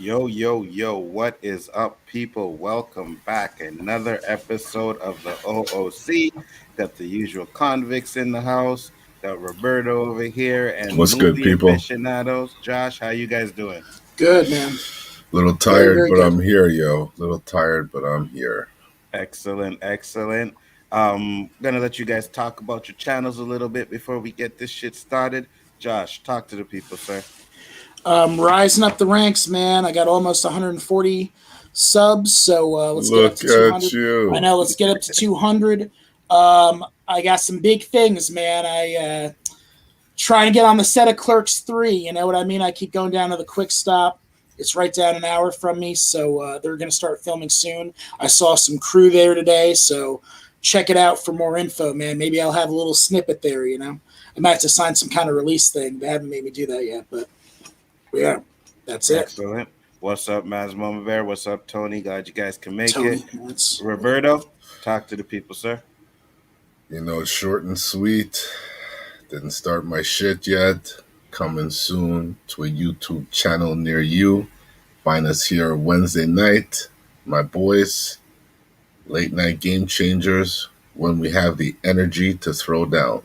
Yo, yo, yo, what is up, people? Welcome back. Another episode of the O.O.C. Got the usual convicts in the house. Got Roberto over here and What's good, movie people? aficionados. Josh, how you guys doing? Good, man. Little Very, tired, very but good. I'm here, yo. Little tired, but I'm here. Excellent, excellent. Gonna let you guys talk about your channels a little bit before we get this shit started. Josh, talk to the people, sir. Rising up the ranks, man. I got almost 140 subs, so let's get up Look to at 200. you. I know, let's get up to 200. I got some big things, man. I trying to get on the set of Clerks 3. You know what I mean? I keep going down to the Quick Stop. It's right down an hour from me, so they're going to start filming soon. I saw some crew there today, so check it out for more info, man. Maybe I'll have a little snippet there, you know? I might have to sign some kind of release thing. They haven't made me do that yet, but yeah, that's it. Excellent. What's up, Maz Mama Bear? What's up, Tony? Glad you guys can make Tony, it. Roberto, talk to the people, sir. You know, short and sweet. Didn't start my shit yet. Coming soon to a YouTube channel near you. Find us here Wednesday night. My boys, late night game changers, when we have the energy to throw down.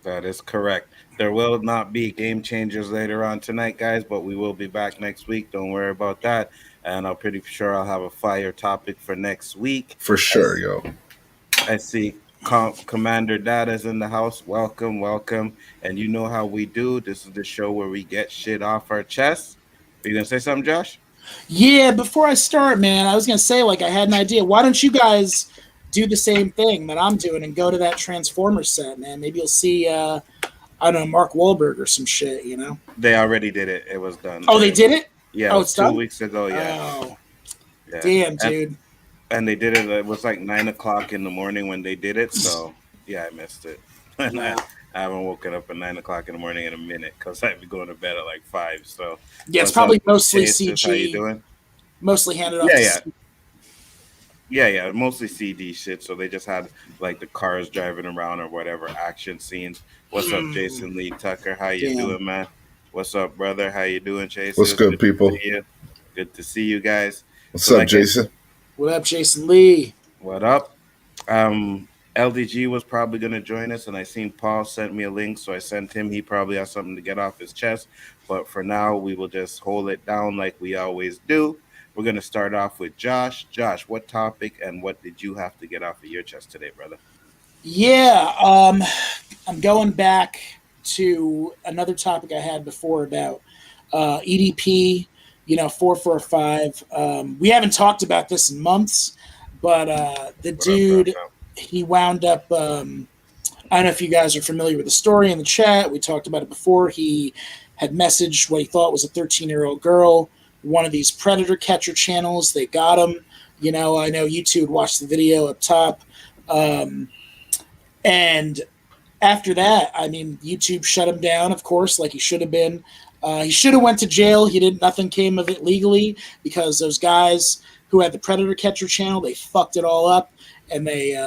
That is correct. There will not be game changers later on tonight, guys, but we will be back next week. Don't worry about that. And I'm pretty sure I'll have a fire topic for next week. For sure, yo. I see Commander Dada's in the house. Welcome, welcome. And you know how we do. This is the show where we get shit off our chests. Are you going to say something, Josh? Yeah, before I start, man, I was going to say, like, I had an idea. Why don't you guys do the same thing that I'm doing and go to that Transformers set, man? Maybe you'll see, I don't know, Mark Wahlberg or some shit, you know? They already did it. It was done. Oh, they did it? Yeah, oh, it was it's 2 done? weeks ago, yeah. Oh, yeah. Damn, dude. And they did it. It was like 9 o'clock in the morning when they did it. So yeah, I missed it. And Yeah. I haven't woken up at 9 o'clock in the morning in a minute because I'd be going to bed at like 5. So Yeah, it's what's probably up, mostly Jesus? How you CG, doing? mostly handed off Yeah, to yeah, mostly CD shit. So they just had like the cars driving around or whatever action scenes. What's up, Jason Lee Tucker? How you Damn. doing, man? What's up, brother? How you doing, Chase? What's good, people? To see you. Good to see you guys. What's up, Jason? What up, Jason Lee? What up? LDG was probably going to join us, and I seen Paul sent me a link, so I sent him. He probably has something to get off his chest. But for now, we will just hold it down like we always do. We're going to start off with Josh. Josh, what topic and what did you have to get off of your chest today, brother? Yeah, I'm going back to another topic I had before about EDP, 445. We haven't talked about this in months, but the dude, he wound up, I don't know if you guys are familiar with the story in the chat. We talked about it before. He had messaged what he thought was a 13-year-old girl, one of these predator catcher channels. They got him. I know you two had watched the video up top. And after that, I mean, YouTube shut him down, of course, like he should have been. He should have went to jail. Nothing came of it legally because those guys who had the Predator Catcher channel, they fucked it all up, and they,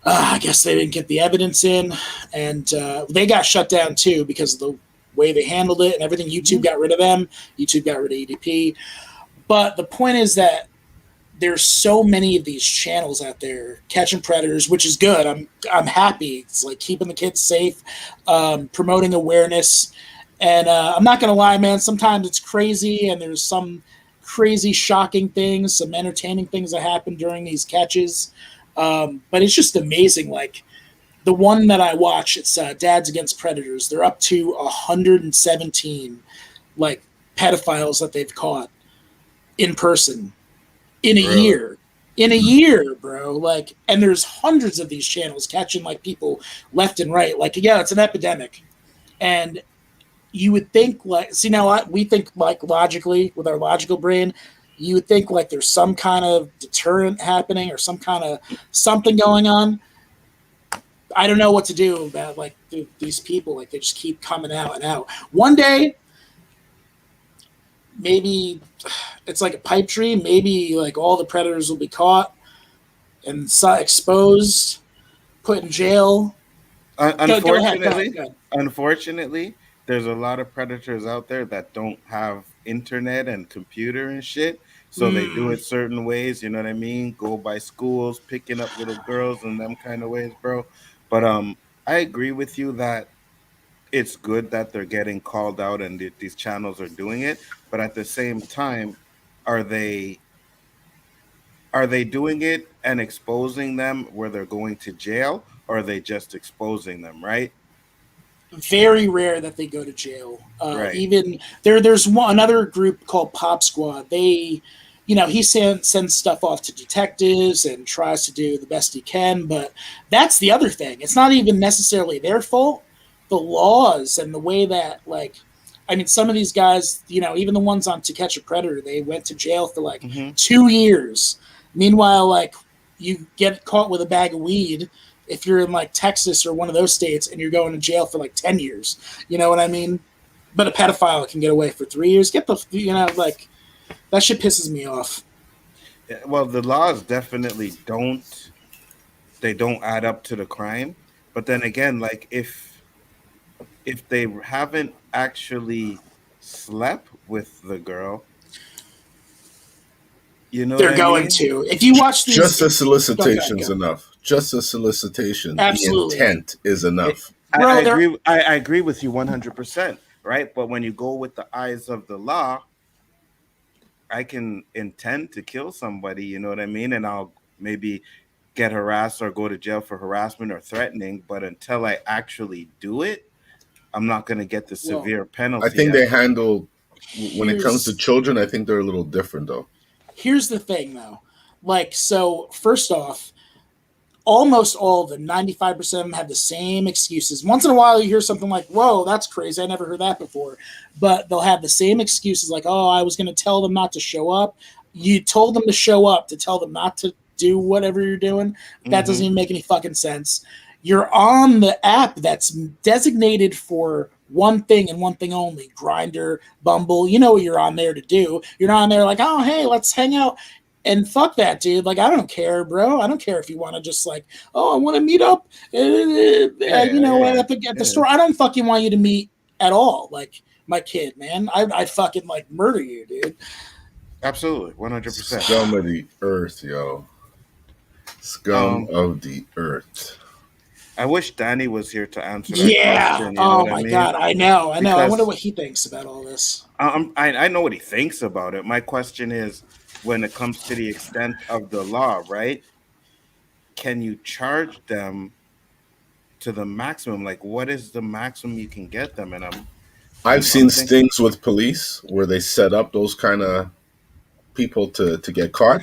I guess they didn't get the evidence in, and they got shut down too because of the way they handled it and everything. YouTube got rid of them. YouTube got rid of EDP. But the point is that there's so many of these channels out there catching predators, which is good. I'm happy. It's like keeping the kids safe, promoting awareness. And I'm not going to lie, man, sometimes it's crazy and there's some crazy shocking things, some entertaining things that happen during these catches. But it's just amazing. Like the one that I watch, it's Dads Against Predators. They're up to 117 like pedophiles that they've caught in person. In a year, bro. Like, and there's hundreds of these channels catching like people left and right. Like, yeah, it's an epidemic. And you would think like, see now we think like logically with our logical brain, you would think like there's some kind of deterrent happening or some kind of something going on. I don't know what to do about like these people. Like they just keep coming out and out. One day, maybe it's like a pipe dream. Maybe like all the predators will be caught and exposed, put in jail. Unfortunately, go ahead. unfortunately, there's a lot of predators out there that don't have internet and computer and shit. So they do it certain ways, you know what I mean? Go by schools, picking up little girls and them kind of ways, bro. But I agree with you that it's good that they're getting called out and these channels are doing it, but at the same time, are they doing it and exposing them where they're going to jail, or are they just exposing them, right? Very rare that they go to jail. Right. Even there's another group called Pop Squad. They, he sends stuff off to detectives and tries to do the best he can. But that's the other thing. It's not even necessarily their fault. The laws and the way that, like, I mean, some of these guys, even the ones on To Catch a Predator, they went to jail for like 2 years. Meanwhile, like, you get caught with a bag of weed if you're in like Texas or one of those states and you're going to jail for like 10 years. You know what I mean? But a pedophile can get away for 3 years. Get the, like, that shit pisses me off. Yeah, well, the laws definitely don't add up to the crime. But then again, like, if they haven't actually slept with the girl, you know they're what I going mean? to. If you watch these, just a solicitation's enough. Just a solicitation. Absolutely. The intent is enough. I agree. I agree with you 100%. Right, but when you go with the eyes of the law, I can intend to kill somebody. You know what I mean? And I'll maybe get harassed or go to jail for harassment or threatening. But until I actually do it, I'm not going to get the severe penalty. I think they handle, when it comes to children, I think they're a little different, though. Here's the thing, though. Like, so first off, almost all of them, 95% of them have the same excuses. Once in a while, you hear something like, whoa, that's crazy. I never heard that before. But they'll have the same excuses like, oh, I was going to tell them not to show up. You told them to show up to tell them not to do whatever you're doing. That doesn't even make any fucking sense. You're on the app that's designated for one thing and one thing only, Grindr, Bumble. You know what you're on there to do. You're not on there like, oh, hey, let's hang out. And fuck that, dude. Like, I don't care, bro. I don't care if you want to just like, oh, I want to meet up, at the store. I don't fucking want you to meet at all. Like, my kid, man. I'd fucking like murder you, dude. Absolutely, 100%. Scum of the earth, yo. Scum of the earth. I wish Danny was here to answer that question. Oh my God, I know. Because I wonder what he thinks about all this. I know what he thinks about it. My question is, when it comes to the extent of the law, right? Can you charge them to the maximum? Like, what is the maximum you can get them? And I've seen stings with police where they set up those kind of people to get caught,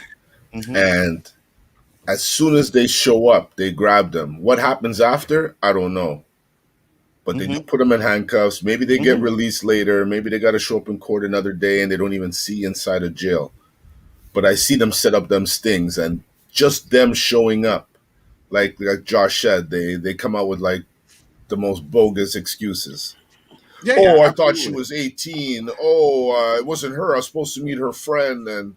and as soon as they show up, they grab them. What happens after? I don't know. But they do put them in handcuffs. Maybe they get released later. Maybe they got to show up in court another day and they don't even see inside a jail. But I see them set up them stings, and just them showing up, like Josh said, they come out with like the most bogus excuses. I thought she was 18. It wasn't her. I was supposed to meet her friend. And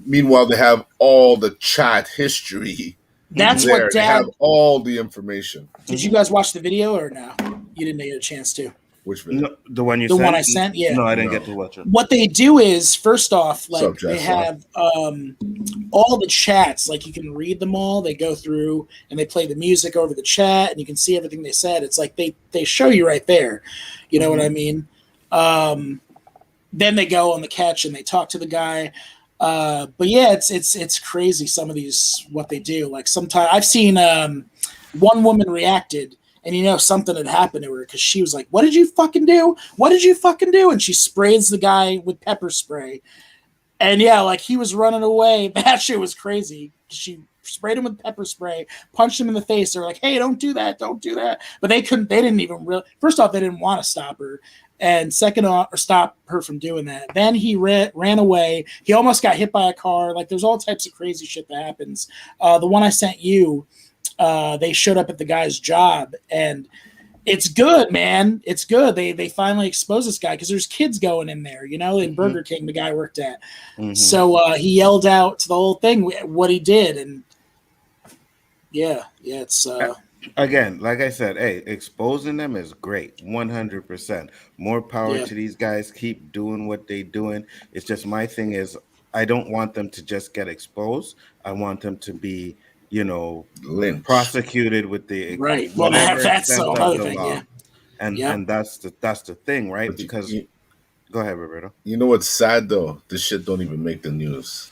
meanwhile, they have all the chat history. That's there. what They have all the information. Did you guys watch the video or no? You didn't get a chance to. Which video? No, the one I sent? Yeah. No, I didn't get to watch it. What they do is, first off, like they have all the chats. Like you can read them all. They go through and they play the music over the chat, and you can see everything they said. It's like they show you right there. You know what I mean? Then they go on the catch and they talk to the guy. But yeah, it's crazy. Some of these what they do. Like sometimes I've seen one woman reacted. And something had happened to her because she was like, what did you fucking do? What did you fucking do? And she sprays the guy with pepper spray. And yeah, like he was running away. That shit was crazy. She sprayed him with pepper spray, punched him in the face. They're like, hey, don't do that. Don't do that. But they didn't even really, first off, they didn't want to stop her. And second off, or stop her from doing that. Then he ran away. He almost got hit by a car. Like there's all types of crazy shit that happens. The one I sent you, they showed up at the guy's job, and it's good, man. It's good. They finally exposed this guy because there's kids going in there, in Burger King, the guy worked at. So he yelled out to the whole thing what he did, and yeah, it's Again, like I said, hey, exposing them is great, 100%. More power Yeah. to these guys. Keep doing what they doing. It's just my thing is I don't want them to just get exposed. I want them to be, you know, Lynch. prosecuted with the Right. Well, whatever that's extent of another the thing. Yeah. law. Yep. And that's the thing, right? But Because go ahead, Roberto. you know what's sad though? This shit don't even make the news.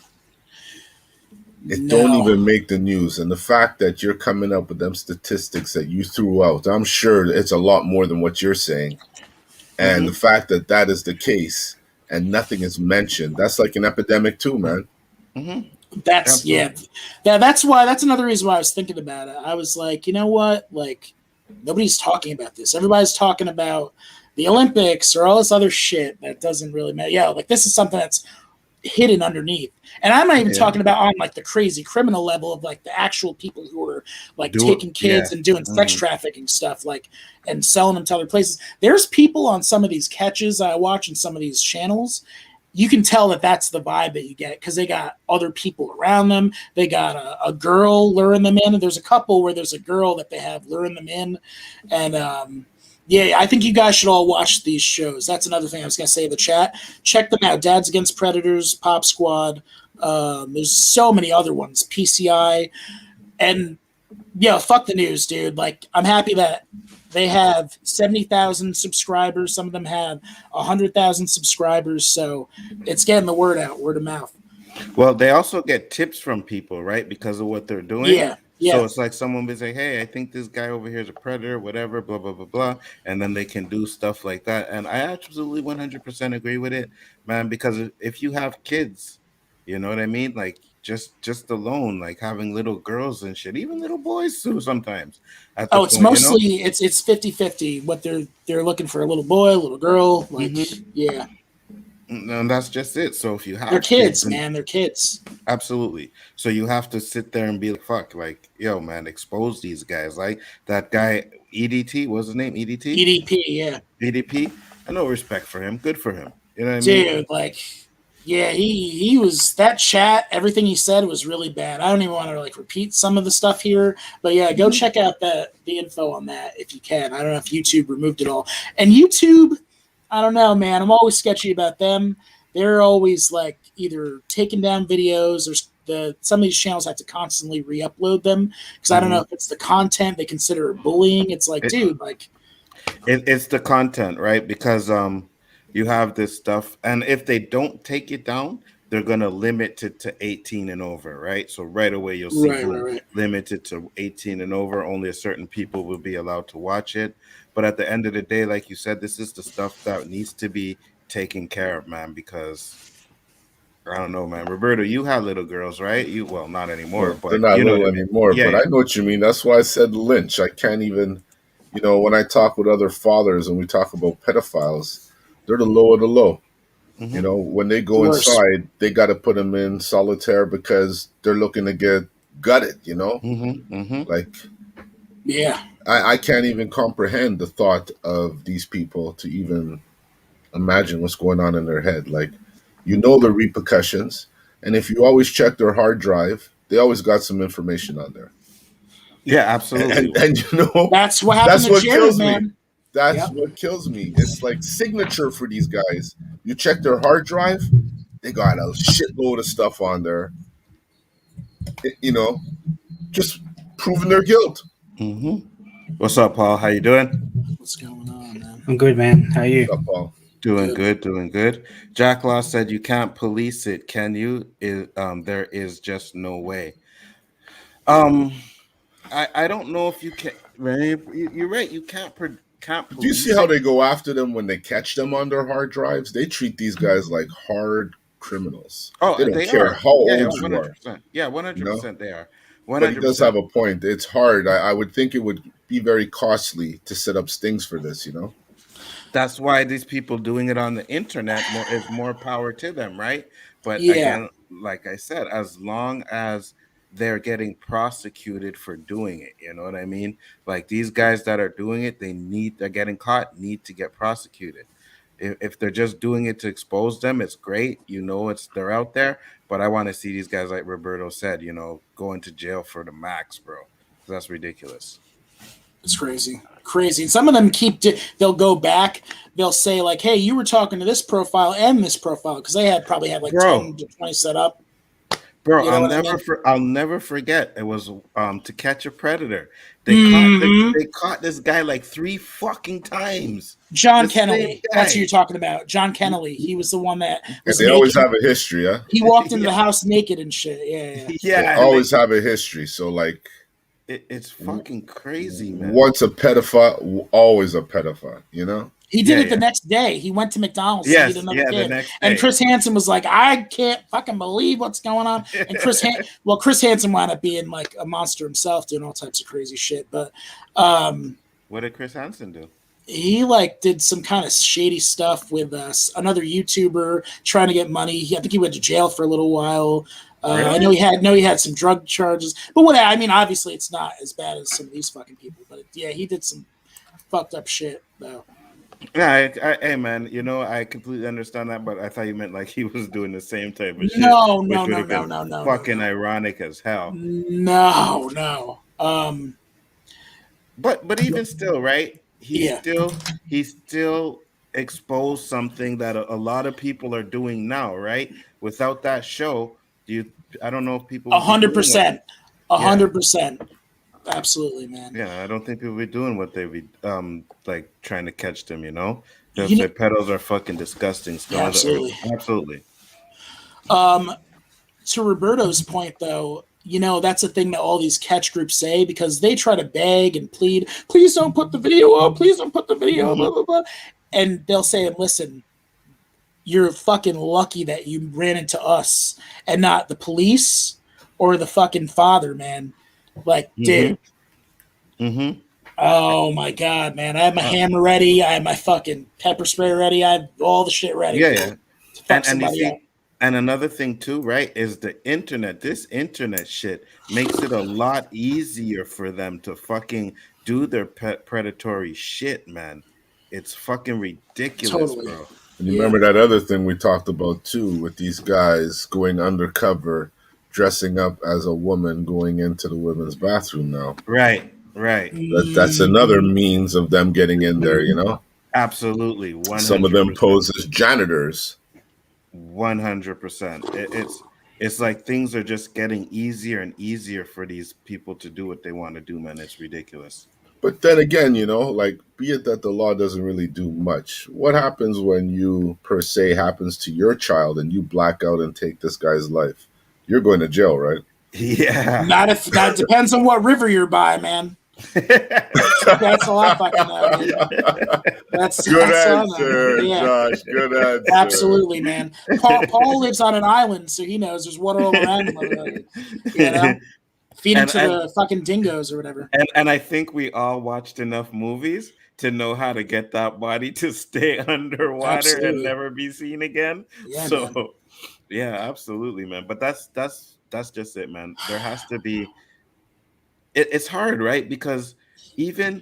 It don't No. even make the news. And the fact that you're coming up with them statistics that you threw out, I'm sure it's a lot more than what you're saying. And the Mm-hmm. fact that that is the case and nothing is mentioned, that's like an epidemic too, man. Mm-hmm. That's yeah. Absolutely. That's why. That's another reason why I was thinking about it. I was like, you know what? Like, nobody's talking about this. Everybody's talking about the Olympics or all this other shit that doesn't really matter. Yeah, like this is something that's hidden underneath. And I'm not even Yeah. talking about on like the crazy criminal level of like the actual people who are like Do it. taking kids Yeah. and doing sex Mm-hmm. trafficking stuff, like and selling them to other places. There's people on some of these catches I watch in some of these channels. You can tell that that's the vibe that you get because they got other people around them. They got a girl luring them in. And there's a couple where there's a girl that they have luring them in, and yeah, I think you guys should all watch these shows. That's another thing I was going to say in the chat. Check them out. Dads Against Predators, Pop Squad. There's so many other ones. PCI. And, yeah, fuck the news, dude. Like, I'm happy that they have 70,000 subscribers. Some of them have 100,000 subscribers. So it's getting the word out, word of mouth. Well, they also get tips from people, right? Because of what they're doing. Yeah, So yeah. it's like someone will say, "Hey, I think this guy over here is a predator, whatever, blah blah blah blah," and then they can do stuff like that. And I absolutely 100% agree with it, man. Because if you have kids, you know what I mean. Like just alone, like having little girls and shit, even little boys too. Sometimes at the Oh, it's point, you know. mostly it's 50-50 what they're looking for, a little boy, a little girl, like Mm-hmm. yeah. And that's just it. So if you They're have kids, kids, and man. They're kids. absolutely. So you have to sit there and be like, fuck, like, yo, man, expose these guys. Like that guy, EDT, what's his name? EDT? EDP, yeah. EDP? I know respect for him. Good for him. You know what I mean? Dude, like, yeah, he was that chat. Everything he said was really bad. I don't even want to like repeat some of the stuff here, but yeah, go Mhm. check out the info on that if you can. I don't know if YouTube removed it all. And YouTube, I don't know, man. I'm always sketchy about them. They're always like either taking down videos or some of these channels have to constantly re-upload them because I don't know Mhm. if it's the content they consider bullying. It's like, It, dude, like, it's the content, right? Because you have this stuff, and if they don't take it down, they're gonna limit it to 18 and over, right? So right away you'll see right, right, boom, right. limited to 18 and over. Only a certain people will be allowed to watch it. But at the end of the day, like you said, this is the stuff that needs to be taken care of, man, because I don't know, man. Roberto, you have little girls, right? You well, not anymore, Well, they're but not you know what little I mean. anymore, Yeah, but I yeah. know what you mean. That's why I said lynch. I can't even, when I talk with other fathers and we talk about pedophiles, they're the low of the low. Mm-hmm. When they The go worst. inside, they got to put them in solitaire because they're looking to get gutted. Mm-hmm. Mm-hmm. Like, Yeah. I can't even comprehend the thought of these people to even imagine what's going on in their head. Like, the repercussions. And if you always check their hard drive, they always got some information on there. Yeah, And, absolutely. and That's what happened that's to what Jared, kills me. man. That's Yep. what kills me. It's like signature for these guys. You check their hard drive, they got a shitload of stuff on there, you know, just proving their guilt. Mm-hmm. What's up, Paul? How you doing? What's going on, man? I'm good, man. How are you? What's up, Paul? Doing Good. good, doing good. Jack Law said you can't police it, can you? There is just no way. Um, I don't know if you can. Right? You're right. You can't Do you see police how it. they go after them when they catch them on their hard drives? They treat these guys like hard criminals. They Oh, don't they care are. how Yeah, yeah, old one you hundred are, percent. Yeah, one you hundred know? percent. They are. One But he hundred does have percent. a point. It's hard. I would think it would be very costly to set up stings for this. That's why these people doing it on the internet more is more power to them, right? But Yeah. again, like I said, as long as they're getting prosecuted for doing it, you know what I mean? Like these guys that are doing it, they're getting caught, need to get prosecuted. If they're just doing it to expose them, it's great. They're out there, but I want to see these guys like Roberto said, going to jail for the max, bro. That's ridiculous. It's crazy. And some of them they'll go back. They'll say like, "Hey, you were talking to this profile and this profile," because they probably had like Bro. 10 to 20 set up. Bro, You know what I mean? I'll never forget. It was To Catch a Predator. They caught this guy like 3 fucking times. John The same Kennelly. That's who guy. you're talking about. John Kennelly. He was the one that And was they naked. always have a history, huh? He walked into Yeah. the house naked and shit. Yeah. Yeah, They and always have a history. So like, it's fucking crazy, man. once a pedophile, always a pedophile. You know. He did it the next day. He went to McDonald's to eat another kid. The next day. And Chris Hansen was like, I can't fucking believe what's going on. And Chris Hansen wound up being like a monster himself, doing all types of crazy shit. But what did Chris Hansen do? He like did some kind of shady stuff with another YouTuber trying to get money. I think he went to jail for a little while. Really? I know he had some drug charges. But whatever. I mean, obviously it's not as bad as some of these fucking people. But yeah, he did some fucked up shit though. Yeah, hey man, I completely understand that, but I thought you meant like he was doing the same type of shit. No. Fucking ironic as hell. No. But even still, right? He still exposed something that a lot of people are doing now, right? Without that show, I don't know if people 100%. 100%. Absolutely, man. Yeah, I don't think people be doing what they be like trying to catch them, because their pedals are fucking disgusting. Absolutely. To Roberto's point, though, that's the thing that all these catch groups say, because they try to beg and plead, please don't put the video up, please don't put the video, blah, blah, blah. And they'll say, listen, you're fucking lucky that you ran into us and not the police or the fucking father, man. Like, dude. Mm-hmm. Oh my god, man! I have my hammer ready. I have my fucking pepper spray ready. I have all the shit ready. Yeah. To fuck somebody up. And another thing too, right, is the internet. This internet shit makes it a lot easier for them to fucking do their predatory shit, man. It's fucking ridiculous, bro. And you remember that other thing we talked about too, with these guys going undercover, dressing up as a woman, going into the women's bathroom now. Right. That's another means of them getting in there, Absolutely. 100%. Some of them pose as janitors. 100%. It's like things are just getting easier and easier for these people to do what they want to do, man. It's ridiculous. But then again, like, be it that the law doesn't really do much. What happens when you, per se, happens to your child and you black out and take this guy's life? You're going to jail, right? Yeah. That depends on what river you're by, man. That's all I fucking know, man. That's good answer, Josh. Good answer. Absolutely, man. Paul lives on an island, so he knows there's water all around him. Feed him to the fucking dingoes or whatever. And I think we all watched enough movies to know how to get that body to stay underwater and never be seen again. Man. Yeah, absolutely, man. But that's just it, man. There has to be. It's hard, right? Because even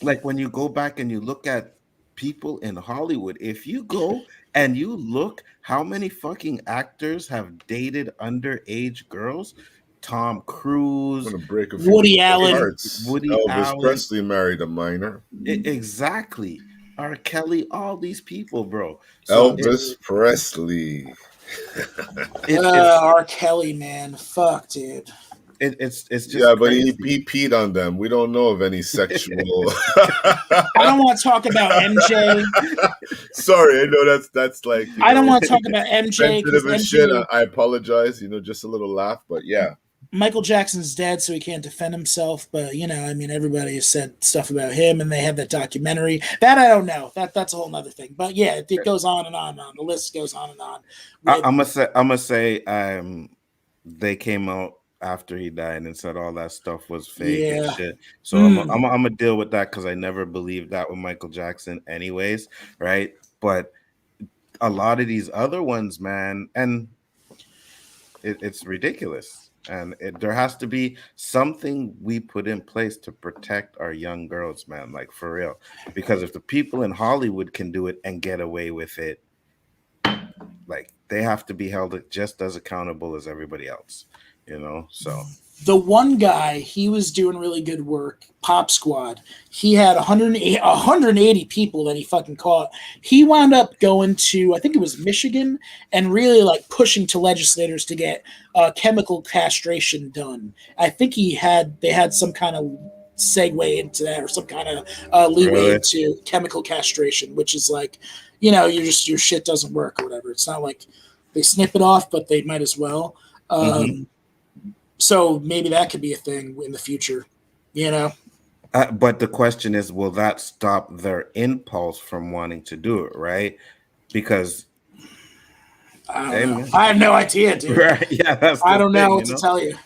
like when you go back and you look at people in Hollywood, if you go and you look how many fucking actors have dated underage girls, Tom Cruise, Woody Allen, Elvis Presley married a minor. Exactly. R. Kelly, all these people, bro. So Elvis Presley. R. Kelly, man. Fuck, dude. It's just but crazy. he peed on them. We don't know of any sexual. I don't want to talk about MJ. Sorry, I know that's like. I don't want to talk about MJ. Sensitive and shit. I apologize. Just a little laugh, but yeah. Michael Jackson's dead, so he can't defend himself. But everybody has said stuff about him, and they have that documentary. That I don't know. That's a whole other thing. But yeah, it goes on and on and on. The list goes on and on. I'm gonna say they came out after he died and said all that stuff was fake and shit. So I'm gonna deal with that because I never believed that with Michael Jackson, anyways, right? But a lot of these other ones, man, and it's ridiculous. And there has to be something we put in place to protect our young girls, man, like for real. Because if the people in Hollywood can do it and get away with it, like they have to be held just as accountable as everybody else, So The one guy, he was doing really good work, Pop Squad. He had 180 people that he fucking caught. He wound up going to, I think it was Michigan, and really like pushing to legislators to get chemical castration done. I think they had some kind of segue into that, or some kind of leeway into chemical castration, which is like, your shit doesn't work or whatever. It's not like they snip it off, but they might as well. So maybe that could be a thing in the future, But the question is, will that stop their impulse from wanting to do it, right? Because I don't know. I have no idea, dude. Right? Yeah, that's I don't know what to tell you.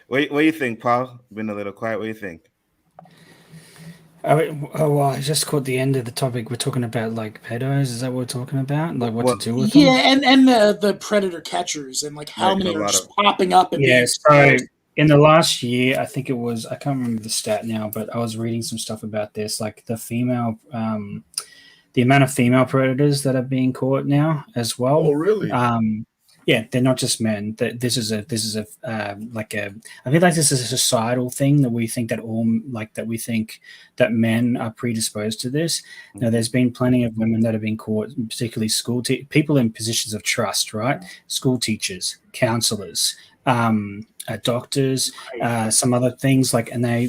What do you think, Paul? Been a little quiet. What do you think? Well, I just caught the end of the topic. We're talking about like pedos. Is that what we're talking about? Like what to do with them? Yeah, and the predator catchers and like how many are just popping up. And so in the last year, I think it was, I can't remember the stat now, but I was reading some stuff about this, like the female, the amount of female predators that are being caught now as well. Oh, really? Yeah, they're not just men. This is a I feel like this is a societal thing that we think that men are predisposed to this. Now, there's been plenty of women that have been caught, particularly people in positions of trust, right? School teachers, counselors, doctors, some other things and they,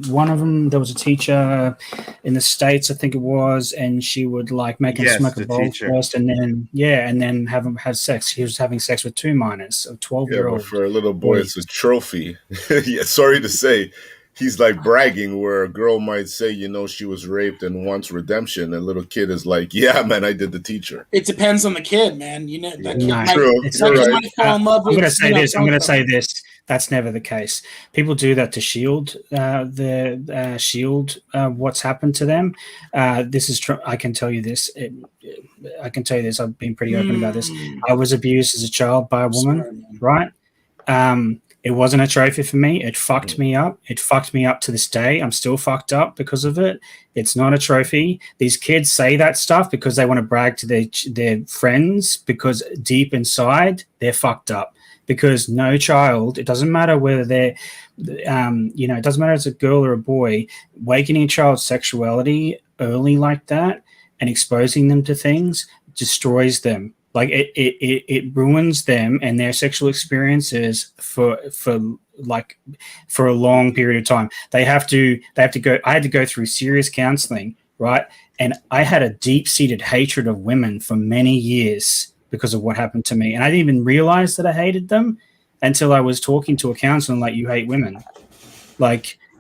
one of them, there was a teacher in the States, I think it was, and she would make him smoke a bowl first, and then have sex. He was having sex with 2 minors, a 12-year-old. Yeah, but for a little boy, it's a trophy. Yeah, sorry to say. He's bragging, where a girl might say, she was raped and wants redemption. A little kid is like, yeah, man, I did the teacher. It depends on the kid, man. That kid might fall in love with. I'm going to say this. That's never the case. People do that to shield what's happened to them. This is true. I can tell you this. I've been pretty open about this. I was abused as a child by a woman, right? It wasn't a trophy for me. It fucked me up. It fucked me up to this day. I'm still fucked up because of it. It's not a trophy. These kids say that stuff because they want to brag to their friends, because deep inside they're fucked up. Because no child, it doesn't matter whether they're, it doesn't matter if it's a girl or a boy, awakening a child's sexuality early like that and exposing them to things destroys them. It ruins them and their sexual experiences for a long period of time. They have to go. I had to go through serious counseling, right? And I had a deep-seated hatred of women for many years because of what happened to me. And I didn't even realize that I hated them until I was talking to a counselor like, you hate women.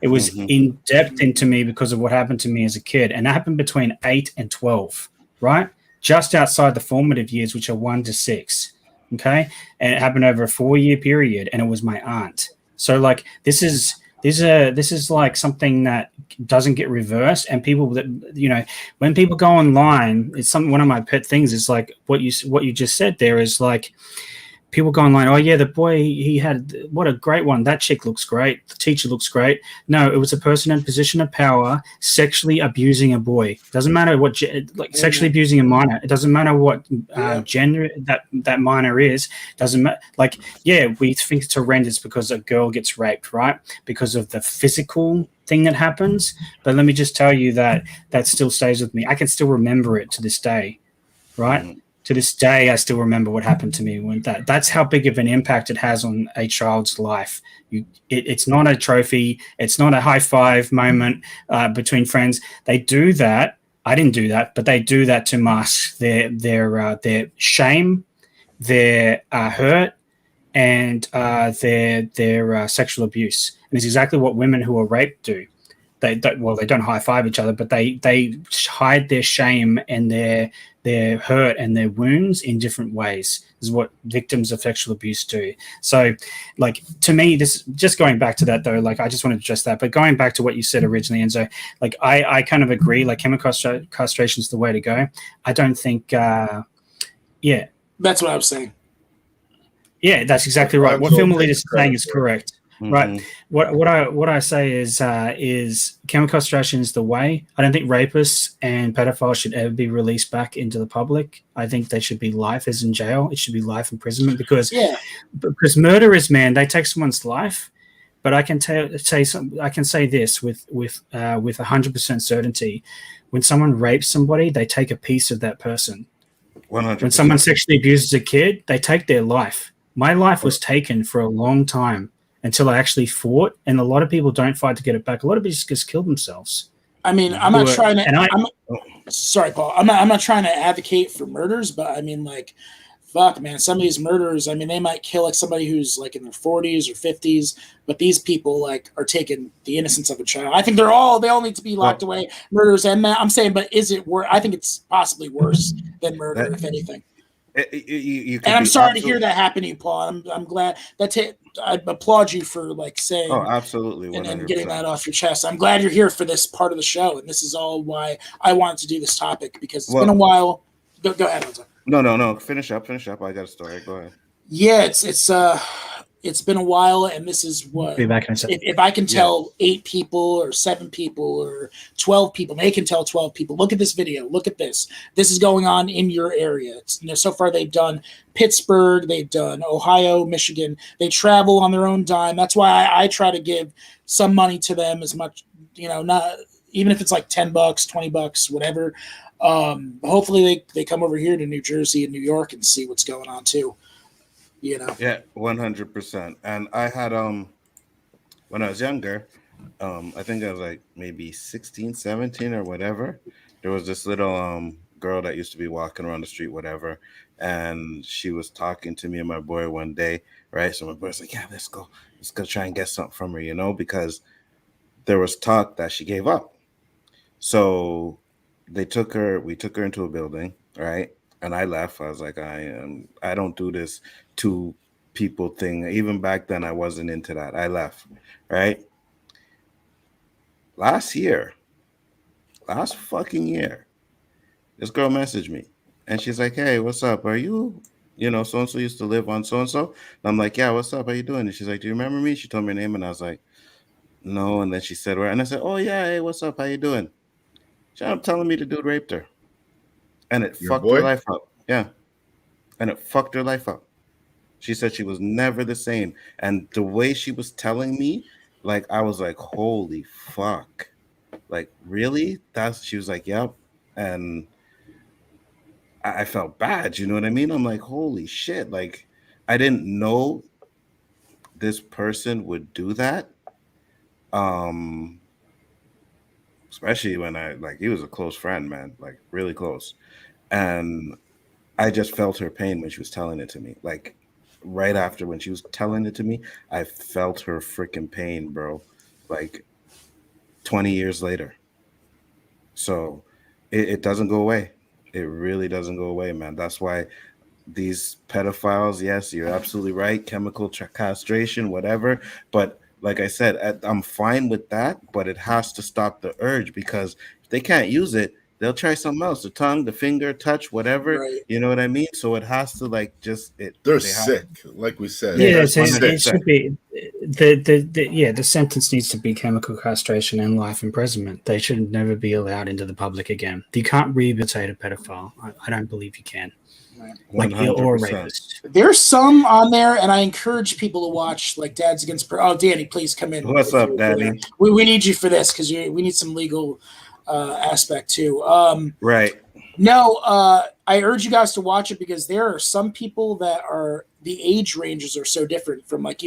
It was in depth into me because of what happened to me as a kid. And that happened between 8 and 12, right? Just outside the formative years, which are 1 to 6. Okay. And it happened over a 4-year period, and it was my aunt. So this is like something that doesn't get reversed. And people that, when people go online, it's one of my pet things is what you just said there is people go online, oh yeah, the boy, he had, what a great one. That chick looks great. The teacher looks great. No, it was a person in a position of power sexually abusing a boy. Doesn't matter what, sexually abusing a minor. It doesn't matter what gender that minor is. Doesn't matter. We think it's horrendous because a girl gets raped, right? Because of the physical thing that happens. But let me just tell you that still stays with me. I can still remember it to this day, right? To this day, I still remember what happened to me when that's how big of an impact it has on a child's life. It's not a trophy. It's not a high five moment between friends. They do that. I didn't do that, but they do that to mask their shame, their hurt, and their sexual abuse. And it's exactly what women who are raped do. They don't high five each other, but they hide their shame and their hurt and their wounds in different ways. This is what victims of sexual abuse do. So, to me, this, just going back to that though, I just want to address that. But going back to what you said originally, Enzo, I kind of agree. Chemical castration is the way to go. I don't think. That's what I was saying. Yeah, that's exactly right. What Film Elite is saying is correct. Right. What I say is chemical castration is the way. I don't think rapists and pedophiles should ever be released back into the public. I think they should be life as in jail. It should be life imprisonment because murderers, man, they take someone's life But I can say this with 100% certainty: when someone rapes somebody, they take a piece of that person. 100%. When someone sexually abuses a kid, they take their life. My life was taken for a long time until I actually fought, and a lot of people don't fight to get it back. A lot of people just kill themselves. I mean, I'm not trying to. Sorry, Paul. I'm not trying to advocate for murders, but I mean, like, fuck, man. Some of these murderers, I mean, they might kill like somebody who's like in their 40s or 50s, but these people like are taking the innocence of a child. I think they all need to be locked away. Murderers, and I'm saying, but is it worse? I think it's possibly worse than murder, if anything. You and I'm sorry to hear that happen to you, Paul. I'm glad I applaud you for like saying, absolutely, 100%. and getting that off your chest. I'm glad you're here for this part of the show, and this is all why I wanted to do this topic, because it's been a while. Go ahead, Anton. No. Finish up. I got a story. Go ahead. Yeah, it's been a while, and this is what if I can tell 8 people or 7 people or 12 people, they can tell 12 people. Look at this video. Look at this. This is going on in your area. So far they've done Pittsburgh, they've done Ohio, Michigan. They travel on their own dime. That's why I try to give some money to them, as much, not even if it's like $10, $20, whatever. Hopefully they come over here to New Jersey and New York and see what's going on too. Yeah, 100%. And I had when I was younger, I think I was like maybe 16, 17 or whatever. There was this little girl that used to be walking around the street, whatever, and she was talking to me and my boy one day, right? So my boy's like, yeah, let's go try and get something from her, because there was talk that she gave up. So we took her into a building, right? And I left. I was like, I don't do this 2 people thing. Even back then, I wasn't into that. I left, right? Last fucking year, this girl messaged me, and she's like, hey, what's up? Are you, so-and-so used to live on so-and-so? And I'm like, yeah, what's up? How you doing? And she's like, do you remember me? She told me her name, and I was like, no. And then she said, where? And I said, oh, yeah, hey, what's up? How you doing? She ended up telling me the dude raped her. And it fucked her life up. Yeah. And it fucked her life up. She said she was never the same. And the way she was telling me, like, I was like, holy fuck. Like, really? She was like, yep. And I felt bad. You know what I mean? I'm like, holy shit. Like, I didn't know this person would do that. Especially when he was a close friend, man, like really close. And I just felt her pain when she was telling it to me. Like right after when she was telling it to me, I felt her freaking pain, bro. Like 20 years later. So it doesn't go away. It really doesn't go away, man. That's why these pedophiles, yes, you're absolutely right. Chemical castration, whatever. But like I said, I'm fine with that, but it has to stop the urge, because if they can't use it, they'll try something else. The tongue, the finger, touch, whatever. Right. You know what I mean? So it has to They're sick, like we said. Yeah, it should be the sentence needs to be chemical castration and life imprisonment. They should never be allowed into the public again. You can't rehabilitate a pedophile. I don't believe you can. Like or a rapist. There's some on there, and I encourage people to watch, like Dads Against. Danny, please come in. What's up, Danny? We need you for this, because we need some legal aspect too. Right. No, I urge you guys to watch it, because there are some people that are, the age ranges are so different, from like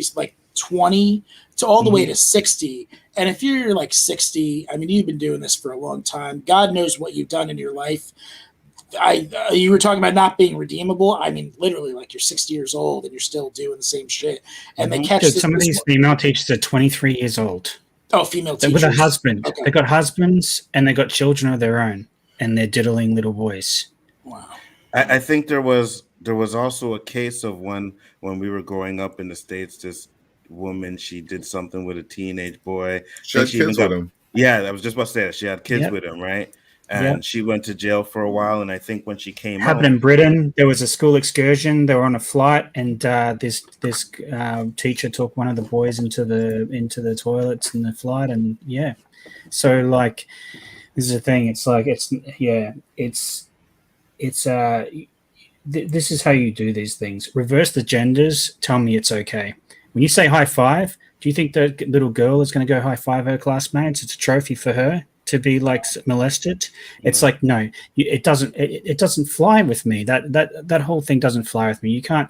20 to all the way to 60. And if you're like 60, I mean, you've been doing this for a long time. God knows what you've done in your life. You were talking about not being redeemable. I mean, literally, like, you're 60 years old and you're still doing the same shit. And they catch some of these female teachers are 23 years old. Oh, female teachers with a husband. Okay. They got husbands and they got children of their own, and they're diddling little boys. Wow. I think there was also a case of when we were growing up in the States. This woman, she did something with a teenage boy. She had kids with him. Yeah, I was just about to say that. She had kids with him, right? And she went to jail for a while, and I think when she came out, in Britain, there was a school excursion. They were on a flight, and this teacher took one of the boys into the toilets in the flight, and so like this is the thing. It's like this is how you do these things. Reverse the genders. Tell me it's okay. When you say high five, Do you think the little girl is going to go high five her classmates? It's a trophy for her to be like molested. It's like, no, it doesn't. It doesn't fly with me. That whole thing doesn't fly with me. You can't.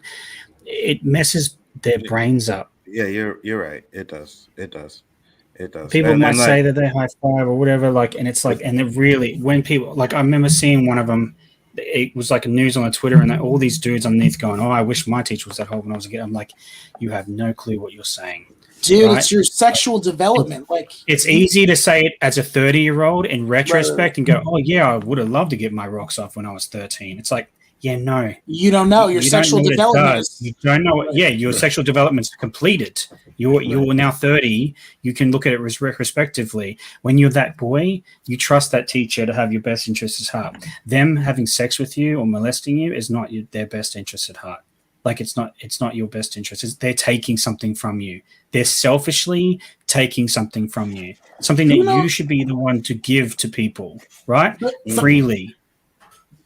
It messes their brains up. Yeah, you're right. It does. People And might like, say that they high five or whatever, like, and it's like, and it really, when people, like, I remember seeing one of them. It was like a news on the Twitter, and all these dudes underneath going, "Oh, I wish my teacher was that whole when I was a kid." I'm like, you have no clue what you're saying, dude. right? It's your sexual development. Like, it's easy to say it as a 30-year-old in retrospect and go, "Oh yeah, I would have loved to get my rocks off when I was 13." It's like, yeah, no, you don't know your sexual development. You don't know what. Yeah, your sexual development's completed. You're now 30. You can look at it retrospectively. When you're that boy, you trust that teacher to have your best interests at heart. Them having sex with you or molesting you is not their best interest at heart. Like, it's not your best interest. They're taking something from you. They're selfishly taking something from you. Something that you should be the one to give to people, right? Freely.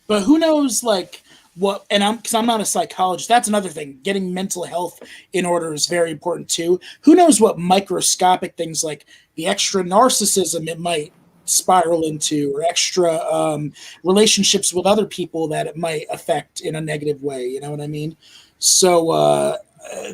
But who knows, like, what, and because I'm not a psychologist, that's another thing. Getting mental health in order is very important too. Who knows what microscopic things, like the extra narcissism it might spiral into, or extra relationships with other people that it might affect in a negative way. You know what I mean? So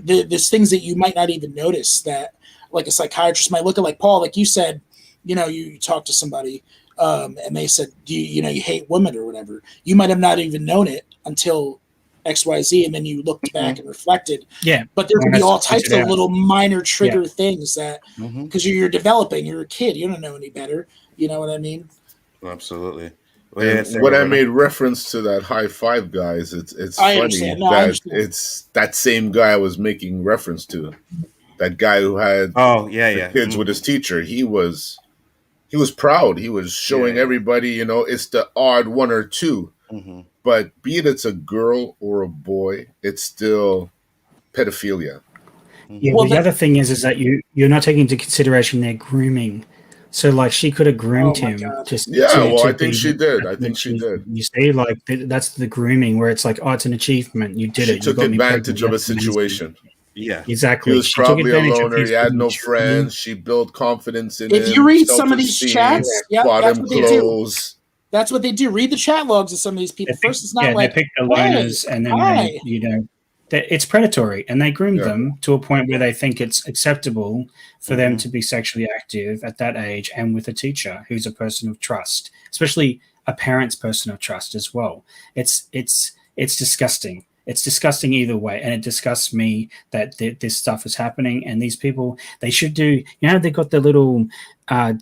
there's things that you might not even notice that, like, a psychiatrist might look at, like Paul, like you said, you talk to somebody and they said, you hate women or whatever. You might have not even known it until XYZ, and then you looked back and reflected. Yeah. But there can be all types of little minor trigger things that, because you're developing, you're a kid, you don't know any better. You know what I mean? Absolutely. Well, when I made reference to that high five, guys, it's funny that it's that same guy I was making reference to. That guy who had kids with his teacher. He was proud. He was showing everybody, it's the odd one or two. But be it's a girl or a boy, it's still pedophilia. Yeah, well, the other thing is that you're not taking into consideration their grooming. So, like, she could have groomed him. I think she did. You see, like, that's the grooming, where it's like, oh, it's an achievement. You did it. She took advantage of a situation. Yeah, exactly. He was probably a loner. He had no friends. She built confidence in him. If you read some of these chats, bought him clothes. That's what they do. Read the chat logs of some of these people. First, it's not like they pick the loners, and then it's predatory, and they groom them to a point where they think it's acceptable for them to be sexually active at that age, and with a teacher who's a person of trust, especially a parent's person of trust as well. It's disgusting. It's disgusting either way, and it disgusts me that this stuff is happening. And these people, they should do, they've got the little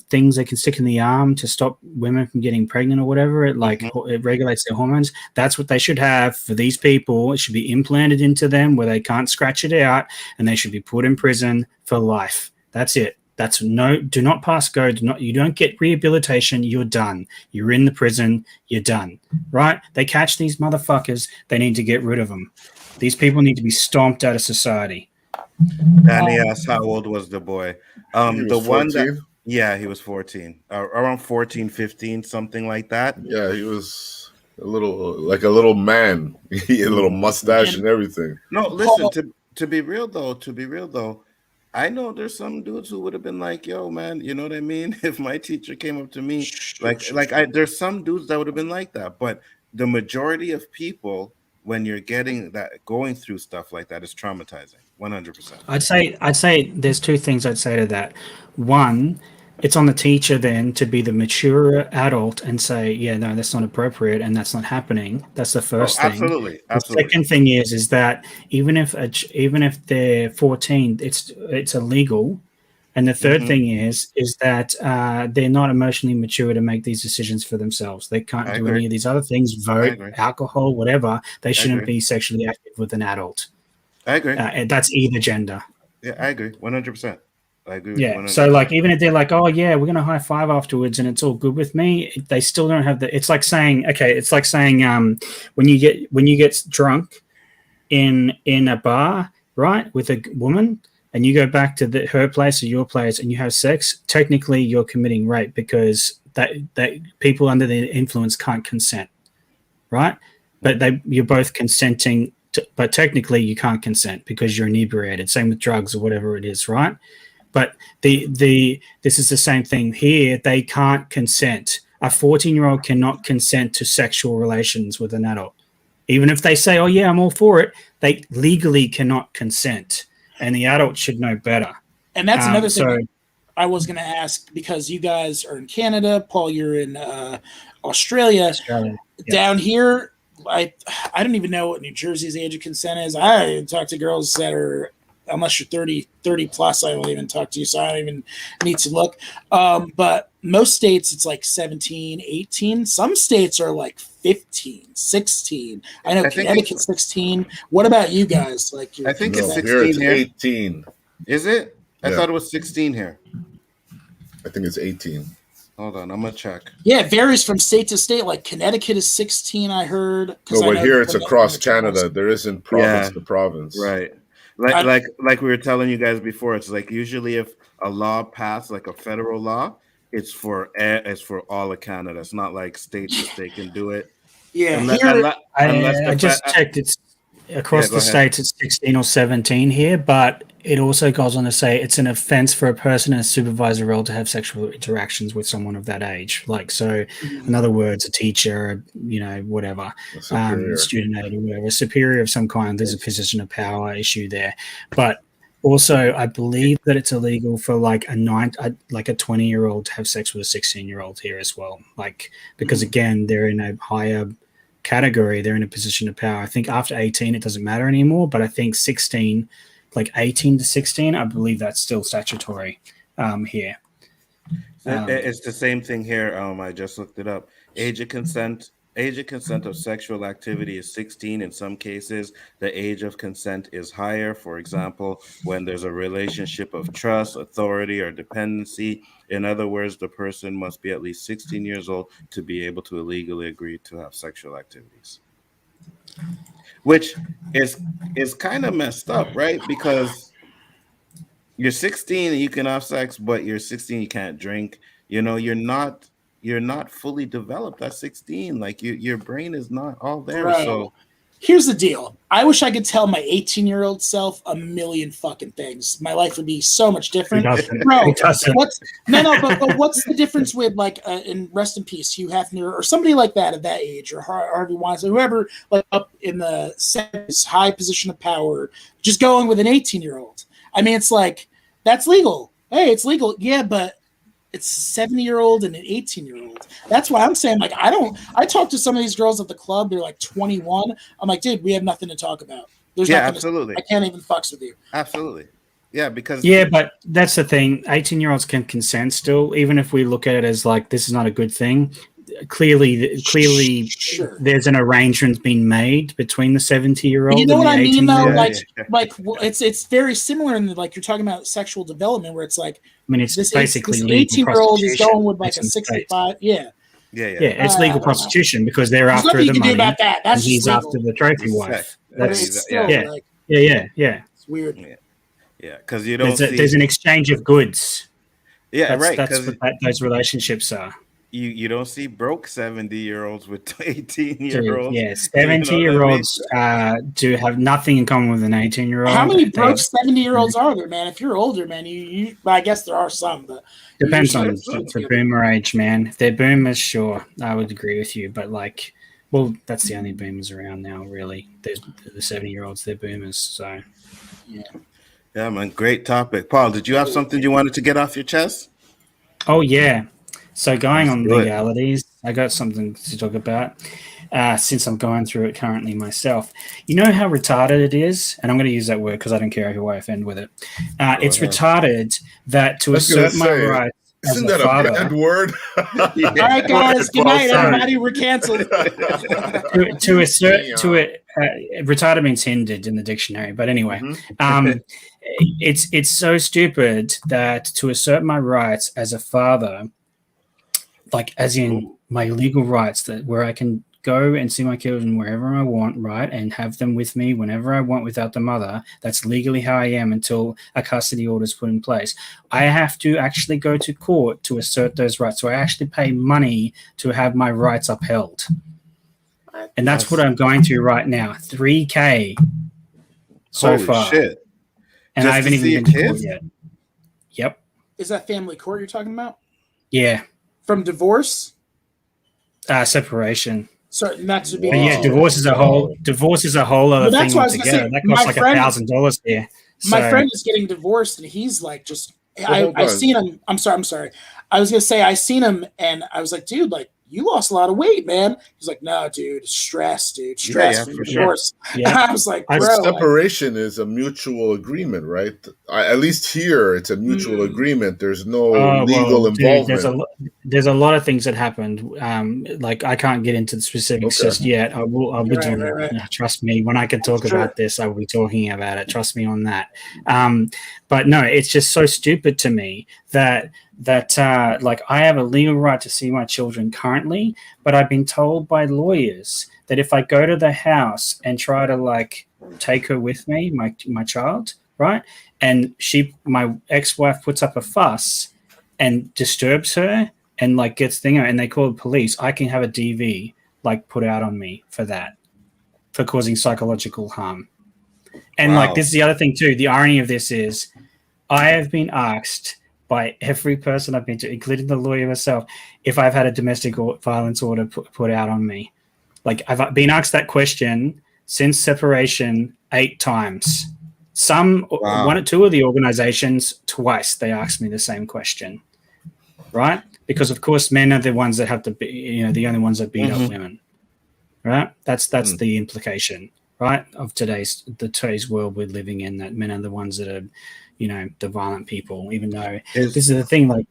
things they can stick in the arm to stop women from getting pregnant or whatever. It it regulates their hormones. That's what they should have for these people. It should be implanted into them where they can't scratch it out, and they should be put in prison for life. That's it. Do not pass go. You don't get rehabilitation. You're done. You're in the prison. You're done. Right? They catch these motherfuckers. They need to get rid of them. These people need to be stomped out of society. Danny asked how old was the boy. The one 14? He was 14, around 14, 15, something like that. Yeah, he was a little man. He had a little mustache and everything. No, listen, to be real though, I know there's some dudes who would have been like, yo, man, you know what I mean? If my teacher came up to me, there's some dudes that would have been like that. But the majority of people, when you're going through stuff like that, is traumatizing. 100%. I'd say there's two things I'd say to that. One, it's on the teacher then to be the mature adult and say, yeah, no, that's not appropriate and that's not happening. That's the first thing. Absolutely. The second thing is that even if they're 14, it's illegal. And the third thing is that they're not emotionally mature to make these decisions for themselves. They can't do any of these other things, vote, alcohol, whatever. They shouldn't be sexually active with an adult. I agree. And that's either gender. Yeah, I agree. 100%. I agree. Yeah. 100%. So, like, even if they're like, oh yeah, we're gonna high five afterwards, and it's all good with me, they still don't have the. It's like saying, when you get drunk in a bar, right, with a woman, and you go back to her place or your place, and you have sex. Technically, you're committing rape because that people under the influence can't consent, right? But you're both consenting but technically you can't consent because you're inebriated. Same with drugs or whatever it is, right? But this is the same thing here. They can't consent. A 14-year-old cannot consent to sexual relations with an adult. Even if they say, oh, yeah, I'm all for it, they legally cannot consent. And the adult should know better. And that's another thing I was going to ask, because you guys are in Canada. Paul, you're in Australia. Yeah. Down here, I don't even know what New Jersey's age of consent is. I talk to girls that are, unless you're 30 plus, I won't even talk to you, so I don't even need to look. But most states, it's like 17, 18. Some states are like 15, 16. I know Connecticut's 16. What about you guys? Like, I think it's 16 here. It's here. 18. Is it? I Yeah. thought it was 16 here. I think it's 18. Hold on, I'm going to check. Yeah, it varies from state to state. Like Connecticut is 16, I heard. No, but here it's across Canada. There isn't province to province. Right. Like we were telling you guys before, it's like usually if a law passed, like a federal law, it's for all of Canada. It's not like state to state can do it. Yeah, I just checked. It's across the states. It's 16 or 17 here, but it also goes on to say it's an offense for a person in a supervisor role to have sexual interactions with someone of that age. Like, so in other words, a teacher, whatever, student aide or whatever, superior of some kind. There's a position of power issue there, but also I believe that it's illegal for like a 20-year-old to have sex with a 16-year-old here as well. Like, because again, they're in a higher category, they're in a position of power. I think after 18 it doesn't matter anymore, but I think 16, like 18 to 16, I believe that's still statutory here. It's the same thing here. I just looked it up. Age of consent of sexual activity is 16. In some cases, the age of consent is higher. For example, when there's a relationship of trust, authority, or dependency. In other words, the person must be at least 16 years old to be able to illegally agree to have sexual activities. Which is kind of messed up, right? Because you're 16 and you can have sex, but you're 16, you can't drink. You're not fully developed at 16. Like your brain is not all there. Bro, so here's the deal. I wish I could tell my 18-year-old self a million fucking things. My life would be so much different. Bro, but what's the difference with like in rest in peace, Hugh Hefner or somebody like that at that age, or Harvey Weinstein, whoever, like up in the high position of power, just going with an 18-year-old. I mean, it's like, that's legal. Hey, it's legal. Yeah, but it's a 70-year-old and an 18-year-old. That's why I'm saying, like, I talk to some of these girls at the club. They're like 21. I'm like, dude, we have nothing to talk about. There's nothing absolutely. I can't even fucks with you. Absolutely. Yeah, because but that's the thing. 18-year-olds can consent still, even if we look at it as like this is not a good thing. Clearly, sure. There's an arrangement being made between the 70-year-old. You know and what the I mean, though? Like, it's very similar in like you're talking about sexual development, where it's like, I mean, it's this basically 18-year-old is going with like a 65. Yeah. It's legal prostitution because they're There's after nothing the you can money. do about that. That's and he's just legal. after the trophy wife. It's still, like, It's weird. Yeah, because you don't. There's an exchange of goods. Yeah, right. That's what those relationships are. You don't see broke 70-year-olds with 18-year-olds. Yeah, 70-year-olds do have nothing in common with an 18-year-old. How many broke 70-year-olds are there, man? If you're older, man, you I guess there are some, but depends on the boomer age, man. If they're boomers, sure, I would agree with you. But like, well, that's the only boomers around now, really. There's the 70-year-olds, they're boomers. So, yeah, man, great topic. Paul, did you have something you wanted to get off your chest? Oh yeah. So going on legalities, I got something to talk about since I'm going through it currently myself. You know how retarded it is? And I'm going to use that word because I don't care who I offend with it. It's retarded that to assert my rights isn't that a bad word? All right, guys. Good night, everybody. We're canceled. to assert to it, retarded means hindered in the dictionary. But anyway, it's so stupid that to assert my rights as a father, like as in my legal rights, that where I can go and see my children wherever I want, right, and have them with me whenever I want without the mother. That's legally how I am until a custody order is put in place. I have to actually go to court to assert those rights. So I actually pay money to have my rights upheld. And that's what I'm going through right now. $3,000 so Holy far. shit. And Just I haven't to even see been your to court kids? yet. Yep. Is that family court you're talking about? Yeah. From divorce? Separation. So that's would be. But yeah, divorce is a whole other that's thing what I was gonna altogether. say. That costs like $1,000 here. My friend is getting divorced, and he's like, just Well, I seen him. I'm sorry. I was gonna say I seen him, and I was like, dude, like you lost a lot of weight, man. He's like, no, dude, stress, dude, stress. Yeah, from for divorce. Yeah. I was like, I- bro, Separation is a mutual agreement, right? At least here, it's a mutual agreement. There's no legal involvement. Dude, there's a lot of things that happened. Like I can't get into the specifics just yet. I'll be doing it. Trust me, when I can talk about this, I will be talking about it. Trust me on that. But no, it's just so stupid to me that like I have a legal right to see my children currently, but I've been told by lawyers that if I go to the house and try to like take her with me, my child, right, and my ex-wife puts up a fuss and disturbs her and like gets and they call the police, I can have a DV like put out on me for that, for causing psychological harm. And like this is the other thing too. The irony of this is I have been asked by every person I've been to, including the lawyer herself, if I've had a domestic violence order put out on me. Like I've been asked that question since separation 8 times. One or two of the organizations, twice they asked me the same question, right? Because of course men are the ones that have to be, the only ones that beat up women, right? That's the implication, right, of today's world we're living in, that men are the ones that are the violent people, even though this is the thing, like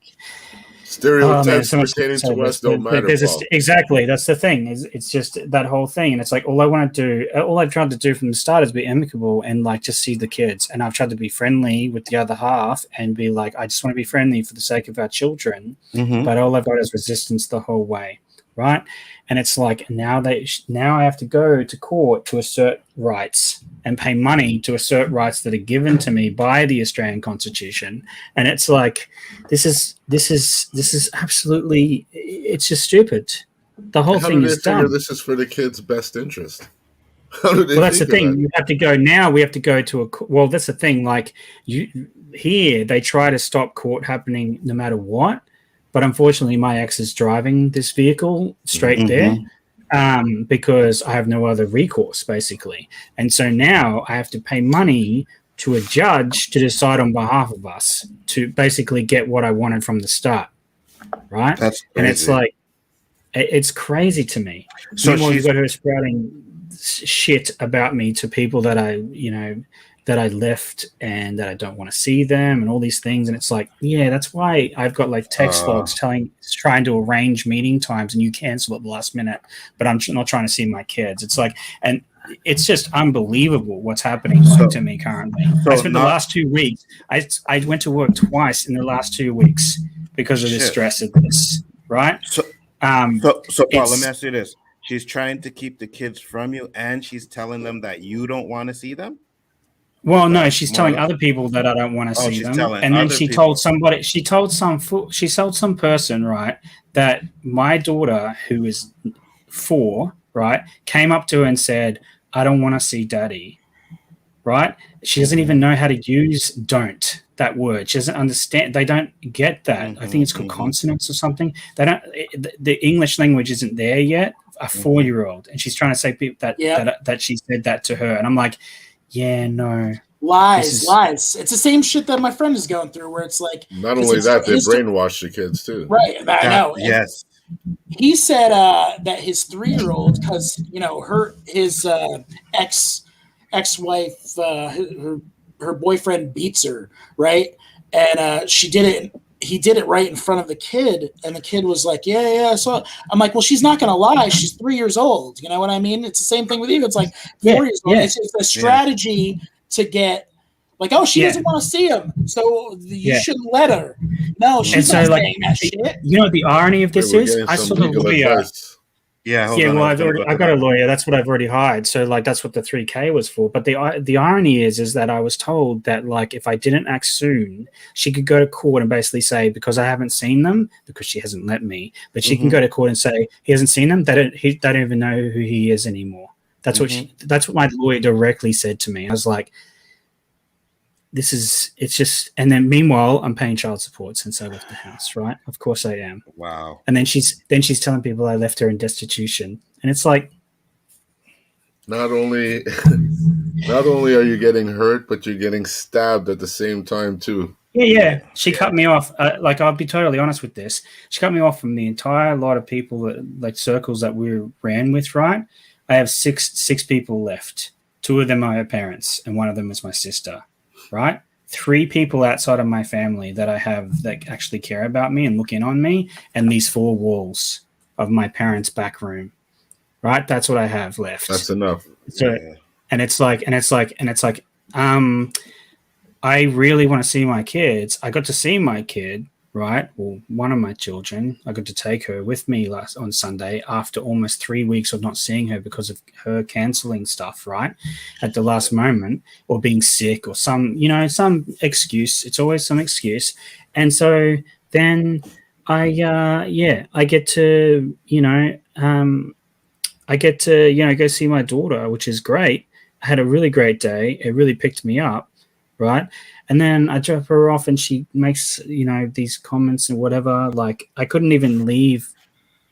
stereotypes pertaining to us don't matter. Exactly, that's the thing. It's just that whole thing, and it's like all I've tried to do from the start is be amicable and like just see the kids, and I've tried to be friendly with the other half and be like, I just want to be friendly for the sake of our children, but all I've got is resistance the whole way, right? And it's like now I have to go to court to assert rights and pay money to assert rights that are given to me by the Australian Constitution. And it's like this is absolutely, it's just stupid. The whole thing is dumb. This is for the kids' best interest. How do they? Well, that's the thing. You have to go now. We have to go to well, that's the thing. Like here, they try to stop court happening no matter what. But unfortunately, my ex is driving this vehicle straight there because I have no other recourse, basically. And so now I have to pay money to a judge to decide on behalf of us to basically get what I wanted from the start, right? That's crazy. And it's like, it's crazy to me. So you've got her sprouting shit about me to people that that I left and that I don't want to see them and all these things. And it's like, yeah, that's why I've got like text logs trying to arrange meeting times and you cancel at the last minute, but I'm not trying to see my kids. It's like, and it's just unbelievable what's happening to me currently. I spent the last 2 weeks, I went to work twice in the last 2 weeks because of the stress of this, right? So Paul, let me ask you this. She's trying to keep the kids from you and she's telling them that you don't want to see them? Well, no, she's telling other people that I don't want to see them. And then she told some person, right, that my daughter, who is 4, right, came up to her and said, I don't want to see daddy, right? She doesn't even know how to use don't, that word. She doesn't understand. They don't get that. I think it's called consonants or something. They don't. The English language isn't there yet. A 4-year-old, and she's trying to say that she said that to her, and I'm like, yeah, no. Lies. It's the same shit that my friend is going through, where it's like not only that, they brainwash the kids too. Right. I know. Yes. He said that his 3-year-old, because his ex-wife, her boyfriend beats her, right? And he did it right in front of the kid, and the kid was like, yeah. So I'm like, well, she's not going to lie. She's 3 years old. You know what I mean? It's the same thing with you. It's like 4 years old. It's a strategy to get, like, oh, she doesn't want to see him, so you shouldn't let her. No, she's not saying that shit. You know what the irony of this is? I saw the lawyer. Yeah, hold Yeah, on. well, I was going to go I've to got a that. lawyer. That's what I've already hired. So, like, that's what the 3K was for. But the irony is that I was told that, like, if I didn't act soon, she could go to court and basically say, because I haven't seen them, because she hasn't let me, but she can Mm-hmm. go to court and say he hasn't seen them. They don't even know who he is anymore. That's Mm-hmm. that's what my lawyer directly said to me. I was like, it's just. And then meanwhile, I'm paying child support since I left the house. Right? Of course I am. Wow. And then she's telling people I left her in destitution, and it's like. Not only not only are you getting hurt, but you're getting stabbed at the same time too. Yeah. She Yeah. cut me off. Like, I'll be totally honest with this. She cut me off from the entire lot of people like circles that we ran with. Right, I have six people left. 2 of them are her parents, and 1 of them is my sister. Right, 3 people outside of my family that I have that actually care about me and look in on me, and these 4 walls of my parents' back room. Right, that's what I have left. That's enough. So, Yeah. and it's like, um, I really want to see my kids. I got to see my kid, right? Well, one of my children. I got to take her with me on Sunday after almost 3 weeks of not seeing her because of her canceling stuff, right? At the last moment, or being sick, or some excuse. It's always some excuse. And so then I get to, go see my daughter, which is great. I had a really great day. It really picked me up, right? And then I drop her off and she makes, these comments and whatever. Like, I couldn't even leave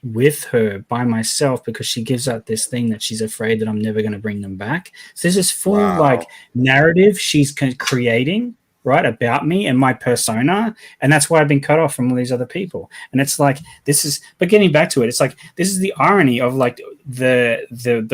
with her by myself because she gives out this thing that she's afraid that I'm never going to bring them back. So there's this full Wow. narrative she's creating, right, about me and my persona, and that's why I've been cut off from all these other people. And it's like, but getting back to it, it's like, this is the irony of like the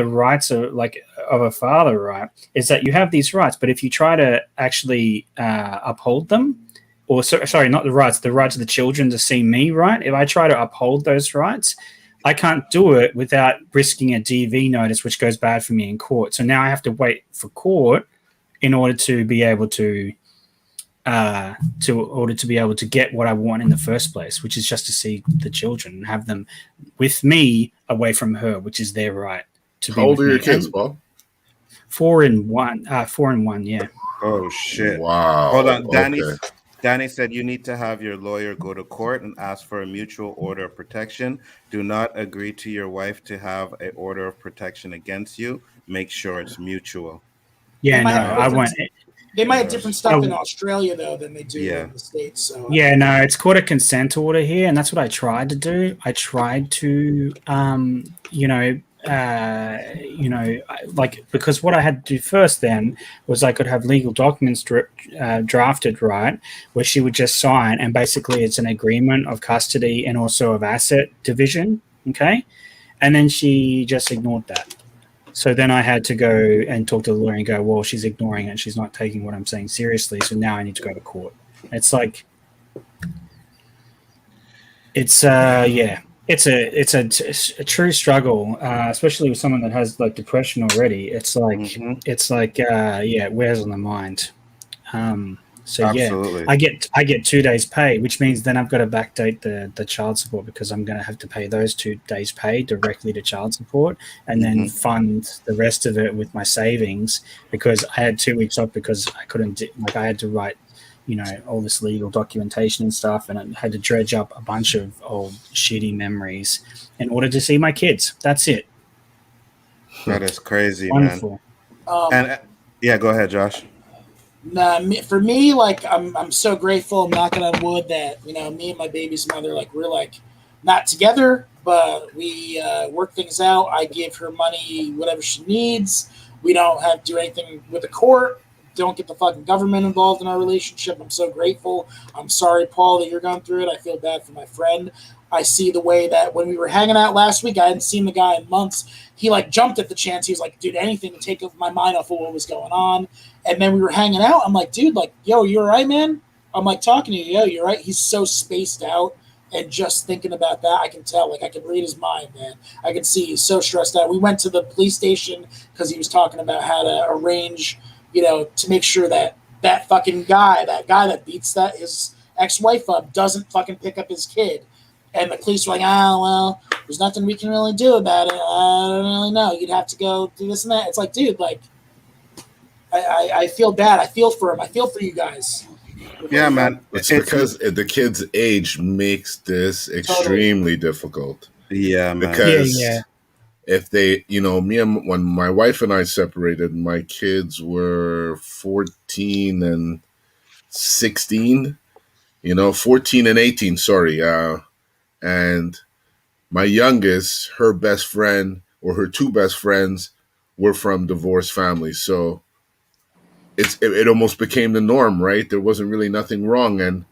rights of a father, right? Is that you have these rights, but if you try to actually uphold them, or sorry, not the rights of the children to see me, right? If I try to uphold those rights, I can't do it without risking a DV notice, which goes bad for me in court. So now I have to wait for court in order to be able to get what I want in the first place, which is just to see the children and have them with me away from her, which is their right to be How old with are me. your kids, And Paul? 4 and 1, 4 and 1, yeah. Oh shit. Wow. Hold on. Okay. Danny said you need to have your lawyer go to court and ask for a mutual order of protection. Do not agree to your wife to have an order of protection against you. Make sure it's mutual. Yeah, no, I won't. They might have different stuff in Oh. Australia though than they do Yeah. in the States. So Yeah, no, it's called a consent order here, and that's what I tried to do. I tried to, because what I had to do first then was I could have legal documents drafted, right, where she would just sign, and basically it's an agreement of custody and also of asset division, okay? And then she just ignored that. So then I had to go and talk to the lawyer and go, well, she's ignoring it. She's not taking what I'm saying seriously. So now I need to go to court. It's like, it's a true struggle, especially with someone that has like depression already. It's like, it wears on the mind. So Absolutely. I get 2 days pay, which means then I've got to backdate the child support because I'm going to have to pay those 2 days pay directly to child support and then fund the rest of it with my savings because I had 2 weeks off because I couldn't I had to write, all this legal documentation and stuff, and I had to dredge up a bunch of old shitty memories in order to see my kids. That's it. That is crazy, Wonderful. Man. And yeah, go ahead, Josh. Nah, for me, like I'm so grateful. I'm knocking on wood that me and my baby's mother, like we're like not together, but we work things out. I give her money, whatever she needs. We don't have to do anything with the court. Don't get the fucking government involved in our relationship. I'm so grateful. I'm sorry, Paul, that you're going through it. I feel bad for my friend. I see the way that when we were hanging out last week, I hadn't seen the guy in months. He like jumped at the chance. He was like, dude, anything to take my mind off of what was going on. And then we were hanging out. I'm like, dude, like, yo, you all right, man? I'm like talking to you. Yo, you're right. He's so spaced out and just thinking about that. I can tell, like I can read his mind, man. I can see he's so stressed out. We went to the police station because he was talking about how to arrange, to make sure that fucking guy, that beats his ex-wife up doesn't fucking pick up his kid. And the police were like, well, there's nothing we can really do about it. I don't really know. You'd have to go do this and that. It's like, dude, like, I feel bad. I feel for him. I feel for you guys. Yeah, man. It's because the kid's age makes this extremely difficult. Yeah, man. Because if they, when my wife and I separated, my kids were 14 and 16, 14 and 18, sorry. And my youngest, her best friend or her two best friends were from divorced families. So it almost became the norm, right? There wasn't really nothing wrong. And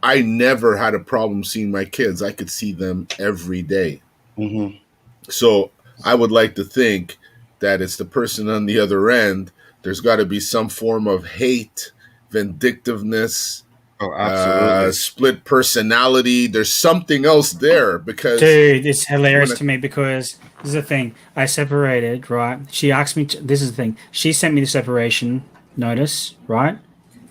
I never had a problem seeing my kids. I could see them every day. Mm-hmm. So I would like to think that it's the person on the other end. There's got to be some form of hate, vindictiveness, split personality. There's something else there because... Dude, it's hilarious to me because this is the thing. I separated, right? She asked me... this is the thing. She sent me the separation notice, right?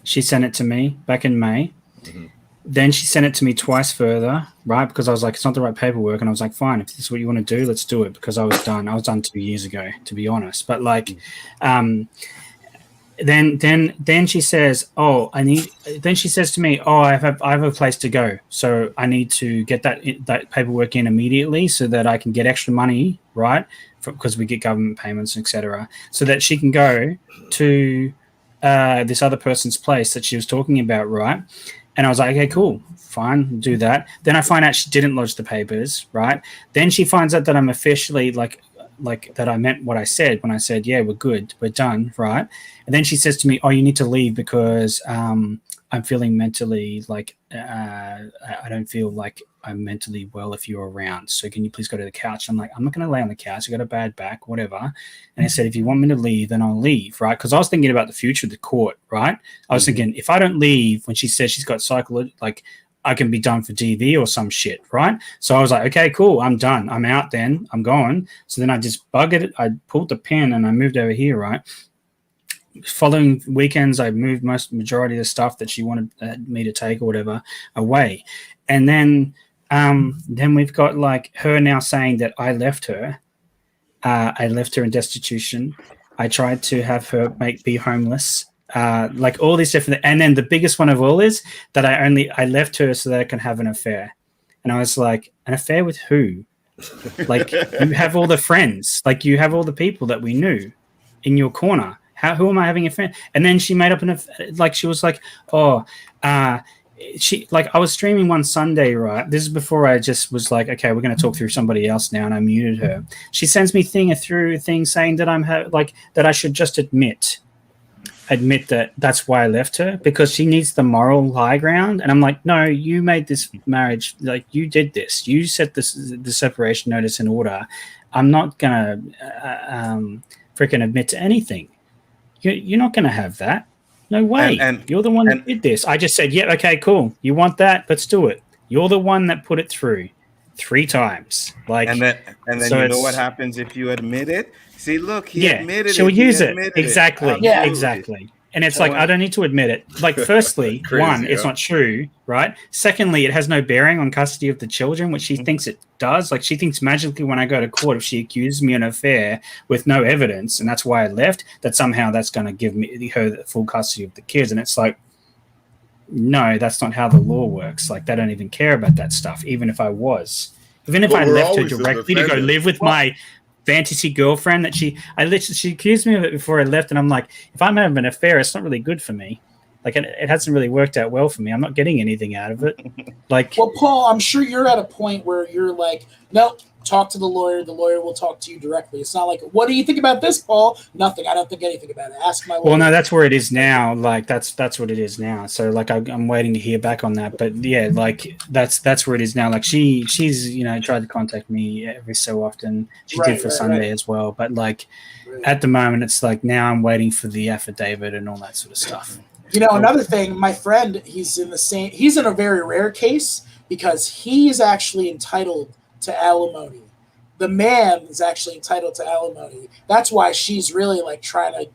She sent it to me back in May. Mm-hmm. Then she sent it to me twice further, right? Because I was like, it's not the right paperwork. And I was like, fine, if this is what you want to do, let's do it. Because I was done. I was done 2 years ago, to be honest. But like... Then she says, then she says to me, I have a place to go. So I need to get that paperwork in immediately so that I can get extra money, right? Because we get government payments, etc. So that she can go to this other person's place that she was talking about, right? And I was like, okay, cool, fine, do that. Then I find out she didn't lodge the papers, right? Then she finds out that I'm officially like that I meant what I said when I said, yeah, we're good, we're done, right? And then she says to me, you need to leave because I'm feeling mentally like I don't feel like I'm mentally well if you're around. So can you please go to the couch? I'm like, I'm not going to lay on the couch. I got a bad back, whatever. And I said, if you want me to leave, then I'll leave, right? Because I was thinking about the future of the court, right? I was thinking, if I don't leave when she says she's got like I can be done for DV or some shit, right? So I was like, okay, cool, I'm done. I'm out then. I'm going. So then I just buggered it. I pulled the pin and I moved over here, right? Following weekends, I moved majority of the stuff that she wanted me to take or whatever away. And then we've got like her now saying that I left her. I left her in destitution. I tried to have her be homeless. Like all these different, and then the biggest one of all is that I left her so that I can have an affair. And I was like, an affair with who? Like, you have all the friends, like you have all the people that we knew in your corner. Who am I having a friend? And then she made up she was like, she like I was streaming one Sunday, right? This is before I just was like, okay, we're going to talk through somebody else now, and I muted her. She sends me through thing saying that that I should just admit that that's why I left her, because she needs the moral high ground. And I'm like, no, you made this marriage, like you did this, you set the separation notice in order. I'm not gonna freaking admit to anything. You're not gonna have that. No way. And you're the one that did this. I just said, yeah, okay, cool. You want that? Let's do it. You're the one that put it through 3 times. Like, and then so you know what happens if you admit it? See, look, he admitted she'll it. Use it. Exactly. Yeah, exactly. And it's like, I don't need to admit it. Like, firstly, crazy, it's not true, right? Secondly, it has no bearing on custody of the children, which she thinks it does. Like, she thinks magically when I go to court, if she accuses me of an affair with no evidence, and that's why I left, that somehow that's going to give her the full custody of the kids. And it's like, no, that's not how the law works. Like, they don't even care about that stuff, even if I was. Even if I left her directly to go live with my fantasy girlfriend that she accused me of it before I left, and I'm like, if I'm having an affair, it's not really good for me. Like, it hasn't really worked out well for me. I'm not getting anything out of it. Like, well, Paul, I'm sure you're at a point where you're like, nope, talk to the lawyer. The lawyer will talk to you directly. It's not like, what do you think about this, Paul? Nothing. I don't think anything about it. Ask my lawyer. Well, no, that's where it is now. Like, that's what it is now. So, like, I'm waiting to hear back on that. But yeah, like, that's where it is now. Like, she's tried to contact me every so often. She did for Sunday as well. But like, at the moment, it's like now I'm waiting for the affidavit and all that sort of stuff. You know, another thing, my friend, he's in a very rare case because he is actually entitled to alimony. The man is actually entitled to alimony. That's why she's really like trying to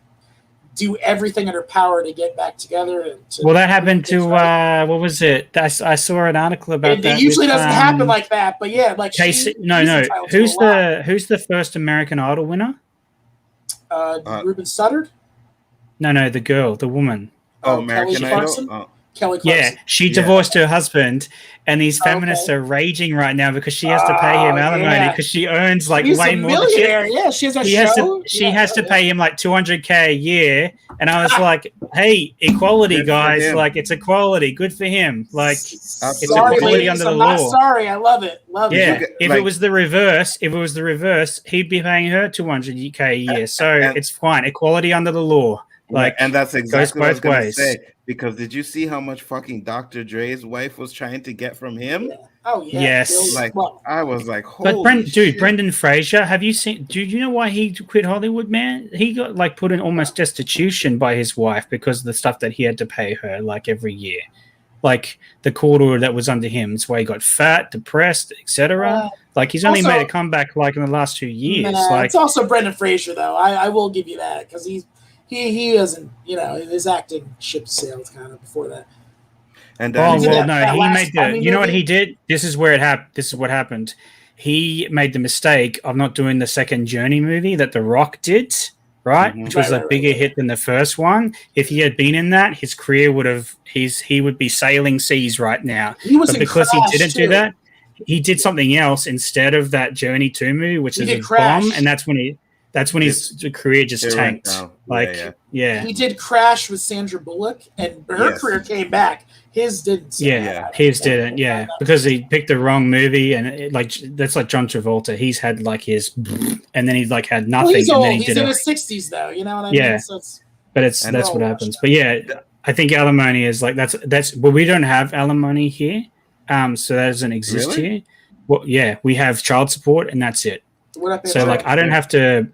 do everything in her power to get back together. And well, that happened to what was it? I saw an article about that. It usually doesn't happen like that, but yeah, like Casey. No. Who's the first American Idol winner? Ruben Studdard. No, the girl, the woman. American Idol. Kelly Clarkson. Yeah, she divorced her husband, and these feminists are raging right now because she has to pay him alimony because she earns like She's way a more. Millionaire. Yeah, she has a show. She has to pay him like $200K a year, and I was like, "Hey, equality, guys! Like, it's equality. Good for him. Like, it's equality under the law." Not sorry, I love it. If it was the reverse, he'd be paying her $200K a year. So it's fine. Equality under the law. Like, and that's exactly what I was both going to ways. say. Because did you see how much fucking Dr. Dre's wife was trying to get from him? Yeah. Oh yeah. Yes. Like I was like, holy but Brendan Fraser, have you seen? Do you know why he quit Hollywood, man? He got like put in almost destitution by his wife because of the stuff that he had to pay her like every year. Like the court order that was under him. It's why he got fat, depressed, etc. Like he's only made a comeback like in the last 2 years. Like it's also Brendan Fraser though. I will give you that because he doesn't, his acting ship sailed kind of before that. And he made the. You know what he did? This is where it happened. This is what happened. He made the mistake of not doing the second Journey movie that The Rock did, right? Which was a bigger hit than the first one. If he had been in that, his career he would be sailing seas right now. But because he didn't do that, he did something else instead of that Journey 2 movie, which is a bomb, and that's when his career just tanked. He did Crash with Sandra Bullock, and her career came back. His didn't. His didn't. Yeah, because he picked the wrong movie, and that's like John Travolta. He's had like his, and then he's like had nothing. Well, he's old. And then he's in his 60s, though. You know what I mean? Yeah, so that's what happens. But yeah, I think alimony is like that's. Well, we don't have alimony here, so that doesn't exist here. Well, yeah, we have child support, and that's it. So like, I don't have to.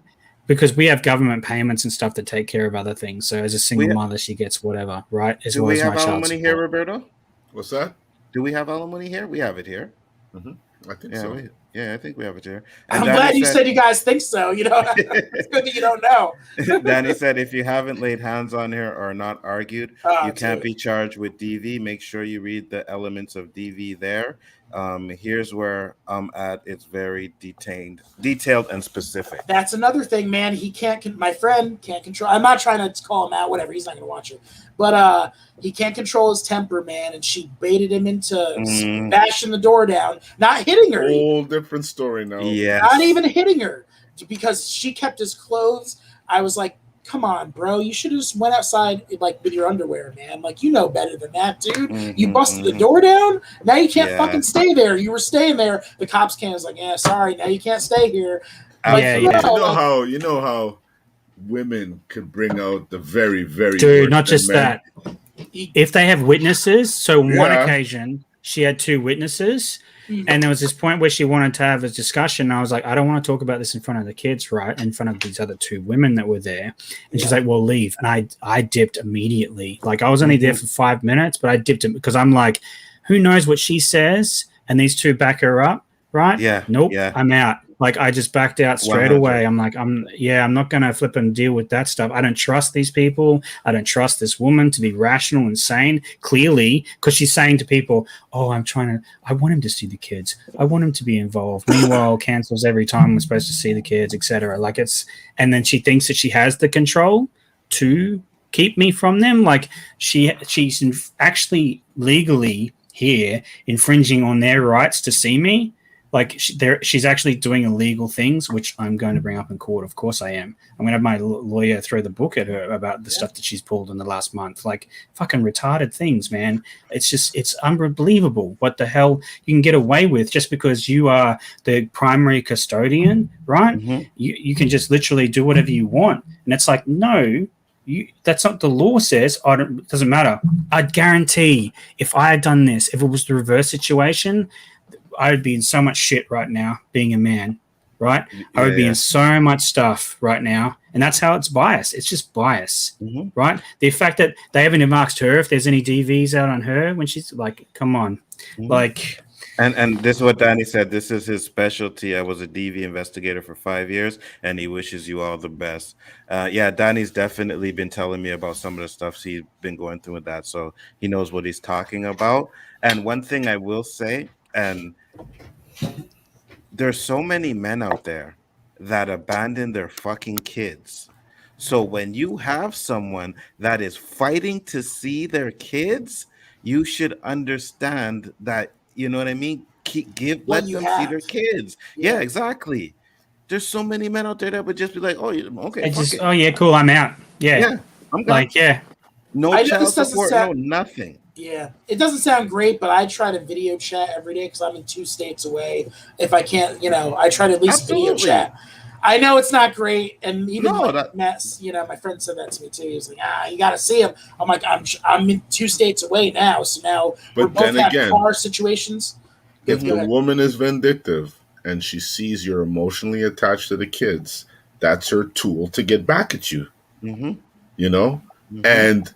Because we have government payments and stuff that take care of other things. So as a single mother, she gets whatever, right? Do we have alimony here, Roberto? What's that? Do we have alimony here? We have it here. I think so. I think we have it here. And I'm glad you said you guys think so. It's good that you don't know. Danny said if you haven't laid hands on her or not argued, you can't be charged with DV. Make sure you read the elements of DV there. Here's where I'm at. It's very detailed and specific. That's another thing, man. My friend can't control. I'm not trying to call him out, whatever. He's not going to watch it. But he can't control his temper, man. And she baited him into bashing the door down, not hitting her. Whole different story now. Yeah. Not even hitting her because she kept his clothes. I was like, come on, bro. You should have just went outside like with your underwear, man. Like, you know better than that, dude. You busted the door down. Now you can't fucking stay there. You were staying there. The cops came. I was like, yeah, sorry. Now you can't stay here. You know how women could bring out the very, very dude. Not just that. If they have witnesses, so one occasion she had 2 witnesses. And there was this point where she wanted to have a discussion. I was like, I don't want to talk about this in front of the kids, right? In front of these other 2 women that were there. And she's like, well, leave. And I dipped immediately. Like, I was only there for 5 minutes, but I dipped it because I'm like, who knows what she says? And these 2 back her up, right? Yeah. Nope. Yeah. I'm out. Like, I just backed out straight 100. Away. I'm like, I'm not going to flip and deal with that stuff. I don't trust these people. I don't trust this woman to be rational and sane, clearly, because she's saying to people, oh, I want him to see the kids. I want him to be involved. Meanwhile, cancels every time we're supposed to see the kids, etc. And then she thinks that she has the control to keep me from them. Like, she's actually legally here infringing on their rights to see me. Like, she's actually doing illegal things, which I'm going to bring up in court. Of course I am. I'm going to have my lawyer throw the book at her about the stuff that she's pulled in the last month. Like, fucking retarded things, man. It's unbelievable what the hell you can get away with just because you are the primary custodian, right? You can just literally do whatever you want. And it's like, no, that's not the law says. It doesn't matter. I'd guarantee if I had done this, if it was the reverse situation, I would be in so much shit right now being a man, right? I would be in so much stuff right now. And that's how it's biased. It's just bias, right? The fact that they haven't even asked her if there's any DVs out on her when she's like, come on. Like, And this is what Danny said. This is his specialty. I was a DV investigator for 5 years, and he wishes you all the best. Yeah, Danny's definitely been telling me about some of the stuff he's been going through with that, so he knows what he's talking about. And one thing I will say, and there's so many men out there that abandon their fucking kids. So when you have someone that is fighting to see their kids, you should understand that, you know what I mean? What Let you them see their have. kids. Yeah. Yeah, exactly. There's so many men out there that would just be like, "Oh, okay, I fuck just, it. oh yeah, cool, I'm out. Yeah, Yeah, I'm gone. like yeah, No I know child this doesn't support, sound- no nothing." Yeah, it doesn't sound great, but I try to video chat every day because I'm in 2 states away. If I can't, I try to at least video Absolutely. chat. I know it's not great, and even No, like that- Matt, my friend said that to me too. He was like, you got to see him. I'm like, I'm in 2 states away now, so now But we're both then have again, car situations. if Go the ahead. woman is vindictive and she sees you're emotionally attached to the kids, that's her tool to get back at you. Mhm. You know, Mhm. and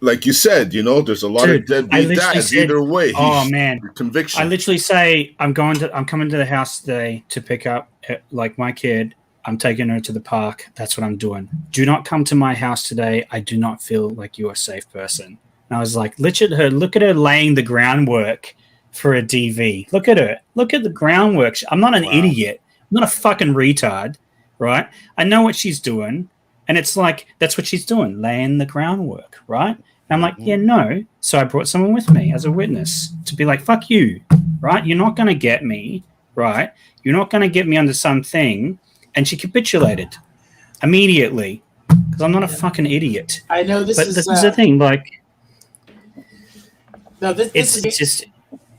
like you said, there's a lot Dude, of deadbeat literally dads. said- Either way, oh man, conviction. I literally say I'm coming to the house today to pick up like my kid. I'm taking her to the park. That's what I'm doing. Do not come to my house today. I do not feel like you're a safe person. And I was like, look at her laying the groundwork for a DV. Look at her. Look at the groundwork. I'm not an idiot. I'm not a fucking retard, right? I know what she's doing. And it's like, that's what she's doing, laying the groundwork, right? And I'm like, yeah, no. So I brought someone with me as a witness to be like, fuck you, right? You're not going to get me, right? You're not going to get me under something. And she capitulated immediately because I'm not a fucking idiot. I know this But is. this is the thing, like, No, this it's is just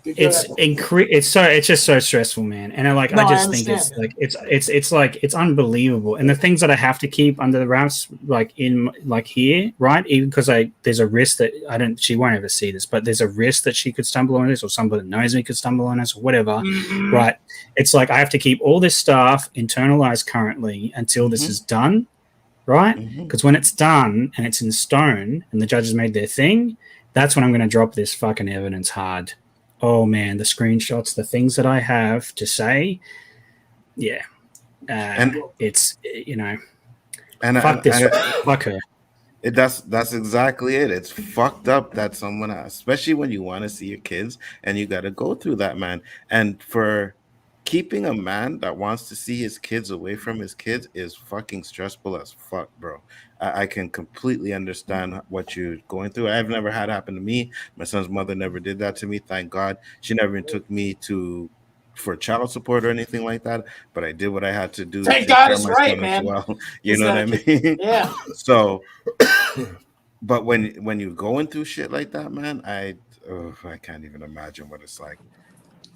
Go it's ahead. it's just so stressful, man. And I just think it's understand, like it's unbelievable. And the things that I have to keep under the wraps, like in like here, right? Even because there's a risk that she won't ever see this, but there's a risk that she could stumble on this, or somebody that knows me could stumble on this, or whatever. Mhm. Right? It's like I have to keep all this stuff internalized currently until this is done, right? Because when it's done and it's in stone and the judge has made their thing, that's when I'm going to drop this fucking evidence hard. Oh man, the screenshots, the things that I have to say, yeah, And- it's And fuck this, fuck her. That's exactly it. It's fucked up that someone, especially when you want to see your kids and you got to go through that, man. And for keeping a man that wants to see his kids away from his kids is fucking stressful as fuck, bro. I can completely understand what you're going through. I've never had it happen to me. My son's mother never did that to me. Thank God. She never even took me for child support or anything like that. But I did what I had to do. Thank to take God care of it's my right, son as man. well. You know what I mean? Yeah. So, but when you're going through shit like that, man, I can't even imagine what it's like.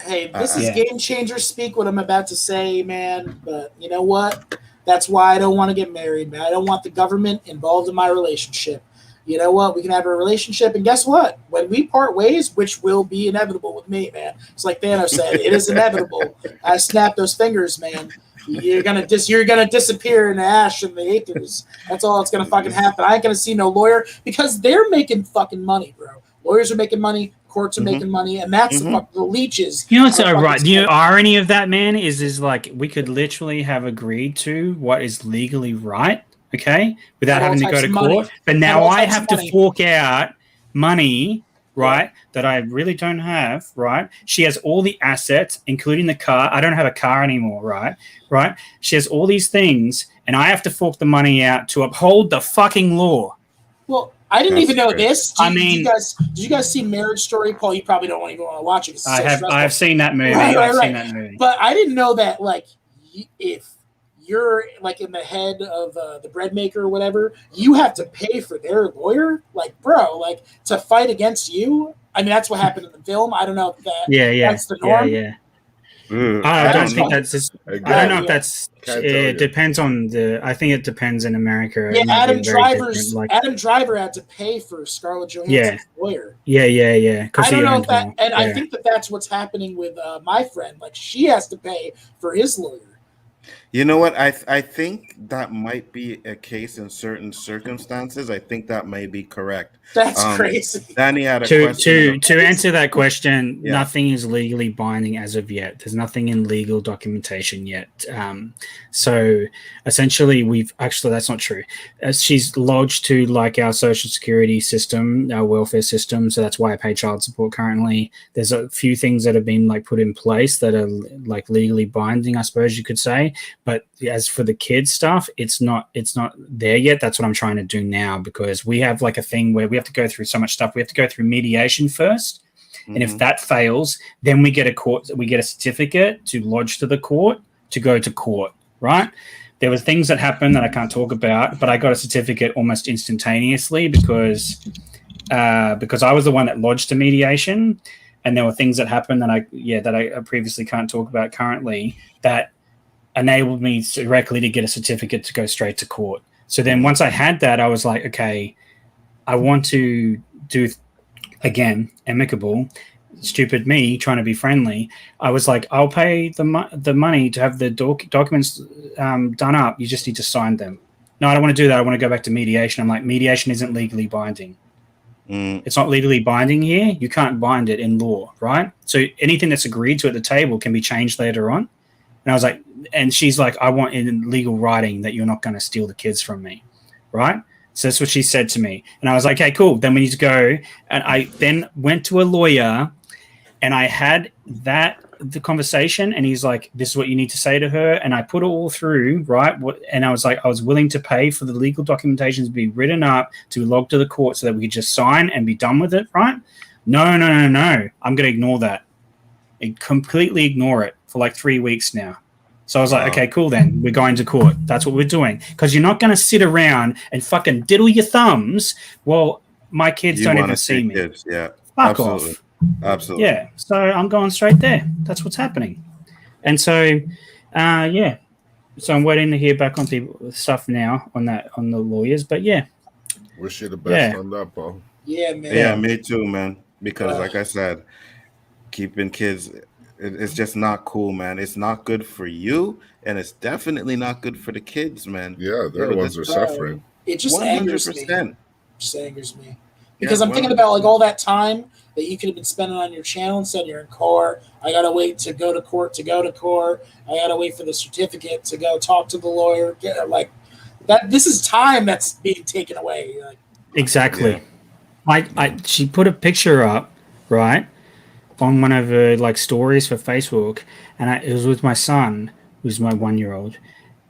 Hey, this is Yeah. game changer speak, what I'm about to say, man. But you know what? That's why I don't want to get married, man. I don't want the government involved in my relationship. You know what? We can have a relationship, and guess what? When we part ways, which will be inevitable with me, man. It's like Thanos said, it is inevitable. I snap those fingers, man. You're gonna disappear in the ash and the ethers. That's all that's gonna fucking happen. I ain't gonna see no lawyer because they're making fucking money, bro. Lawyers are making money, courts are making money, and that's the leeches. You know what's are fucking right? The spending. irony of that, man, is like we could literally have agreed to what is legally right, okay, without And all having to go types to of court. money. But And now all I types of have to money. fork out money, right, that I really don't have, right? She has all the assets, including the car. I don't have a car anymore, right? Right? She has all these things, and I have to fork the money out to uphold the fucking law. Well, I didn't That's even know crazy. this. Did you guys see Marriage Story? Paul, you probably don't even want to watch it. 'Cause it's so stressful. I've seen that movie. Right, I've right. seen that movie. But I didn't know that, like, if you're like in the head of the bread maker or whatever, you have to pay for their lawyer. Like, bro, like to fight against you. I mean, that's what happened in the film. I don't know if that's the norm. Yeah. Ugh, I don't know. think that's just. I Again, don't know if that's. Can't tell you. It depends on the. I think it depends in America. Yeah, It might be Adam very Driver's different, like, Adam Driver had to pay for Scarlett Johansson's lawyer. yeah. I don't know if that, more. and I Yeah. think that's what's happening with my friend. Like, she has to pay for his lawyer. You know what? I think that might be a case in certain circumstances. I think that may be correct. That's crazy. Danny had a To question. answer that question, Yeah. nothing is legally binding as of yet. There's nothing in legal documentation yet. So essentially, that's not true. She's lodged to like our social security system, our welfare system. So that's why I pay child support currently. There's a few things that have been like put in place that are like legally binding, I suppose you could say. But as for the kids stuff, it's not there yet. That's what I'm trying to do now, because we have like a thing where we have to go through so much stuff. We have to go through mediation first, and if that fails, then we get a certificate to lodge to the court to go to court. Right? There were things that happened that I can't talk about, but I got a certificate almost instantaneously because I was the one that lodged to mediation, and there were things that happened that I previously can't talk about currently that enabled me directly to get a certificate to go straight to court. So then once I had that, I was like, okay, I want to do, again, amicable, stupid me trying to be friendly. I was like, I'll pay the money to have the documents done up. You just need to sign them. No, I don't want to do that. I want to go back to mediation. I'm like, mediation isn't legally binding. It's not legally binding here. You can't bind it in law, right? So anything that's agreed to at the table can be changed later on. And I was like, and she's like, I want in legal writing that you're not going to steal the kids from me, right? So that's what she said to me. And I was like, okay, cool. Then we need to go. And I then went to a lawyer, and I had the conversation, and he's like, this is what you need to say to her. And I put it all through, right? And I was like, I was willing to pay for the legal documentation to be written up, to log to the court so that we could just sign and be done with it, right? No. I'm going to ignore that. Completely ignore it for like 3 weeks now. So I was like, okay, cool then. We're going to court. That's what we're doing. Because you're not going to sit around and fucking diddle your thumbs while my kids don't even see me. Kids. Yeah. Fuck off. Absolutely. Yeah. So I'm going straight there. That's what's happening. And so, yeah. So I'm waiting to hear back on stuff now on the lawyers. But yeah. Wish you the best on that, Paul. Yeah, man. Yeah, me too, man. Because like I said, keeping kids, it's just not cool, man. It's not good for you, and it's definitely not good for the kids, man. Yeah, they're the ones who are suffering. It just 100%. angers me. Just angers me. Because I'm thinking about like all that time that you could have been spending on your channel. Instead, you're in court. I gotta wait to go to court I gotta wait for the certificate to go talk to the lawyer. Like that. This is time that's being taken away. Like, exactly. Yeah. She put a picture up, right, on one of her like stories for Facebook, and it was with my son, who's my 1-year-old,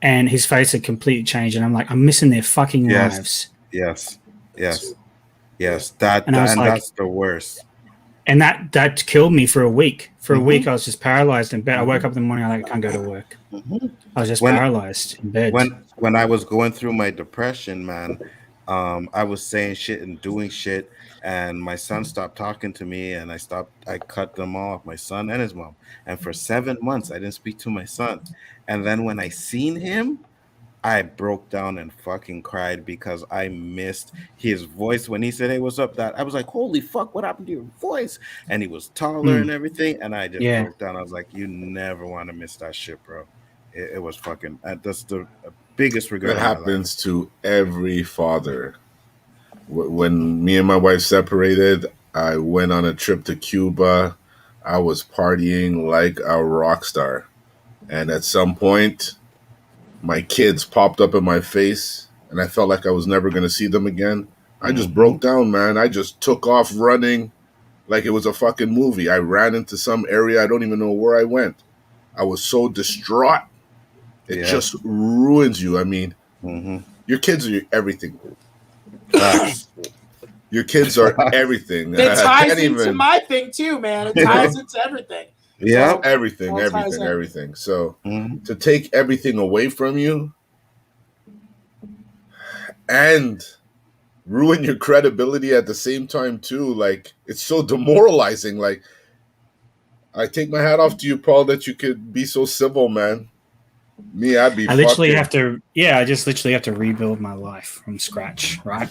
and his face had completely changed, and I'm like, I'm missing their fucking lives. Yes. That's the worst. And that killed me for a week. For a week, I was just paralyzed in bed. I woke up in the morning, I can't go to work. I was just paralyzed in bed. When I was going through my depression, man, I was saying shit and doing shit, and my son stopped talking to me, and I cut them off, my son and his mom. And for 7 months, I didn't speak to my son. And then when I seen him, I broke down and fucking cried because I missed his voice when he said, hey, what's up, Dad? I was like, holy fuck, what happened to your voice? And he was taller and everything. And I just broke down. I was like, you never want to miss that shit, bro. It was fucking, that's the biggest regret. That happens to every father. When me and my wife separated, I went on a trip to Cuba. I was partying like a rock star. And at some point, my kids popped up in my face, and I felt like I was never going to see them again. I just broke down, man. I just took off running like it was a fucking movie. I ran into some area. I don't even know where I went. I was so distraught. It just ruins you. I mean, your kids are everything. Your kids are everything. It ties into my thing too, man. It ties into everything. Yeah, so everything. So to take everything away from you and ruin your credibility at the same time too, like it's so demoralizing. Like, I take my hat off to you, Paul, that you could be so civil, man. Me, I just literally have to rebuild my life from scratch, right?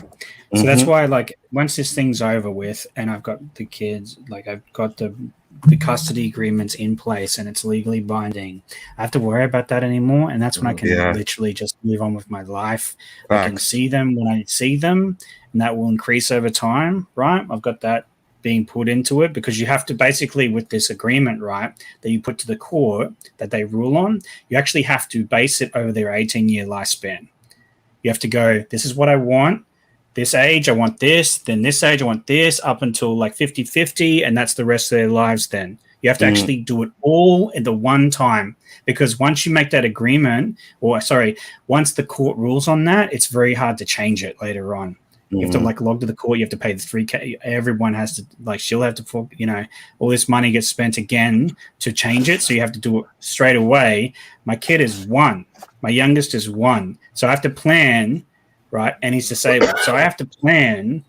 So that's why, like, once this thing's over with and I've got the kids, like I've got the the custody agreement's in place and it's legally binding, I have to worry about that anymore. And that's when I can literally just move on with my life. Facts. I can see them when I see them, and that will increase over time, right? I've got that being put into it, because you have to basically, with this agreement, right, that you put to the court that they rule on, you actually have to base it over their 18-year lifespan. You have to go, this is what I want. This age, I want this. Then this age, I want this, up until like 50-50, and that's the rest of their lives then. You have to actually do it all at the one time, because once you make that agreement, once the court rules on that, it's very hard to change it later on. You have to like log to the court. You have to pay the $3,000. Everyone has to, like, she'll have to, you know, all this money gets spent again to change it. So you have to do it straight away. My kid is 1. My youngest is 1. So I have to plan, right? And he's disabled. So I have to plan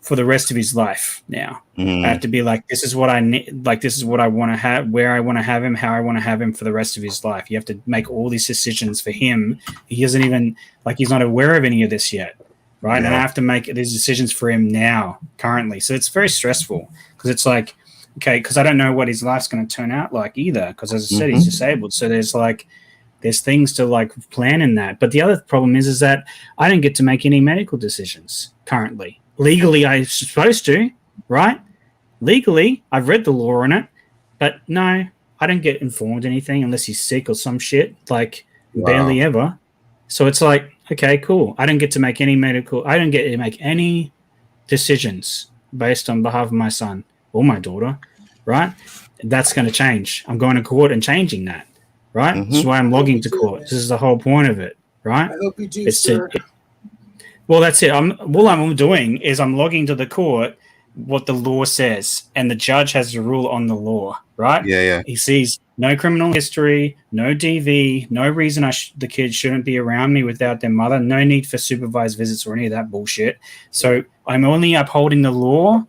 for the rest of his life now. I have to be like, this is what I need. Like, this is what I want to have, where I want to have him, how I want to have him for the rest of his life. You have to make all these decisions for him. He doesn't even, like, he's not aware of any of this yet. Right. Yeah. And I have to make these decisions for him now, currently. So it's very stressful, because it's like, okay, because I don't know what his life's going to turn out like either. Because as I said, he's disabled. So there's things to like plan in that. But the other problem is that I don't get to make any medical decisions currently. Legally, I'm supposed to, right? Legally, I've read the law on it. But no, I don't get informed anything unless he's sick or some shit, like barely ever. So it's like, okay, cool. I don't get to make any decisions based on behalf of my son or my daughter, right? That's going to change. I'm going to court and changing that, right? That's why I'm logging to court. This is the whole point of it, right? I hope you do, sir. Well, that's it. All I'm doing is I'm logging to the court what the law says, and the judge has to rule on the law, right? Yeah. He sees no criminal history, no DV, no reason the kids shouldn't be around me without their mother, no need for supervised visits or any of that bullshit. So I'm only upholding the law,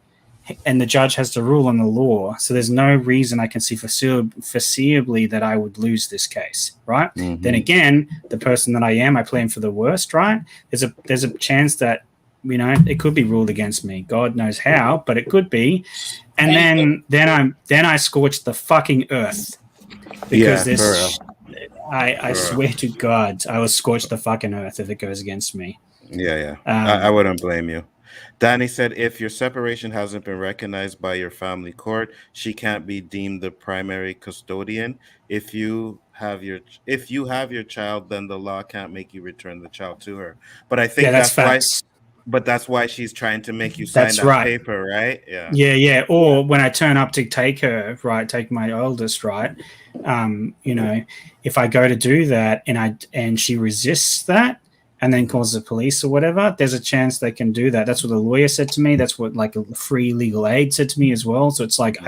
and the judge has to rule on the law. So there's no reason I can see foreseeably that I would lose this case, right? Then again, the person that I am, I plan for the worst, right? There's a chance that, you know, it could be ruled against me. God knows how, but it could be. And then I scorch the fucking earth, because I swear to God, I will scorch the fucking earth if it goes against me. I wouldn't blame you. Danny said, if your separation hasn't been recognized by your family court, she can't be deemed the primary custodian. If you have your child, then the law can't make you return the child to her. But I think that's why. But that's why she's trying to make you sign that paper, right? Yeah. Or when I turn up to take my oldest, right? You know, if I go to do that and she resists that and then calls the police or whatever, there's a chance they can do that. That's what the lawyer said to me. That's what like a free legal aid said to me as well. So it's like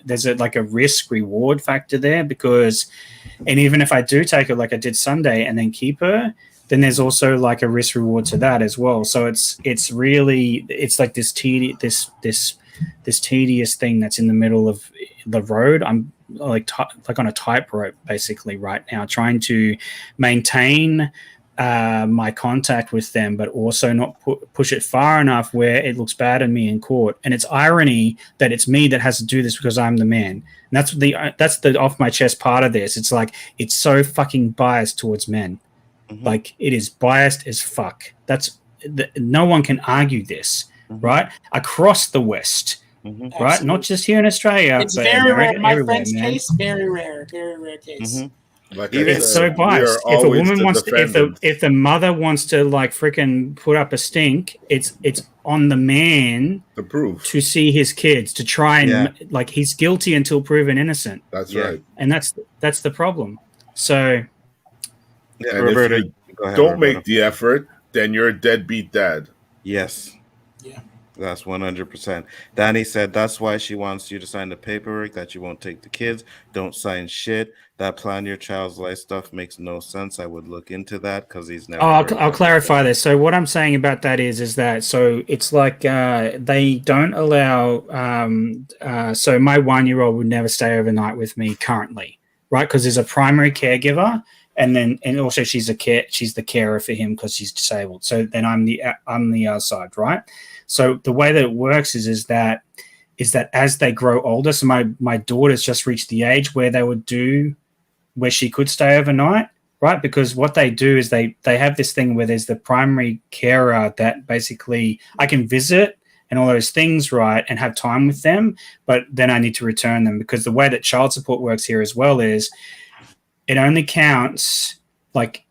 there's a risk reward factor there, because, and even if I do take her like I did Sunday and then keep her, then there's also like a risk reward to that as well. So it's really like this tedious thing that's in the middle of the road. I'm like on a tightrope basically right now, trying to maintain my contact with them, but also not push it far enough where it looks bad on me in court. And it's irony that it's me that has to do this because I'm the man. And that's the off my chest part of this. It's like, it's so fucking biased towards men. Like, it is biased as fuck. No one can argue this, right? Across the West, right? Absolutely. Not just here in Australia. It's very rare. My friend's case, very rare case. Like it's so biased. If a woman wants to, if the mother wants to like freaking put up a stink, it's on the man to prove, to see his kids, to try and like, he's guilty until proven innocent. That's right. And that's the problem. So. Yeah, Roberto, if you don't make the effort, then you're a deadbeat dad. Yes. Yeah. That's 100%. Danny said that's why she wants you to sign the paperwork that you won't take the kids. Don't sign shit. That plan your child's life stuff makes no sense. I would look into that because he's never. I'll clarify this. So what I'm saying about that is that so it's like they don't allow. So my 1-year-old would never stay overnight with me currently, right? Because there's a primary caregiver. And also she's the carer for him because he's disabled. So then I'm the other side, right? So the way that it works is that is that as they grow older, so my daughter's just reached the age where where she could stay overnight, right? Because what they do is they have this thing where there's the primary carer that basically I can visit and all those things, right, and have time with them, but then I need to return them, because the way that child support works here as well is it only counts, like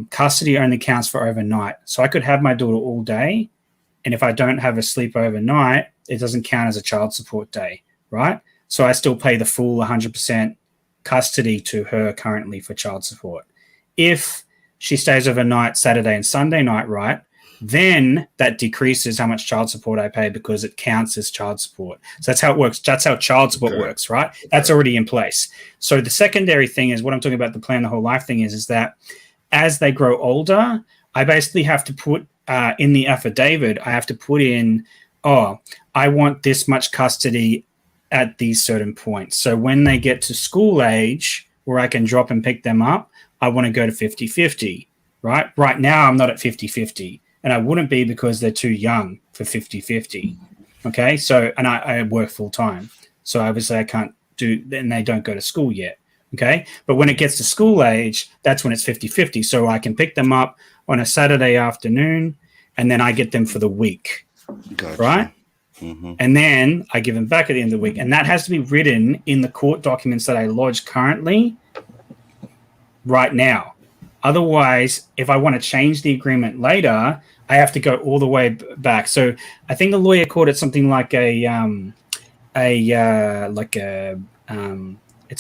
custody only counts for overnight. So I could have my daughter all day, and if I don't have a sleep overnight, it doesn't count as a child support day, right? So I still pay the full 100% custody to her currently for child support. If she stays overnight Saturday and Sunday night, right, then that decreases how much child support I pay, because it counts as child support. So that's how it works. That's how child support works, right? That's already in place. So the secondary thing is what I'm talking about, the plan the whole life thing is that as they grow older, I basically have to put in the affidavit, I have to put in, I want this much custody at these certain points. So when they get to school age where I can drop and pick them up, I want to go to 50-50, right? Right now I'm not at 50-50. And I wouldn't be because they're too young for 50-50. Okay. So, and I work full time. So obviously I can't and they don't go to school yet. Okay. But when it gets to school age, that's when it's 50-50. So I can pick them up on a Saturday afternoon and then I get them for the week. Gotcha. Right. Mm-hmm. And then I give them back at the end of the week. And that has to be written in the court documents that I lodge currently right now. Otherwise, if I want to change the agreement later, I have to go all the way back. So I think the lawyer called it something like it's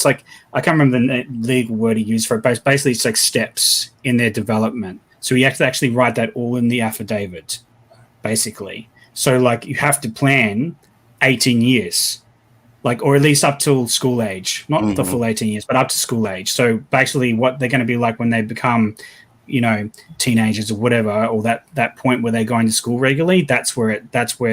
like, I can't remember the legal word he used for it, but basically it's like steps in their development. So you have to actually write that all in the affidavit, basically. So like you have to plan 18 years, like, or at least up till school age, not the full 18 years, but up to school age. So basically what they're going to be like when they become, teenagers or whatever, or that point where they're going to school regularly, that's where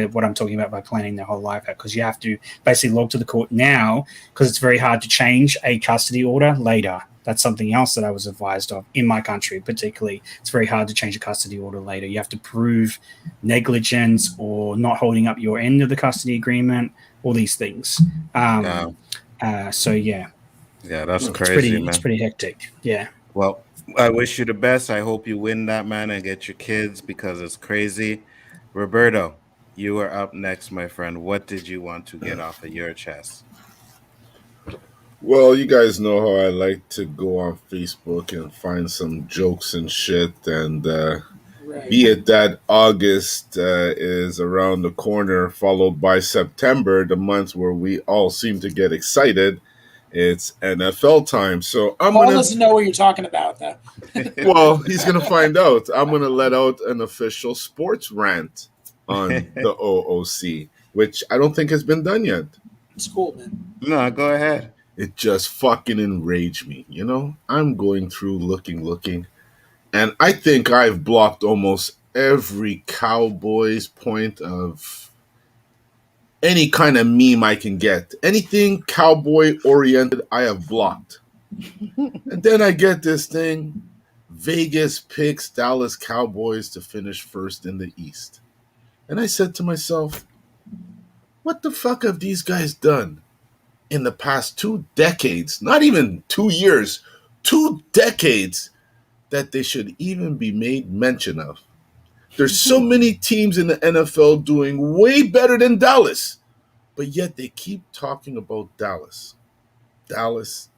what I'm talking about by planning their whole life out, because you have to basically log to the court now, because it's very hard to change a custody order later. That's something else that I was advised of in my country, particularly. It's very hard to change a custody order later. You have to prove negligence or not holding up your end of the custody agreement, all these things. So yeah, that's crazy, man. It's pretty hectic. Yeah. Well, I wish you the best. I hope you win that, man, and get your kids, because it's crazy. Roberto, you are up next, my friend. What did you want to get off of your chest? Well, you guys know how I like to go on Facebook and find some jokes and shit, and be it that August is around the corner, followed by September, the month where we all seem to get excited. It's NFL time, so Paul doesn't know what you're talking about, though. Well, he's gonna find out. I'm gonna let out an official sports rant on the O.O.C, which I don't think has been done yet. It's cool, man. No, go ahead. It just fucking enraged me. I'm going through looking, and I think I've blocked almost every Cowboys point of any kind of meme I can get. Anything cowboy oriented, I have blocked. And then I get this thing. Vegas picks Dallas Cowboys to finish first in the East. And I said to myself, what the fuck have these guys done in the past 2 decades? Not even 2 years, 2 decades, that they should even be made mention of. There's so many teams in the NFL doing way better than Dallas, but yet they keep talking about Dallas. Dallas.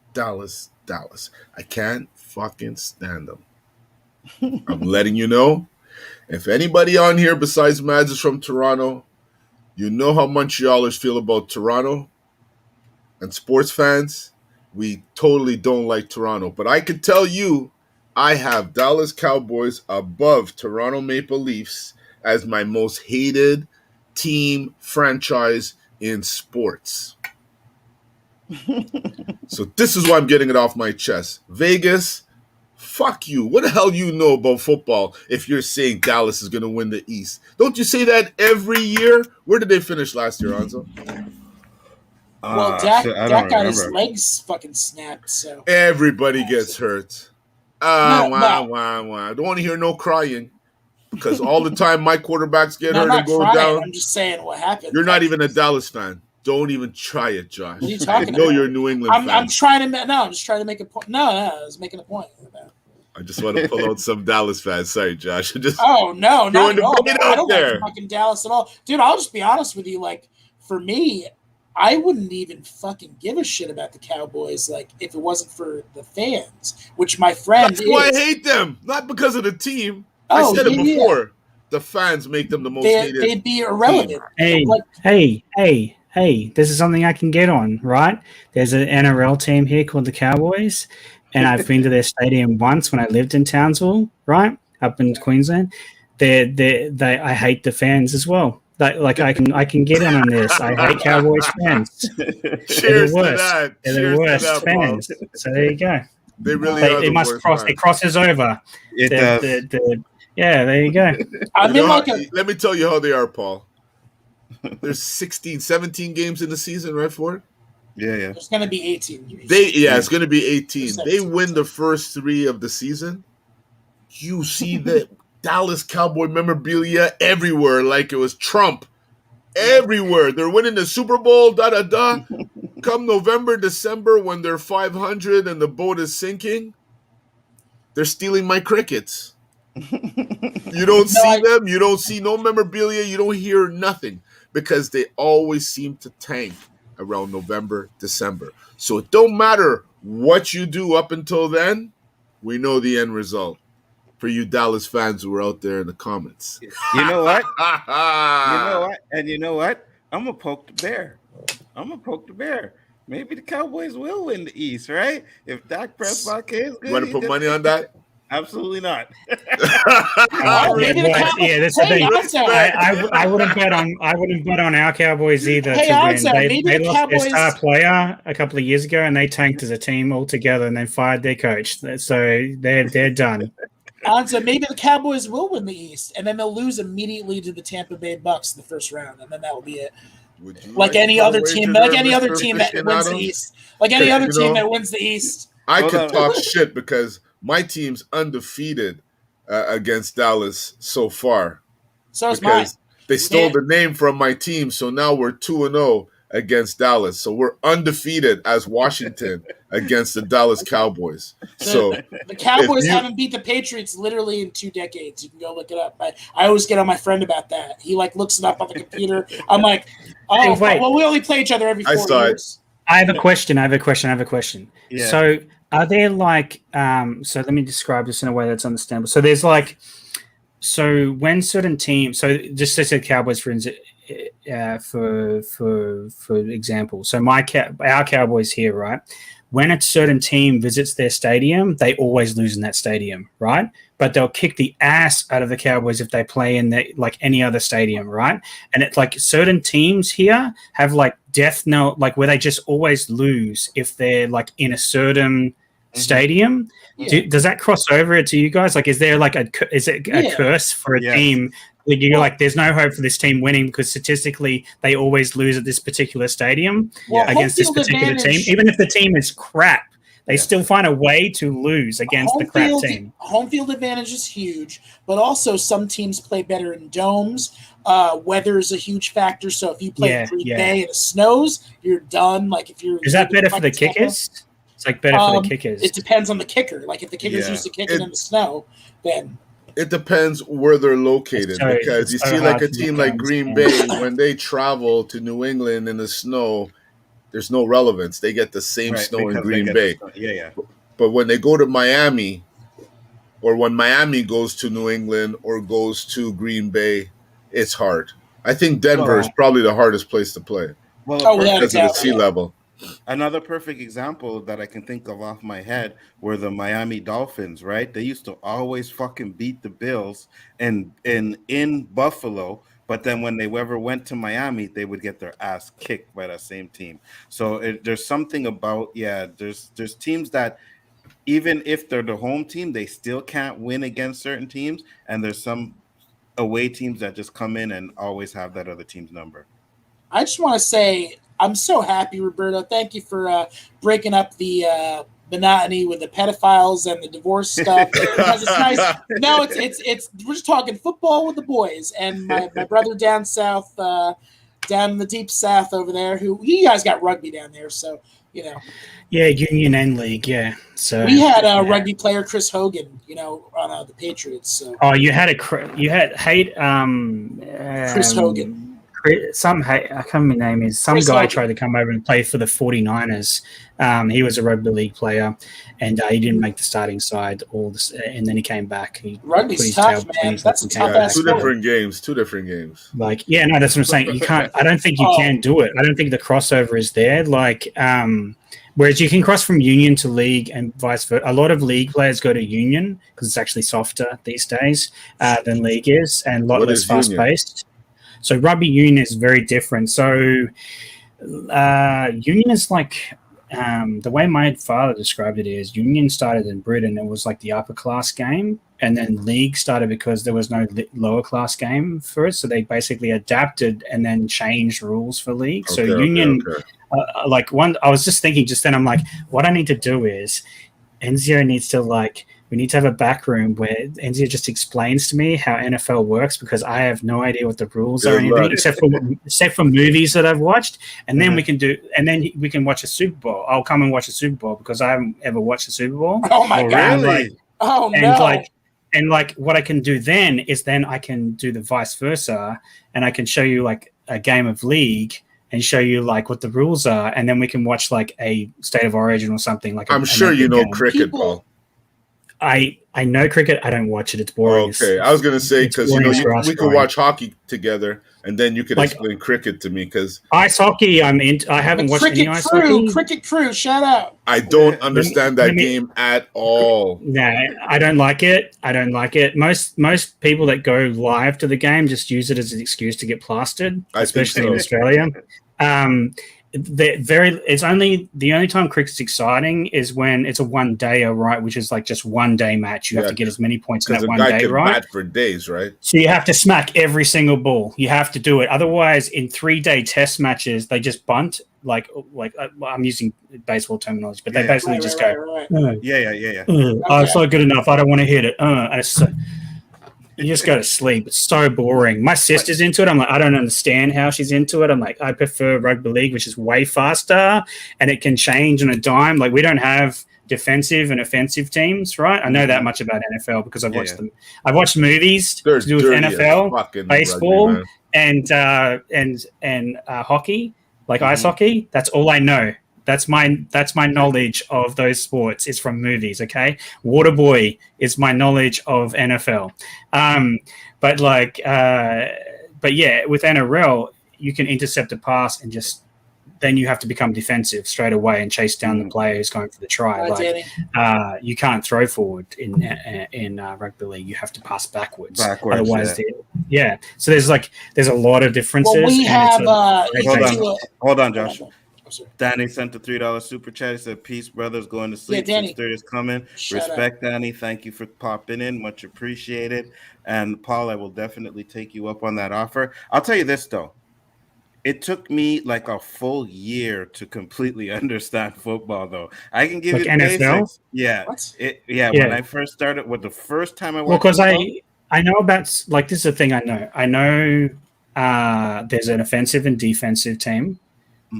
I can't fucking stand them. I'm letting you know. If anybody on here besides Mads is from Toronto, you know how Montrealers feel about Toronto. And sports fans, we totally don't like Toronto. But I can tell you, I have Dallas Cowboys above Toronto Maple Leafs as my most hated team franchise in sports. So this is why I'm getting it off my chest. Vegas, fuck you. What the hell you know about football if you're saying Dallas is going to win the East? Don't you say that every year? Where did they finish last year, Anzo? Well, Dak got his legs fucking snapped, so... Everybody gets hurt. Don't want to hear no crying, because all the time my quarterbacks get hurt and go down. I'm just saying what happened. You're not even a Dallas fan. Don't even try it, Josh. What are you talking I know about? you're a New England fan. I'm just trying to make a point. No, I was making a point. I just want to pull out some Dallas fans. Sorry, Josh. Oh no, not at all. I don't there. like fucking Dallas at all, dude. I'll just be honest with you. Like for me, I wouldn't even fucking give a shit about the Cowboys. Like if it wasn't for the fans, which my friend That's why I hate them, not because of the team. Oh, I said it before. Yeah. The fans make them the most hated. They'd be irrelevant. Hey, this is something I can get on, right? There's an NRL team here called the Cowboys, and I've been to their stadium once when I lived in Townsville, right, up in Queensland. I hate the fans as well. Like I can get on this. I hate Cowboys fans. Cheers to that. They're the worst fans. So there you go. They really are. It must cross. Fans. It crosses over. It does. Yeah, there you go. Let me tell you how they are, Paul. There's 16, 17 games in the season, right, Ford? Yeah. There's going to be 18. It's going to be 18. They win the first 3 of the season. You see the Dallas Cowboy memorabilia everywhere, like it was Trump. Everywhere. They're winning the Super Bowl, Come November, December, when they're 500 and the boat is sinking, they're stealing my crickets. You don't see them. You don't see no memorabilia. You don't hear nothing because they always seem to tank around November, December. So it don't matter what you do up until then. We know the end result. For you Dallas fans who are out there in the comments. You know what? And you know what? I'm going to poke the bear. Maybe the Cowboys will win the East, right? If Dak Prescott is good. You want to put money on that? Absolutely not. That's the thing. I wouldn't bet on our Cowboys either to win. They lost their star player a couple of years ago, and they tanked as a team altogether, and then fired their coach. So they're done. So maybe the Cowboys will win the East, and then they'll lose immediately to the Tampa Bay Bucks in the first round, and then that will be it. Like any other team that wins the East. Like any other team that wins the East. I could talk shit because my team's undefeated against Dallas so far. So is mine. They stole the name from my team, so now we're 2-0 against Dallas. So we're undefeated as Washington against the Dallas Cowboys. So the Cowboys haven't beat the Patriots literally in 2 decades. You can go look it up. I always get on my friend about that. He looks it up on the computer. I'm like, well, we only play each other every 4 years. I have a question. Yeah. So are there so let me describe this in a way that's understandable. So there's when certain teams, so just say Cowboys for example. So our Cowboys here, right? When a certain team visits their stadium, they always lose in that stadium, right? But they'll kick the ass out of the Cowboys if they play in any other stadium, right? And it's certain teams here have death note, where they just always lose if they're in a certain stadium. Yeah. Does that cross over to you guys? Is there a curse for a team? You're there's no hope for this team winning because statistically they always lose at this particular stadium against this particular team. Even if the team is crap, they still find a way to lose against the crap team. Home field advantage is huge, but also some teams play better in domes. Weather is a huge factor. So if you play in Green Bay and it snows, you're done. Is that better for the kickers? It's better for the kickers. It depends on the kicker. If the kicker's used to kicking in the snow, then it depends where they're located because you see a team like Green Bay, when they travel to New England in the snow, there's no relevance. They get the same snow in Green Bay. But when they go to Miami, or when Miami goes to New England or goes to Green Bay, it's hard. I think Denver is probably the hardest place to play because of the sea level. Another perfect example that I can think of off my head were the Miami Dolphins, right? They used to always fucking beat the Bills in Buffalo, but then when they ever went to Miami, they would get their ass kicked by that same team. So there's something about, there's teams that even if they're the home team, they still can't win against certain teams, and there's some away teams that just come in and always have that other team's number. I just want to say I'm so happy, Roberto. Thank you for breaking up the monotony with the pedophiles and the divorce stuff. Because it's nice. No, it's we're just talking football with the boys. And my brother down south down in the deep south over there. Who you guys got rugby down there, so you know. Yeah, union and league. Yeah, so We had a rugby player, Chris Hogan, on the Patriots. So you had hate Chris Hogan. I can't remember his name is. Some Chris guy Hogan. tried to come over and play for the 49ers. He was a rugby league player, and he didn't make the starting side. And then he came back. Rugby's tough, man. That's a tough ass Two sport. different games. Like, yeah, no, that's what I'm saying. You can't. I don't think you can do it. I don't think the crossover is there. Like, whereas you can cross from union to league and vice versa. A lot of league players go to union because it's actually softer these days than league is, and a lot less fast paced. So rugby union is very different. So union is like the way my father described it is union started in Britain. It was like the upper class game, and then league started because there was no lower class game for it. So they basically adapted and then changed rules for league. So union, I was just thinking just then, I'm like, what I need to do is NZO needs to we need to have a back room where NZO just explains to me how NFL works, because I have no idea what the rules are, anything, except for movies that I've watched. And then we can watch a Super Bowl. I'll come and watch a Super Bowl because I haven't ever watched a Super Bowl. Oh my God. Really? And what I can do then is I can do the vice versa, and I can show you like a game of league and show you like what the rules are, and then we can watch like a State of Origin or something. Like I'm sure you know cricket, Paul. I know cricket. I don't watch it. It's boring. Okay, I was gonna say because we could watch hockey together, and then you could explain cricket to me. Because ice hockey, I haven't watched any ice hockey. Cricket Crew, shout out. I don't understand that game at all. No, I don't like it. Most people that go live to the game just use it as an excuse to get plastered, especially in Australia. The only time cricket's exciting is when it's a one day, right? Which is like just 1 day match. You have to get as many points in that 1 day, right? Bat for days, right? So you have to smack every single ball. You have to do it. Otherwise, in 3-day test matches, they just bunt. Like I'm using baseball terminology, but they basically just go. Right. Yeah. Oh, it's not good enough. I don't want to hit it. And it's you just go to sleep. It's so boring. My sister's into it. I'm like, I don't understand how she's into it. I'm like, I prefer rugby league, which is way faster and it can change on a dime. Like, we don't have defensive and offensive teams, right? I know that much about NFL because I've watched them. I've watched movies to do with NFL, baseball, rugby, and hockey, like ice hockey. That's all I know. That's my knowledge of those sports is from movies. Okay, Waterboy is my knowledge of NFL. But yeah, with NRL, you can intercept a pass and then you have to become defensive straight away and chase down the player who's going for the try. You can't throw forward in rugby league. You have to pass backwards. Otherwise, yeah. So there's a lot of differences. Well, we have. Hold on, Josh. Danny sent a $3 super chat. He said, "Peace, brothers. Going to sleep. Sister is coming. Respect, Danny. Thank you for popping in. Much appreciated." And Paul, I will definitely take you up on that offer. I'll tell you this though. It took me like a full year to completely understand football, though. I can give you the NFL? basics. Yeah. What? When I first started, the first time I watched because I know about, like, this is the thing I know. I know there's an offensive and defensive team.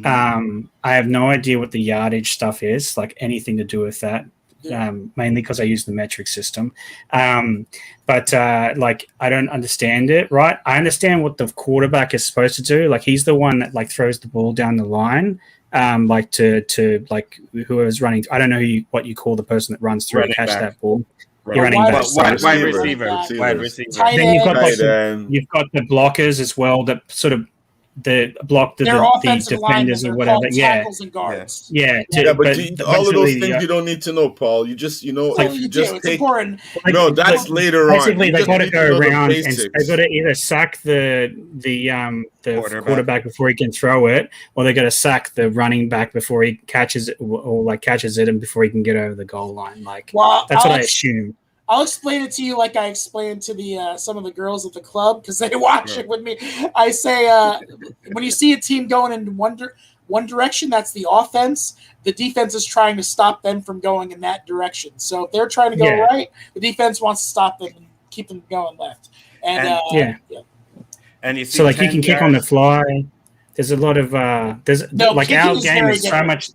I have no idea what the yardage stuff is, like anything to do with that. Mainly because I use the metric system. But I don't understand it, right? I understand what the quarterback is supposed to do. Like, he's the one that like throws the ball down the line, to like whoever's running. I don't know what you call the person that runs through to catch that ball. Right. You're running back. Wide receiver. Then you've got the blockers as well that sort of the block the defenders or whatever. Tackles and guards. But all of those things you don't need to know, Paul. You just it's important. That's later on. Basically, they got to go around and they got to either sack the quarterback before he can throw it, or they got to sack the running back before he catches it, or catches it and before he can get over the goal line. That's what I assume. I'll explain it to you like I explained to the some of the girls at the club because they watch it with me. I say when you see a team going in one direction, that's the offense. The defense is trying to stop them from going in that direction. So if they're trying to go right, the defense wants to stop them and keep them going left. And you see, so like you can kick on the fly. there's a lot of there's No, like kicking our is game very is so different. much.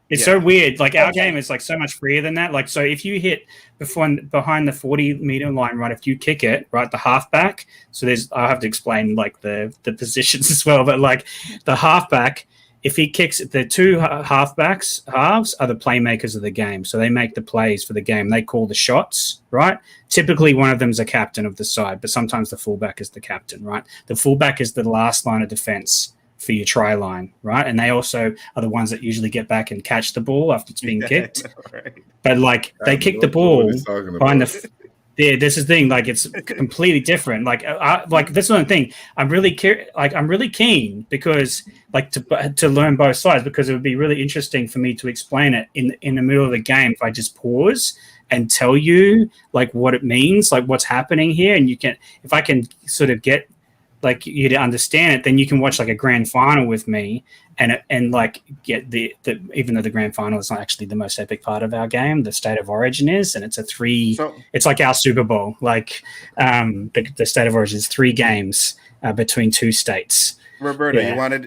It's Yeah. so weird. Like our Okay. game is like so much freer than that. Like so, if you hit behind the 40-meter line, right? If you kick it, right, the halfback. So I have to explain like the positions as well. But like the halfback, if he kicks, the two halves are the playmakers of the game. So they make the plays for the game. They call the shots, right? Typically, one of them is a captain of the side, but sometimes the fullback is the captain, right? The fullback is the last line of defense for your try line, right? And they also are the ones that usually get back and catch the ball after it's being kicked. Right. But like they kick the ball behind the. Yeah, this is the thing. Like it's completely different. Like, this is one thing. I'm really keen because like to learn both sides, because it would be really interesting for me to explain it in the middle of the game if I just pause and tell you like what it means, like what's happening here, and if I can sort of get like you to understand it, then you can watch like a grand final with me and like get the even though the grand final is not actually the most epic part of our game, the State of Origin is, and it's it's like our Super Bowl. Like the State of Origin is 3 games between 2 states. Roberto,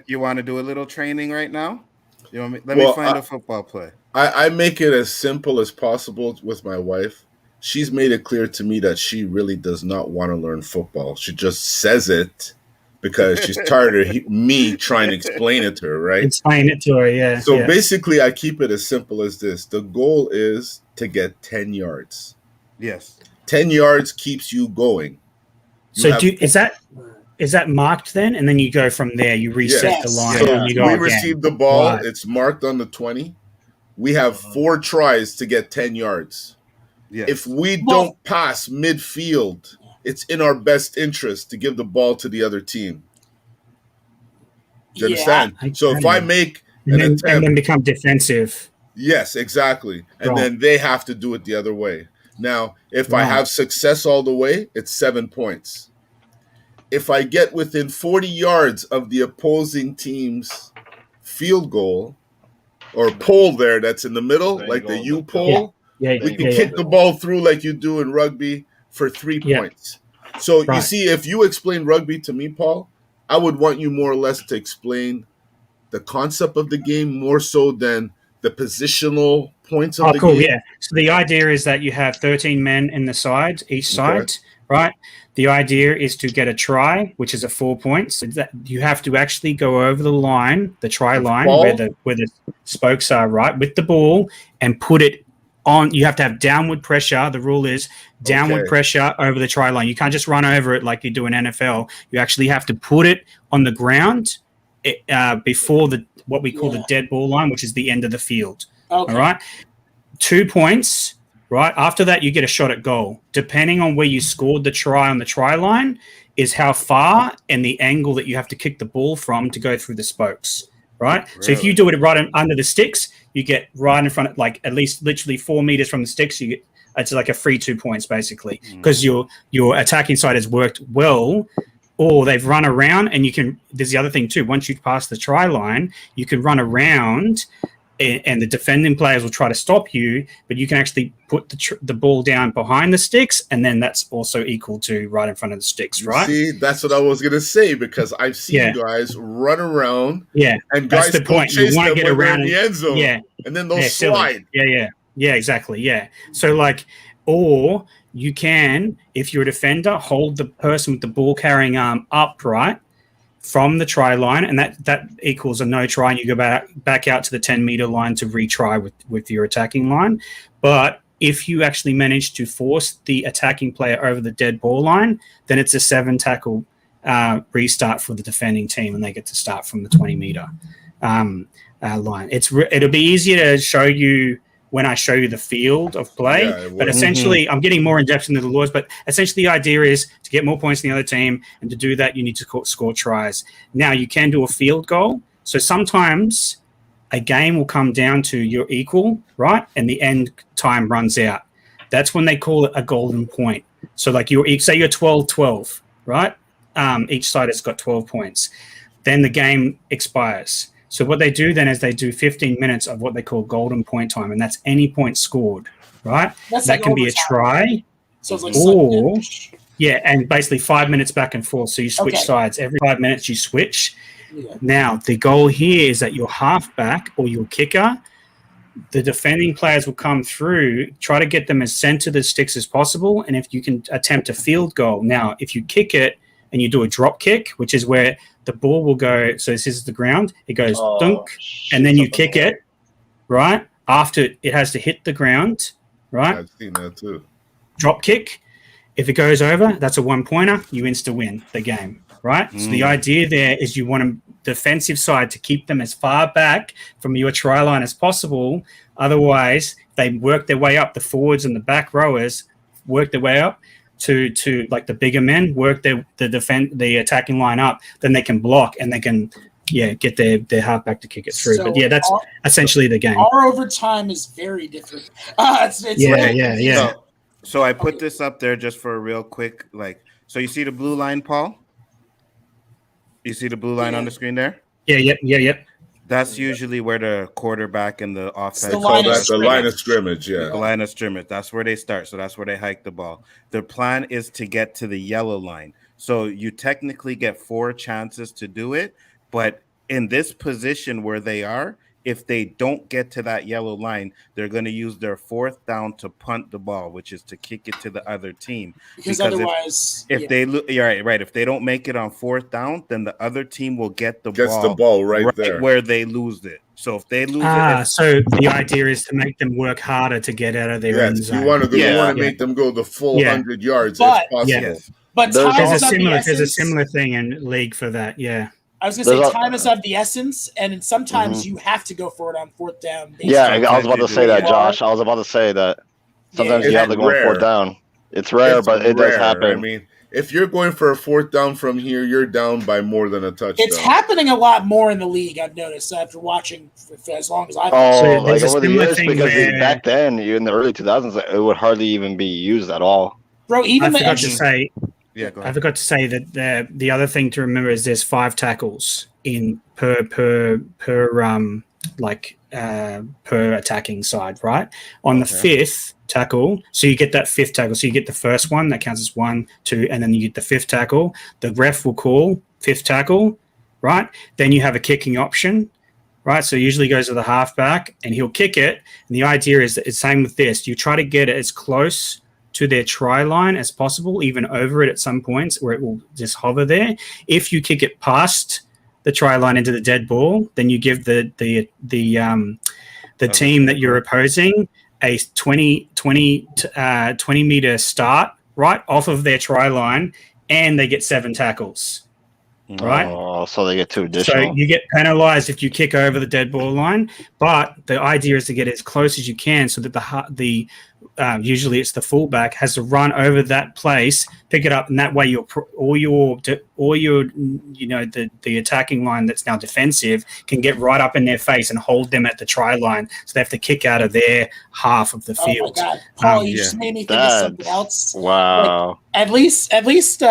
you want to do a little training right now? Let me find a football play. I make it as simple as possible with my wife. She's made it clear to me that she really does not want to learn football. She just says it because she's tired of me trying to explain it to her, right? Explain it to her, yeah. So basically, I keep it as simple as this. The goal is to get 10 yards. Yes. 10 yards keeps you going. Is that marked then? And then you go from there, you reset the line. So and you go we again. receive the ball. Right. It's marked on the 20. We have 4 tries to get 10 yards. Yes. If we don't pass midfield, it's in our best interest to give the ball to the other team. Do you understand? So if I make and then become defensive. Yes, exactly. And then they have to do it the other way. Now, if I Right. have success all the way, it's 7 points. If I get within 40 yards of the opposing team's field goal or pole there that's in the middle, like the U pole, we can kick the ball through like you do in rugby for 3 points. So you see, if you explain rugby to me, Paul, I would want you more or less to explain the concept of the game more so than the positional points of the game. Yeah. So the idea is that you have 13 men in the sides, each side, right? The idea is to get a try, which is a 4 points. So that you have to actually go over the line, the try line, where the spokes are, right, with the ball, and put it on. You have to have downward pressure. The rule is downward pressure over the try line. You can't just run over it like you do in NFL. You actually have to put it on the ground before what we call the dead ball line, which is the end of the field. All right, 2 points. Right after that, you get a shot at goal. Depending on where you scored the try on the try line, is how far and the angle that you have to kick the ball from to go through the spokes. Right. Really? So if you do it right under the sticks, you get right in front of, like, at least literally 4 meters from the sticks. You get, it's like a free 2 points basically, because your attacking side has worked well. Or they've run around, and you can. There's the other thing too. Once you pass the try line, you can run around, and the defending players will try to stop you. But you can actually put the ball down behind the sticks, and then that's also equal to right in front of the sticks. Right? See, that's what I was gonna say, because I've seen guys run around. Yeah, and that's guys the point. You want to get around in the end zone. Yeah, and then they'll slide. Yeah, exactly. Yeah. So like, or you can, if you're a defender, hold the person with the ball carrying arm upright from the try line, and that equals a no try, and you go back out to the 10-meter line to retry with your attacking line. But if you actually manage to force the attacking player over the dead ball line, then it's a 7-tackle restart for the defending team, and they get to start from the 20-meter line. It'll be easier to show you when I show you the field of play, but essentially I'm getting more in depth into the laws, but essentially the idea is to get more points than the other team, and to do that you need to score tries. Now you can do a field goal. So sometimes a game will come down to you're equal, right? And the end time runs out. That's when they call it a golden point. So like say you're 12-12, right? Each side has got 12 points. Then the game expires. So what they do then is they do 15 minutes of what they call golden point time, and that's any point scored, right? That can be a try, and basically 5 minutes back and forth. So you switch sides. Every 5 minutes you switch. Yeah. Now, the goal here is that your halfback or your kicker, the defending players will come through, try to get them as center of the sticks as possible, and if you can attempt a field goal. Now, if you kick it and you do a drop kick, which is where the ball will go, so this is the ground, it goes dunk, and then you kick it, right? After it has to hit the ground, right? I've seen that too. Drop kick. If it goes over, that's a 1-pointer. You insta-win the game, right? So the idea there is you want a defensive side to keep them as far back from your try line as possible. Otherwise, they work their way up. The forwards and the back rowers work their way up to like the bigger men, work the attacking line up. Then they can block and they can get their halfback to kick it through. So but that's essentially the game. Our overtime is very different. It's So I put this up there just for a real quick, so you see the blue line, Paul? You see the blue line on the screen there? Yeah. That's usually where the quarterback and the offense. The line of scrimmage, yeah. The line of scrimmage. That's where they start. So that's where they hike the ball. Their plan is to get to the yellow line. So you technically get 4 chances to do it, but in this position where they are, if they don't get to that yellow line, they're going to use their 4th down to punt the ball, which is to kick it to the other team. Because otherwise, if they right, if they don't make it on 4th down, then the other team will get the ball right there where they lose it. So if they lose so the idea is to make them work harder to get out of their end zone. You want to make them go the full 100 yards if possible. Yes. But there's a similar thing in league for that. Yeah. I was going to say time is of the essence, and sometimes you have to go for it on 4th down. Yeah, I was about to say that, Josh. I was about to say that sometimes you have to go on 4th down. It's rare, but it does happen. I mean, if you're going for a 4th down from here, you're down by more than a touchdown. It's happening a lot more in the league, I've noticed, after watching for as long as I've been. Like over the years, because back then, in the early 2000s, it would hardly even be used at all. Bro, even I forgot to say... Yeah, go ahead. I forgot to say that the other thing to remember is there's 5 tackles in per attacking side, right? On the 5th tackle, so you get that 5th tackle. So you get the first one that counts as 1, 2, and then you get the 5th tackle. The ref will call 5th tackle, right? Then you have a kicking option, right? So it usually goes to the halfback, and he'll kick it. And the idea is that it's same with this. You try to get it as close to their try line as possible, even over it at some points where it will just hover there. If you kick it past the try line into the dead ball, then you give the team that you're opposing a 20 meter start right off of their try line, and they get 7 tackles. Right? Oh, so they get 2 additional. So you get penalized if you kick over the dead ball line, but the idea is to get as close as you can so that the usually it's the fullback has to run over that place, pick it up, and that way the attacking line that's now defensive can get right up in their face and hold them at the try line, so they have to kick out of their half of the field. Oh my God, Paul, you just made me think of something else. Wow. Like, at least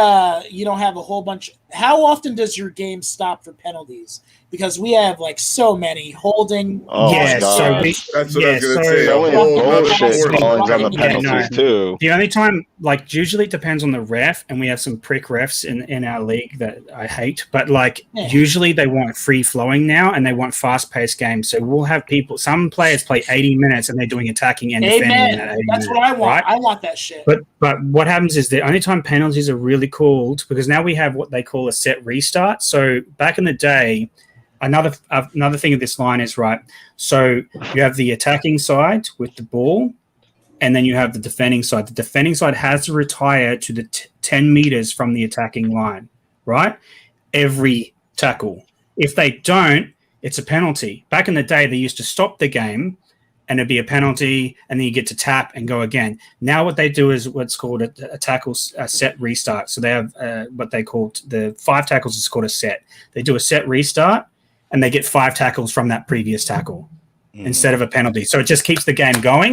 you don't have a whole bunch. How often does your game stop for penalties? Because we have so many holding. Oh yeah, so that's what I was going to say. Bullshit callings on the penalties too. The only time, usually it depends on the ref, and we have some prick refs in our league that I hate. But usually they want free flowing now, and they want fast paced games. So we'll have some players play 80 minutes, and they're doing attacking and defending. That's what I want. Right? I want that shit. But what happens is the only time penalties are really called, because now we have what they call a set restart. So back in the day. Another thing of this line is, right, so you have the attacking side with the ball, and then you have the defending side. The defending side has to retire to the 10 meters from the attacking line, right? Every tackle. If they don't, it's a penalty. Back in the day, they used to stop the game, and it'd be a penalty, and then you get to tap and go again. Now what they do is what's called a tackle set restart. So they have what they call the 5 tackles is called a set. They do a set restart, and they get 5 tackles from that previous tackle instead of a penalty. So it just keeps the game going,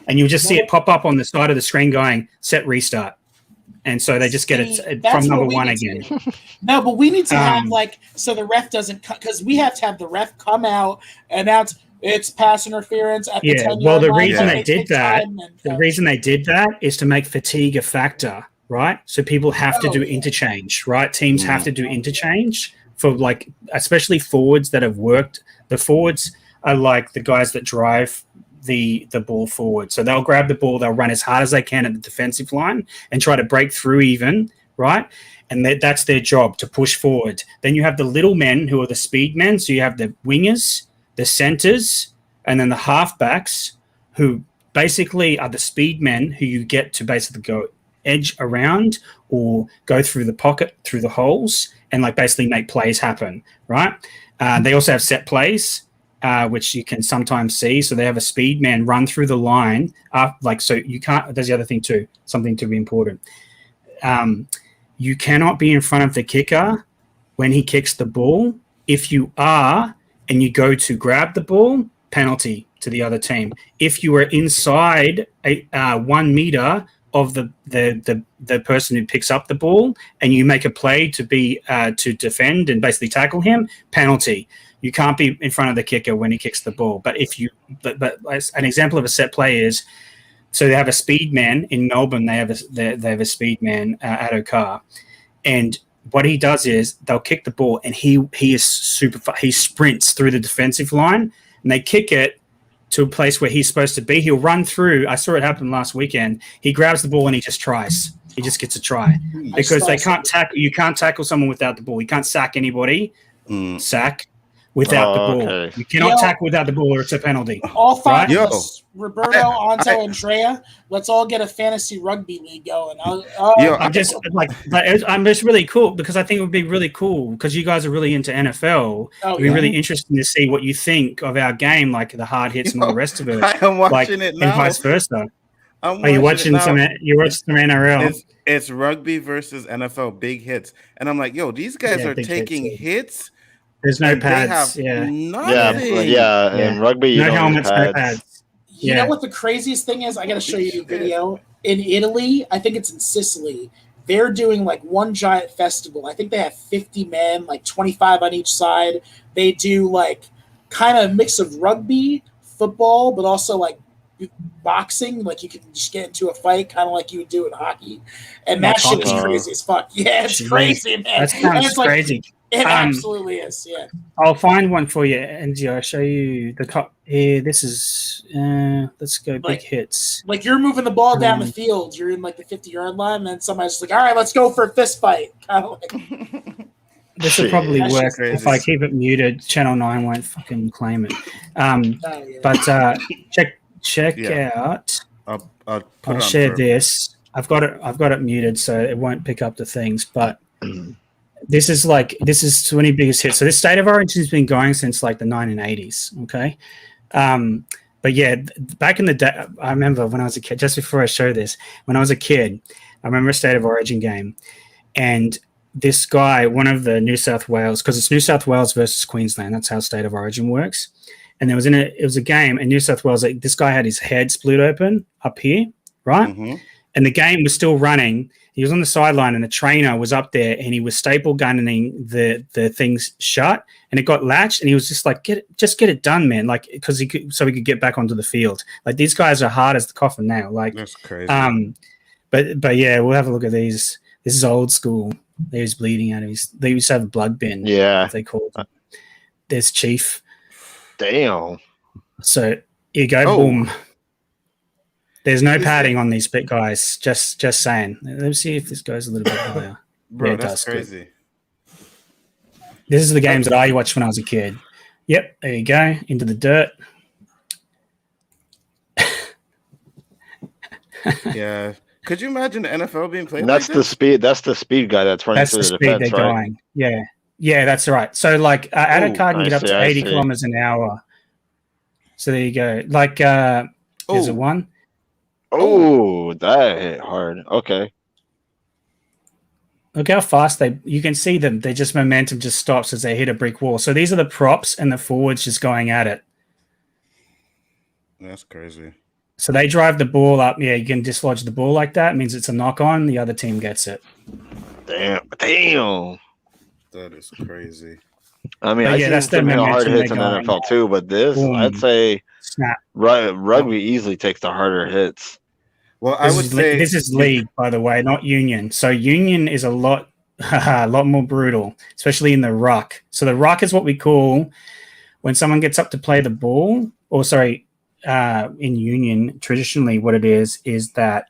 and you'll just see it pop up on the side of the screen going, set restart. And so they just get it from number 1 again. No, but we need to have so the ref doesn't cut, because we have to have the ref come out and announce it's pass interference at the 10-yard well, the line. reason they did that, is to make fatigue a factor, right? So people have to do interchange, right? Teams have to do interchange. for like, especially forwards that have worked. The forwards are like the guys that drive the ball forward. So they'll grab the ball, they'll run as hard as they can at the defensive line and try to break through even, right? And that's their job, to push forward. Then you have the little men who are the speed men. So you have the wingers, the centers, and then the halfbacks, who basically are the speed men who you get to basically go edge around or go through the pocket, through the holes, and like basically make plays happen, right? They also have set plays, which you can sometimes see. So they have a speed man run through the line. So you can't, there's the other thing too, something to be important. You cannot be in front of the kicker when he kicks the ball. If you are, and you go to grab the ball, penalty to the other team. If you are inside 1 meter of the person who picks up the ball and you make a play to defend and basically tackle him, penalty. You can't be in front of the kicker when he kicks the ball. But but an example of a set play is, so they have a speed man in Melbourne. They have a speed man at O.O.C, and what he does is they'll kick the ball and he is super fast. He sprints through the defensive line and they kick it to a place where he's supposed to be. He'll run through. I saw it happen last weekend. He grabs the ball and he just tries. He just gets a try because they can't tackle. You can't tackle someone without the ball. You can't sack anybody. Sack without the ball. Okay. You cannot tackle without the ball, or it's a penalty. All five of us, Roberto, Anto, and Treya, let's all get a fantasy rugby league going. I'm just really cool because I think it would be really cool because you guys are really into NFL. It'd be really interesting to see what you think of our game, like the hard hits and all the rest of it. I am watching it now. And vice versa. Are you watching some? You watching some NRL? It's rugby versus NFL, big hits, and I'm like, yo, these guys are taking hits. There's no pads. Nothing. And rugby, no helmets, no pads. You know what the craziest thing is? I got to show you a video. In Italy, I think it's in Sicily, they're doing like one giant festival. I think they have 50 men, like 25 on each side. They do like kind of a mix of rugby, football, but also like boxing. Like you can just get into a fight, kind of like you would do in hockey. And that shit is crazy as fuck. Yeah, it's crazy, man. That sounds crazy. It absolutely is, yeah. I'll find one for you, and I'll show you the top here. This is let's go big hits. Like you're moving the ball down the field, you're in like the 50-yard line, and then somebody's just like, all right, let's go for a fist fight. Kind of like this will probably work if I keep it muted. Channel 9 won't fucking claim it. But check out. I'll share this. I've got it muted, so it won't pick up the things, but. This is 20 biggest hits. So this State of Origin has been going since like the 1980s. Okay. But yeah, back in the day, I remember when I was a kid, just before I show this, when I was a kid, I remember a State of Origin game. And this guy, one of the New South Wales, because it's New South Wales versus Queensland. That's how State of Origin works. And it was a game in New South Wales. Like, this guy had his head split open up here, right? Mm-hmm. And the game was still running. He was on the sideline, and the trainer was up there, and he was staple gunning the things shut, and it got latched, and he was just like, get it done, man, like because he could get back onto the field. Like these guys are hard as the coffin now. Like that's crazy. But yeah, we'll have a look at these. This is old school. He was bleeding out of his. They used to have a blood bin. Yeah, they called it. There's Chief. Damn. So here you go. Boom. There's no padding on these bit guys. Just saying. Let's see if this goes a little bit higher. Bro, yeah, that's crazy. This is the games that I watched when I was a kid. Yep, there you go. Into the dirt. Yeah. Could you imagine the NFL being played? That's like the speed. That's the speed guy that's running through the defense, they're going. Yeah, that's right. So like AKA can get up to 80 kilometers an hour. So there you go. Like here's a one. Oh, that hit hard. Okay. Look how fast you can see them. They just momentum just stops as they hit a brick wall. So these are the props and the forwards just going at it. That's crazy. So they drive the ball up. Yeah, you can dislodge the ball like that. It means it's a knock on. The other team gets it. Damn. That is crazy. I mean, that's the hard hits in the NFL too, but this, I'd say, rugby easily takes the harder hits. Well, I would say this is league, by the way, not union. So union is a lot a lot more brutal, especially in the ruck. So the ruck is what we call when someone gets up to play the ball, in union, traditionally what it is that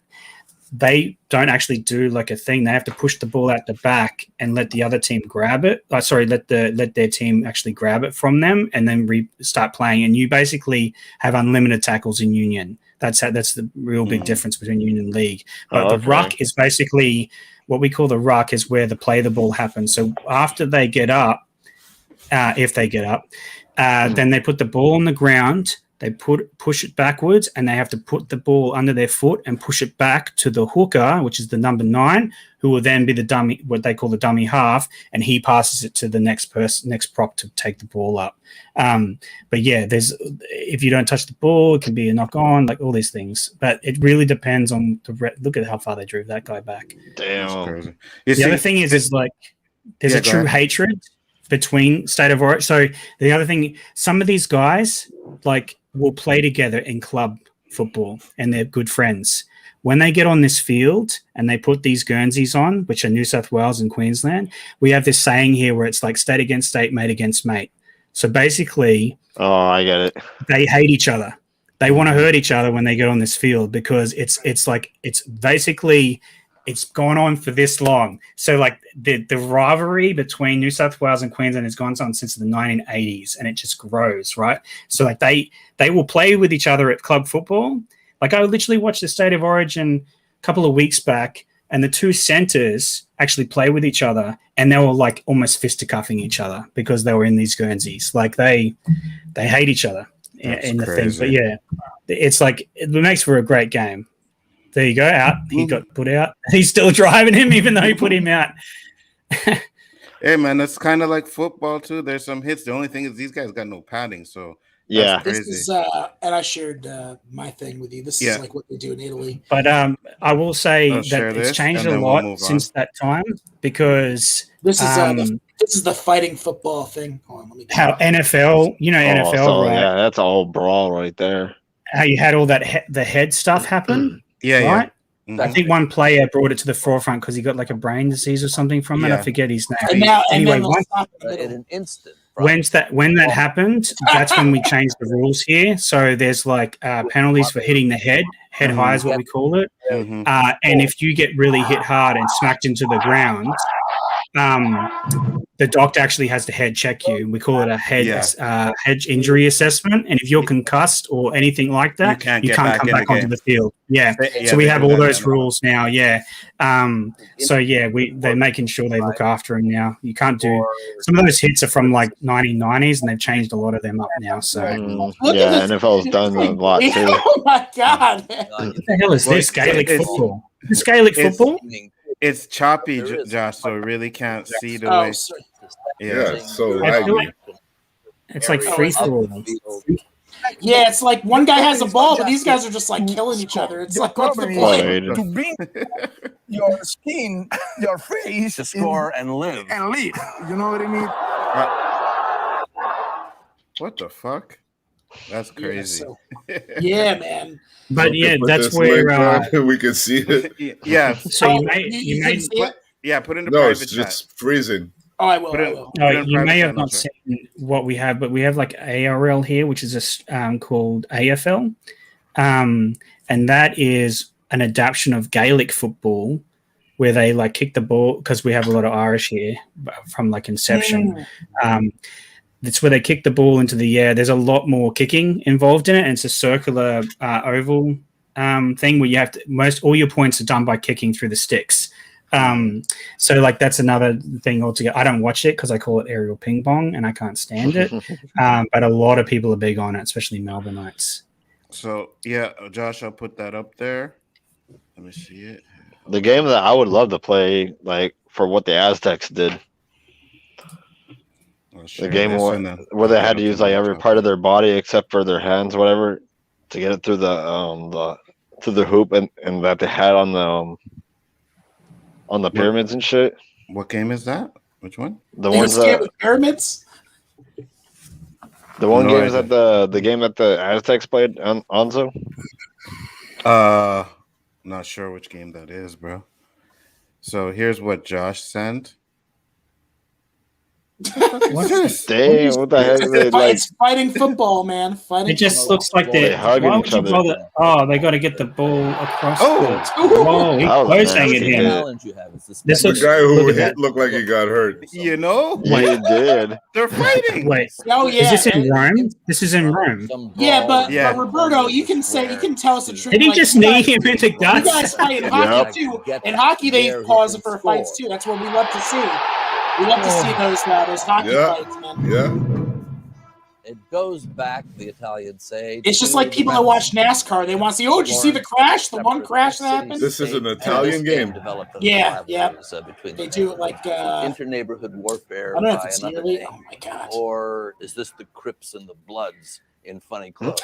they don't actually do like a thing. They have to push the ball out the back and let the other team grab it. Let their team actually grab it from them and then start playing. And you basically have unlimited tackles in union. That's the real big difference between union and league. But the ruck is basically what we call the ruck is where the play the ball happens. So after they get up, if they get up, then they put the ball on the ground. They push it backwards, and they have to put the ball under their foot and push it back to the hooker, which is the number 9, who will then be the dummy, what they call the dummy half, and he passes it to the next prop to take the ball up. But yeah, if you don't touch the ball, it can be a knock on, like all these things. But it really depends on look at how far they drove that guy back. Damn. The other thing is like there's a true hatred between State of Origin. So the other thing, some of these guys like will play together in club football and they're good friends. When they get on this field and they put these Guernseys on, which are New South Wales and Queensland, we have this saying here where it's like state against state, mate against mate. So basically, I get it. They hate each other. They want to hurt each other when they get on this field because it's basically it's gone on for this long. So like the rivalry between New South Wales and Queensland has gone on since the 1980s and it just grows, right? So like they will play with each other at club football. Like I literally watched the State of Origin a couple of weeks back and the two centers actually play with each other and they were like almost fisticuffing each other because they were in these Guernseys. Like they hate each other in the thing. But yeah, it's like it makes for a great game. There you go. Out. He got put out. He's still driving him, even though he put him out. Hey, man, that's kind of like football, too. There's some hits. The only thing is these guys got no padding, so yeah. This is, and I shared my thing with you. This is like what they do in Italy. But I will say that it's changed a lot since that time because this is the fighting football thing. Hold on, let me how NFL, NFL, right? Yeah, that's all brawl right there. How you had all that the head stuff happen. Yeah. Mm-hmm. I think one player brought it to the forefront because he got like a brain disease or something from it. I forget his name. And anyway, in an instant. When that happened, that's when we changed the rules here. So there's like penalties for hitting the head high is what we call it. Mm-hmm. And if you get really hit hard and smacked into the ground, the doctor actually has to head check you. We call it a head injury assessment. And if you're concussed or anything like that, you can't come back onto the field. Yeah. So we have all those rules now. Yeah. They're making sure they look after him now. You can't do some of those hits are from like 1990s and they've changed a lot of them up now. So NFL's done a lot too. Oh my God. What the hell is this? Gaelic football. Is Gaelic football? It's choppy, Josh, so really can't see the way. Yeah, so laggy. It's like free throw. Yeah, it's like one guy has a ball, but these guys are just like killing each other. It's like what's the point? To bring your skin, your face, to score and live. You know what I mean? What the fuck? That's crazy. Yeah, man. But that's where we can see it. Yeah. So you may put in the no, private it's just freezing. Oh, I will. You may have not seen what we have, but we have like ARL here, which is called AFL, and that is an adaptation of Gaelic football, where they like kick the ball because we have a lot of Irish here from like inception. That's where they kick the ball into the air. There's a lot more kicking involved in it, and it's a circular oval thing where you have to all your points are done by kicking through the sticks. So like that's another thing altogether. I don't watch it because I call it aerial ping pong and I can't stand it. But a lot of people are big on it, especially Melbourneites. So yeah, Josh, I'll put that up there. Let me see it. The game that I would love to play, like for what the Aztecs did. The game where they had to use like every part of their body except for their hands, whatever, to get it through the hoop, and that they had on the pyramids and shit. What game is that? Which one? The ones that pyramids. The one game is that the game that the Aztecs played on Onzo. Not sure which game that is, bro. So here's what Josh sent. What's this? Damn, what the heck? They like It's fighting football, man. Fighting. It just football. looks like They they're. hugging Why each would you other. bother? Oh, they got to get the ball across. Oh. Whoa, he's That was closing at nasty. him. challenge you have is this. This The looks. guy who Look at hit that. looked like he got hurt. You know, Yeah, it did. they're fighting. Wait, Oh yeah. is this in right? Rome? This is in Rome. Yeah, but Yeah. Roberto, you can tell us the truth. Did he like, just you knee guys- him in the You guys guts? fight in Yep. hockey too. In hockey, they pause it for fights too. That's what we love to see. We love to see those hockey Yeah. fights, man. Yeah. It goes back, the Italians say. It's just to like people the that watch NASCAR. They want to see, oh, did you see the crash? The one crash that happened? This is an And Italian this game. developed those Yeah, yeah. rivalries, between They the do it like, inter-neighborhood warfare I don't know if by it's another nearly. name. Oh my god. Or is this the Crips and the Bloods in funny clothes?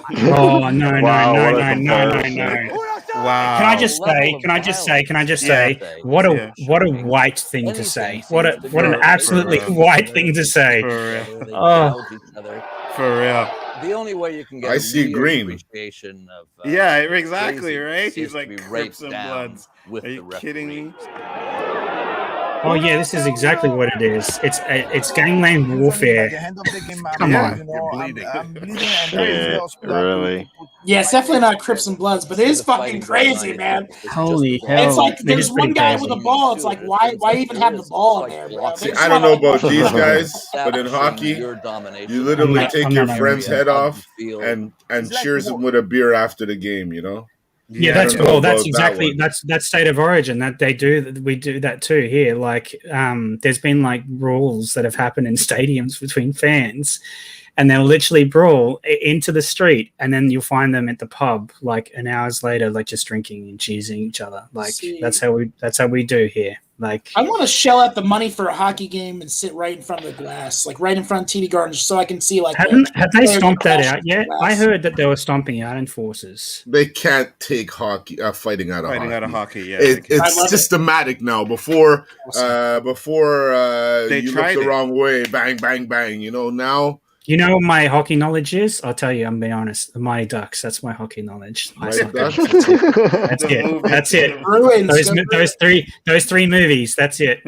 Oh no Wow, what a no! comparison. Wow. Can I just Level say? of Can I just violence. say? Yeah. What a Yeah. what a white thing to say. What an For absolutely real. white thing to say. For real. They Oh. gouge each other. For real. The only way you can get I see real green. appreciation of Yeah, exactly, crazy right? is He's to like be Crips raped and down Bloods. with Are you the kidding me? Oh yeah, this is exactly what it is. It's gangland warfare. Come on. Yeah, really. Yeah, it's definitely not Crips and Bloods, but it is fucking crazy, man. Holy hell. It's like It there's is pretty one guy crazy. with a ball. It's like why even have the ball in there, bro? See, I don't know about these guys, but in hockey, you literally take your friend's head off and cheers him with a beer after the game, you know? Yeah, I that's don't know well. That's about exactly that one. that's state of origin that they do. We do that too here. Like, there's been like rules that have happened in stadiums between fans, and they'll literally brawl into the street, and then you'll find them at the pub like an hours later, like just drinking and cheesing each other. Like that's how we do here. Like, I want to shell out the money for a hockey game and sit right in front of the glass, like right in front of TD Garden, just so I can see like. have they stomped that out yet? I heard that they were stomping out enforcers. They can't take hockey fighting out of Fighting hockey. out of hockey, yeah. It's systematic now. Before They you look tried the it. wrong way, bang, bang, bang. You know, now You know what my hockey knowledge is? I'll tell you, I'm being honest. The Mighty Ducks, that's my hockey knowledge. Mighty Ducks? That's it. That's it. Those three movies, that's it.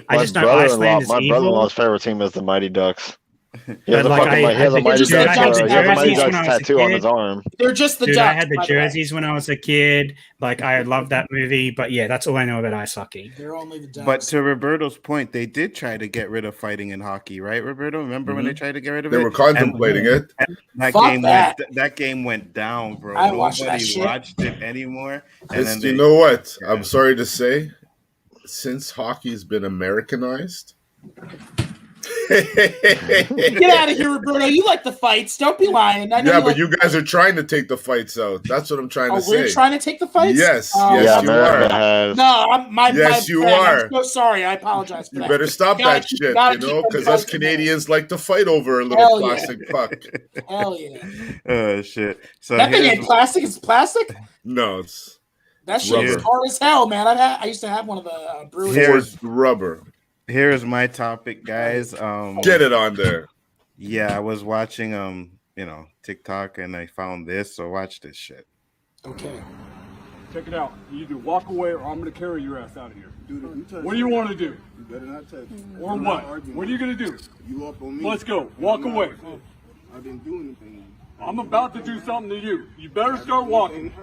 I just know Iceland is my evil. brother-in-law's favorite team is the Mighty Ducks. He has But, a like, fucking, he I has a had the Mighty jerseys- Ducks, I had the he has a Mighty jerseys when Ducks I was a tattoo on kid. his arm. They're just the Dude, Ducks. I had the by the way. jerseys when I was a kid. Like, I loved that movie. But yeah, that's all I know about ice hockey. They're only the Ducks. But to Roberto's point, they did try to get rid of fighting in hockey, right, Roberto? Remember when they tried to get rid of it? they were contemplating it. And that Fuck game that. that game went down, bro. I watched that Nobody shit. watched it anymore. And then You know what? I'm sorry to say, since hockey's been Americanized. Get out of here, Roberto. You like the fights. Don't be lying. I know Yeah, but like- you guys are trying to take the fights out. That's what I'm trying to we're say. trying to take the fights? Yes, Oh, yes, Yeah, you America are. has. No, my Yes, you friend, are. I'm so sorry. I apologize for You that. better stop Gotta that keep- shit, gotta you keep know, them because us fights in Canadians like to fight over a little Hell yeah. plastic puck. Hell yeah. Oh shit! So That thing here's- ain't plastic. It's plastic. No, it's That shit is rubber. hard as hell, man. I used to have one of the brewers. Here's- Forged rubber. here's my topic, guys. Get it on there. Yeah, I was watching TikTok and I found this. So watch this shit. Okay. Check it out. You either walk away or I'm going to carry your ass out of here. What do you want to do? You better not touch me. Or I'm not what? arguing. What are you going to do? You up on me? Let's go. Walk I'm not away. upset. I didn't do anything. I'm about to do something to you. You better start walking.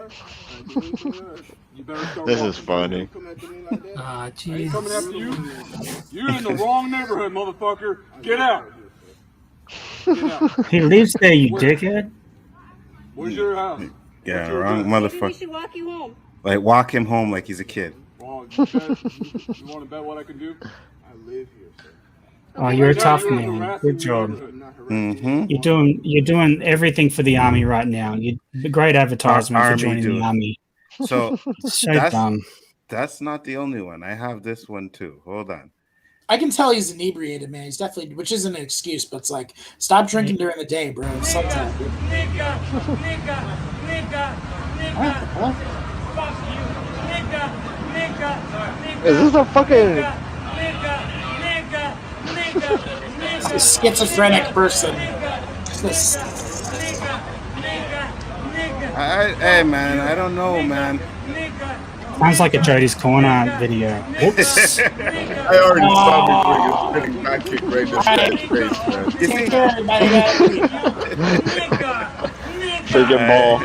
You better start This walking. is funny. Come after me like that. I ain't coming after you. You're in the wrong neighborhood, motherfucker. Get out. Get out. He lives there, you dickhead. Where's your house? Yeah, What's your wrong address? motherfucker. should walk you home. Like walk him home like he's a kid. Well, you want to bet what I can do? I live here, sir. Oh, you're a Right now, tough you're man. harassing Good the job. neighborhood. I'm not harassing Mm-hmm. You're doing everything for the army right now. You great advertisement for Army, joining dude. the army. So So That's- dumb. that's not the only one. I have this one too. Hold on. I can tell he's inebriated, man. He's definitely, which isn't an excuse, but it's like, stop drinking during the day, bro. Sometime. Is this a fucking... It's a schizophrenic person. Hey man, I don't know, man. Sounds like a Jody's Corner video. Whoops. I already saw me doing a spinning back kick right in this guy's face, man. Take care, everybody. Freaking ball.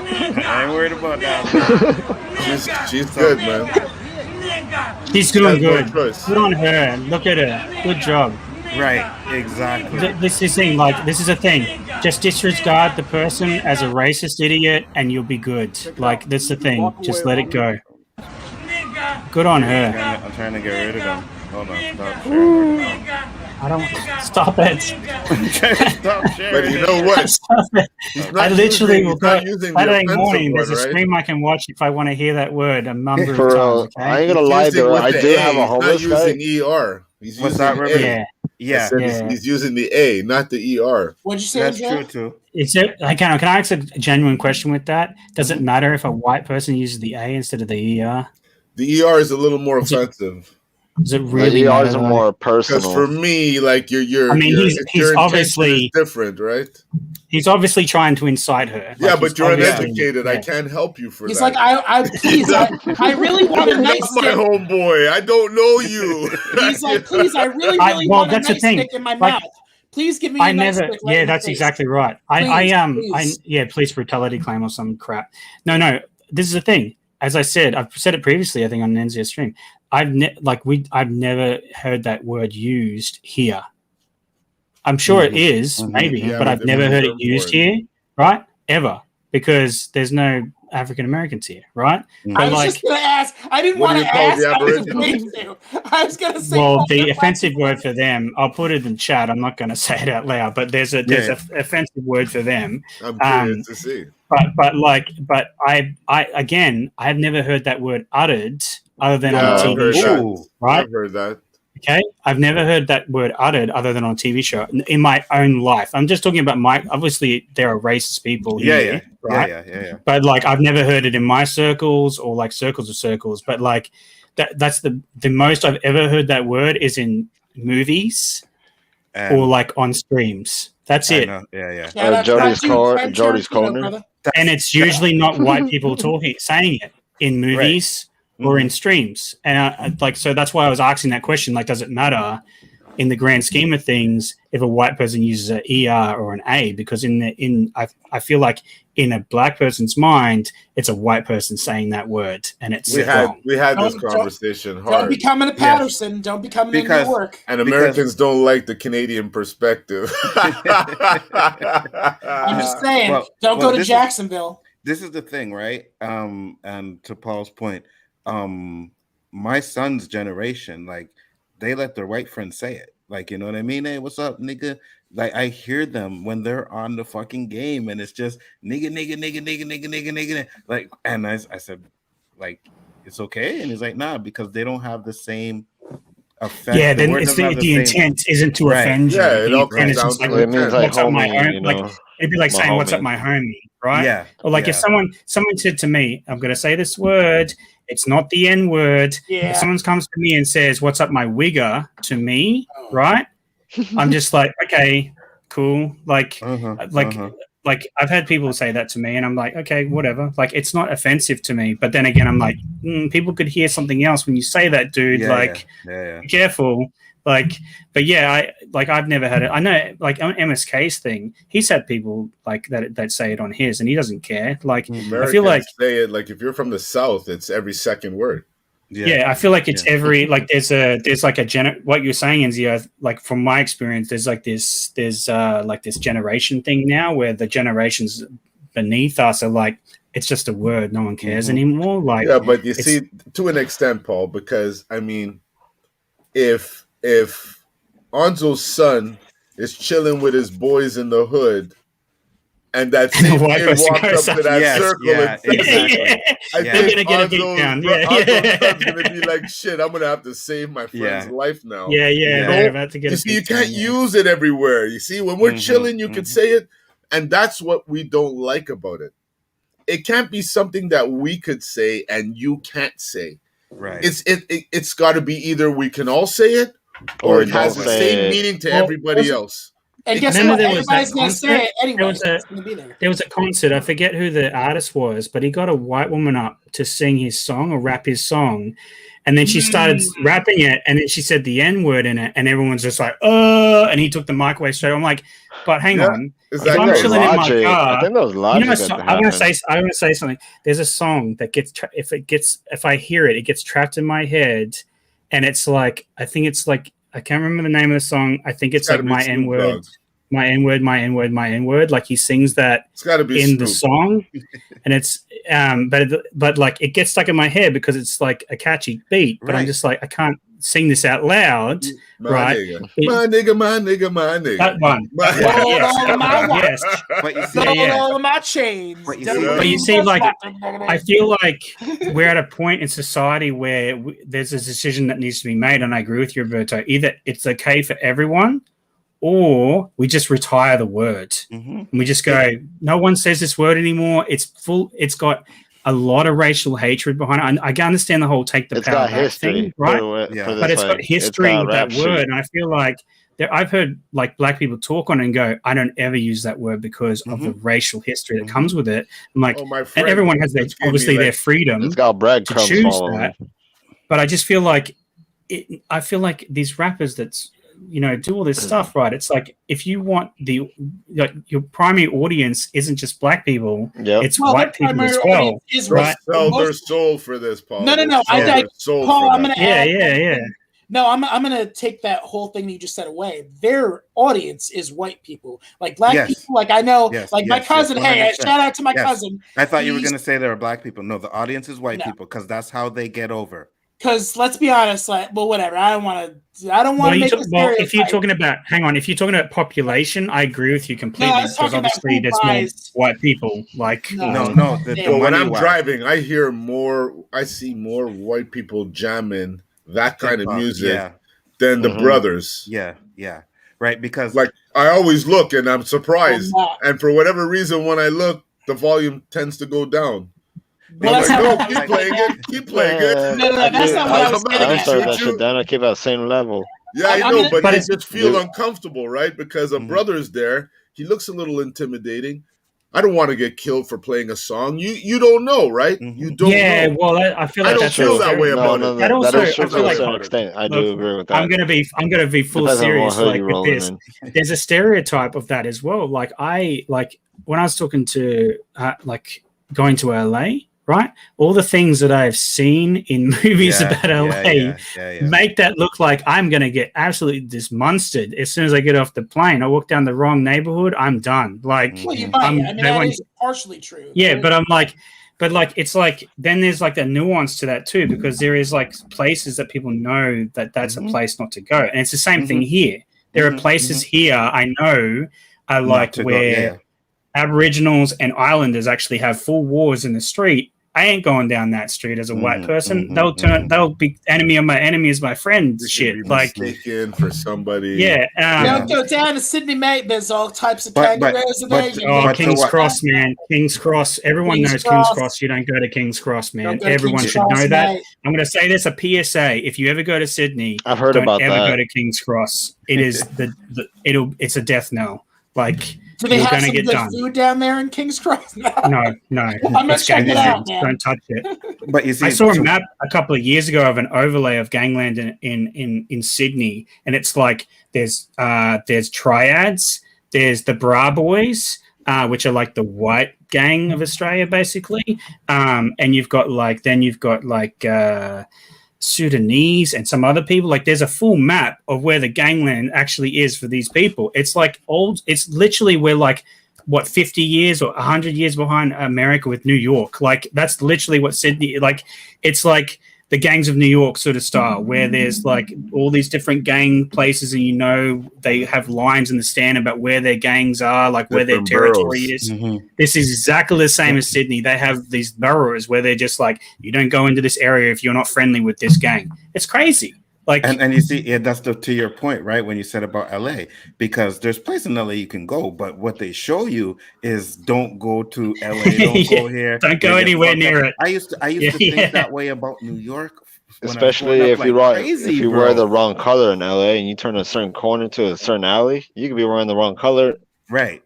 I ain't worried about that. She's good, man. She's doing She has no good. choice. Good on her. Look at her. Good job. Right, exactly. This is thing. Like this is a thing. Just disregard the person as a racist idiot, and you'll be good. Like that's the thing. Just let it go. Good on her. I'm trying to get rid of them. Hold on, stop sharing. I don't stop it. Stop sharing. But you know what? I literally will go Saturday Saturday morning. There's a right? stream I can watch if I want to hear that word a number of For real, times. Okay? I ain't gonna lie though. I do have a homeless he's guy. not using ER. He's What's using that, Rugby? A. Yeah. He's using the A, not the ER. What'd you say? That's Jeff? true too. Is it? Can I ask a genuine question with that? Does it matter if a white person uses the A instead of the ER? The ER is a little more offensive. Does it really The ER matter? is though? more Because personal. for me, like your I mean, your he's intention obviously- is different, right? He's obviously trying to incite her. Yeah, Like, but he's you're obviously- uneducated. I yeah. can't help you for He's that. like, please, I really want a You're nice not my stick. homeboy. I don't know you. He's like, please, I really well, want a that's the nice thing. stick in my Like, mouth. Please give me I a nice never. stick. Right Yeah, in the that's face. exactly right. Police brutality claim or some crap. No. This is the thing. As I said, I've said it previously. I think on an NZS stream. I've never heard that word used here. I'm sure it is, maybe, Yeah, but but I've there's never no heard it term used for it. here, right? Ever, because there's no African Americans here, right? I But was just gonna ask. I didn't What want do to you call ask. the I was Aboriginals? afraid to. I was gonna say. well, the offensive word for them, I'll put it in chat. I'm not going to say it out loud, but there's a offensive word for them. I'm curious to see. But I have never heard that word uttered other than on a I've TV heard show, that. right? I've heard that. Okay, I've never heard that word uttered other than on a TV show in my own life. I'm just talking about obviously there are racist people here, right? Yeah. But like I've never heard it in my circles or like circles of circles. But like that's the most I've ever heard that word is in movies or like on streams. That's it. Yeah. Jody's Corner. And it's usually not white people saying it in movies or in streams. And so that's why I was asking that question. Like, does it matter in the grand scheme of things if a white person uses an ER or an A? Because I feel like in a black person's mind, it's a white person saying that word, and it's wrong. We had this conversation hard. Don't become an Patterson. Don't become an New York. And Americans don't like the Canadian perspective. I'm just saying, don't go to Jacksonville. This is the thing, right? And to Paul's point, my son's generation, like they let their white friends say it. Like, you know what I mean? Hey, what's up, nigga? Like I hear them when they're on the fucking game and it's just nigga. Like, and I said, like, it's okay. And he's like, nah, because they don't have the same effect. Yeah, then the intent isn't to offend you. Yeah, it all comes down like, to it means like what's up my homie, home? you know, like it'd be like saying, homie. "What's up my homie?" Right? Yeah. Or like if someone said to me, "I'm going to say this word. It's not the N word." Yeah. If someone comes to me and says, "What's up my wigger?" to me, right? I'm just like, okay, cool. Like I've had people say that to me, and I'm like, okay, whatever. Like it's not offensive to me. But then again, I'm like, people could hear something else when you say that, dude. Be careful. Like, but yeah, I've never had it. I know, like on MSK's thing, he's had people like that say it on his, and he doesn't care. Like, Americans I feel like say it like if you're from the South, it's every second word. Yeah, I feel like it's every like there's like a what you're saying is like from my experience there's like this generation thing now where the generations beneath us are like it's just a word, no one cares anymore. Like yeah, but you see to an extent, Paul, because I mean, if Anzo's son is chilling with his boys in the hood. And that same kid walked up to that circle and said, I think Anzo's son's going to be like, shit, I'm going to have to save my friend's life now. Yeah. You see, you can't use it everywhere. You see, when we're chilling, you can say it. And that's what we don't like about it. It can't be something that we could say and you can't say. Right. It's got to be either we can all say it or it has the same meaning to everybody else. And guess Remember what? there was that Everybody's going to say it concert? anyway. It's going to be there. There was a concert. I forget who the artist was, but he got a white woman up to sing his song or rap his song. And then she started rapping it, and then she said the N-word in it, and everyone's just like, and he took the mic away straight. I'm like, but hang on. If I'm chilling in my car, I think that was logic. I want to say something. There's a song that gets if I hear it, it gets trapped in my head, and it's like I can't remember the name of the song. I think it's like my N-word. My N-word, my N-word, my N-word. Like he sings that in the song. And it's but like it gets stuck in my head because it's like a catchy beat. But I'm just like, I can't sing this out loud. My nigga. That one. Yes. But you see, all of my chains. But you see, like, I feel like we're at a point in society where there's a decision that needs to be made, and I agree with you, Roberto. Either it's okay for everyone, or we just retire the word and we just go, no one says this word anymore. It's got a lot of racial hatred behind it. I can understand the whole take the power back thing, right? But it's got history with that word. And I feel like I've heard like black people talk on it and go, I don't ever use that word because of the racial history that comes with it. I'm like, and everyone has their freedom to choose that. But I just feel like these rappers that's, do all this stuff, right? It's like if you want your primary audience isn't just black people, it's white people as well, right? Sell their soul for this, Paul. No. Paul, I'm gonna add. Yeah. No, I'm gonna take that whole thing that you just said away. Their audience is white people, like black people. Like I know, my cousin. Hey, shout out to my cousin. I thought you were gonna say there are black people. No, the audience is white people because that's how they get over. Because let's be honest, whatever. I don't want to make a stereotype. If you're talking about population, I agree with you completely. Because obviously there's more white people. Like no. When I'm driving, I see more white people jamming that kind of music than the brothers. Yeah. Right, because like I always look and I'm surprised, and for whatever reason, when I look, the volume tends to go down. Well, keep playing it. No, that's not what I was saying. I started that shit down. I keep at the same level. Yeah, I know, but it just feel uncomfortable, right? Because a brother's there. He looks a little intimidating. I don't want to get killed for playing a song. You don't know, right? You don't know. Yeah, well, I feel like I don't feel that way about it. That is true to a certain extent. I do agree with that. I'm gonna be full serious like with this. There's a stereotype of that as well. Like when I was talking to going to LA, right? All the things that I've seen in movies about LA make that look like I'm going to get absolutely dismonstered as soon as I get off the plane. I walk down the wrong neighborhood, I'm done. Like, well, you might. That is partially true. Yeah, but I'm like, it's like then there's like a nuance to that too, because there is like places that people know that that's a place not to go, and it's the same thing here. There are places here I know are like where Aboriginals and Islanders actually have full wars in the street. I ain't going down that street as a white person. They'll be enemy of my enemy is my friend. Shit, like sneak in for somebody. Yeah, don't go down to Sydney, mate. There's all types of kangaroos there. King's Cross, man. King's Cross. Everyone knows King's Cross. You don't go to King's Cross, man. Everyone should know that. I'm going to say this: a PSA. If you ever go to Sydney, I've heard about that. Don't ever go to King's Cross. It is it's a death knell. Like. Do they have some good food down there in King's Cross? No. I'm gonna check it out, man. Don't touch it. But you see, I saw a map a couple of years ago of an overlay of gangland in Sydney, and it's like there's triads, there's the Bra Boys, which are like the white gang of Australia, basically, and you've got Sudanese and some other people. Like there's a full map of where the gangland actually is for these people. It's like it's literally we're like 50 years or 100 years behind America with New York. Like that's literally what Sydney, like it's like the gangs of New York sort of style, where there's like all these different gang places, and they have lines in the stand about where their gangs are, like where their territory is. This is exactly the same as Sydney. They have these boroughs where they're just like, you don't go into this area if you're not friendly with this gang. It's crazy. Like, and you see, that's to your point, right? When you said about LA, because there's places in LA you can go, but what they show you is don't go to LA, don't go here, don't go anywhere near it. I used to think that way about New York Especially if you wear the wrong color in LA and you turn a certain corner to a certain alley, you could be wearing the wrong color. Right.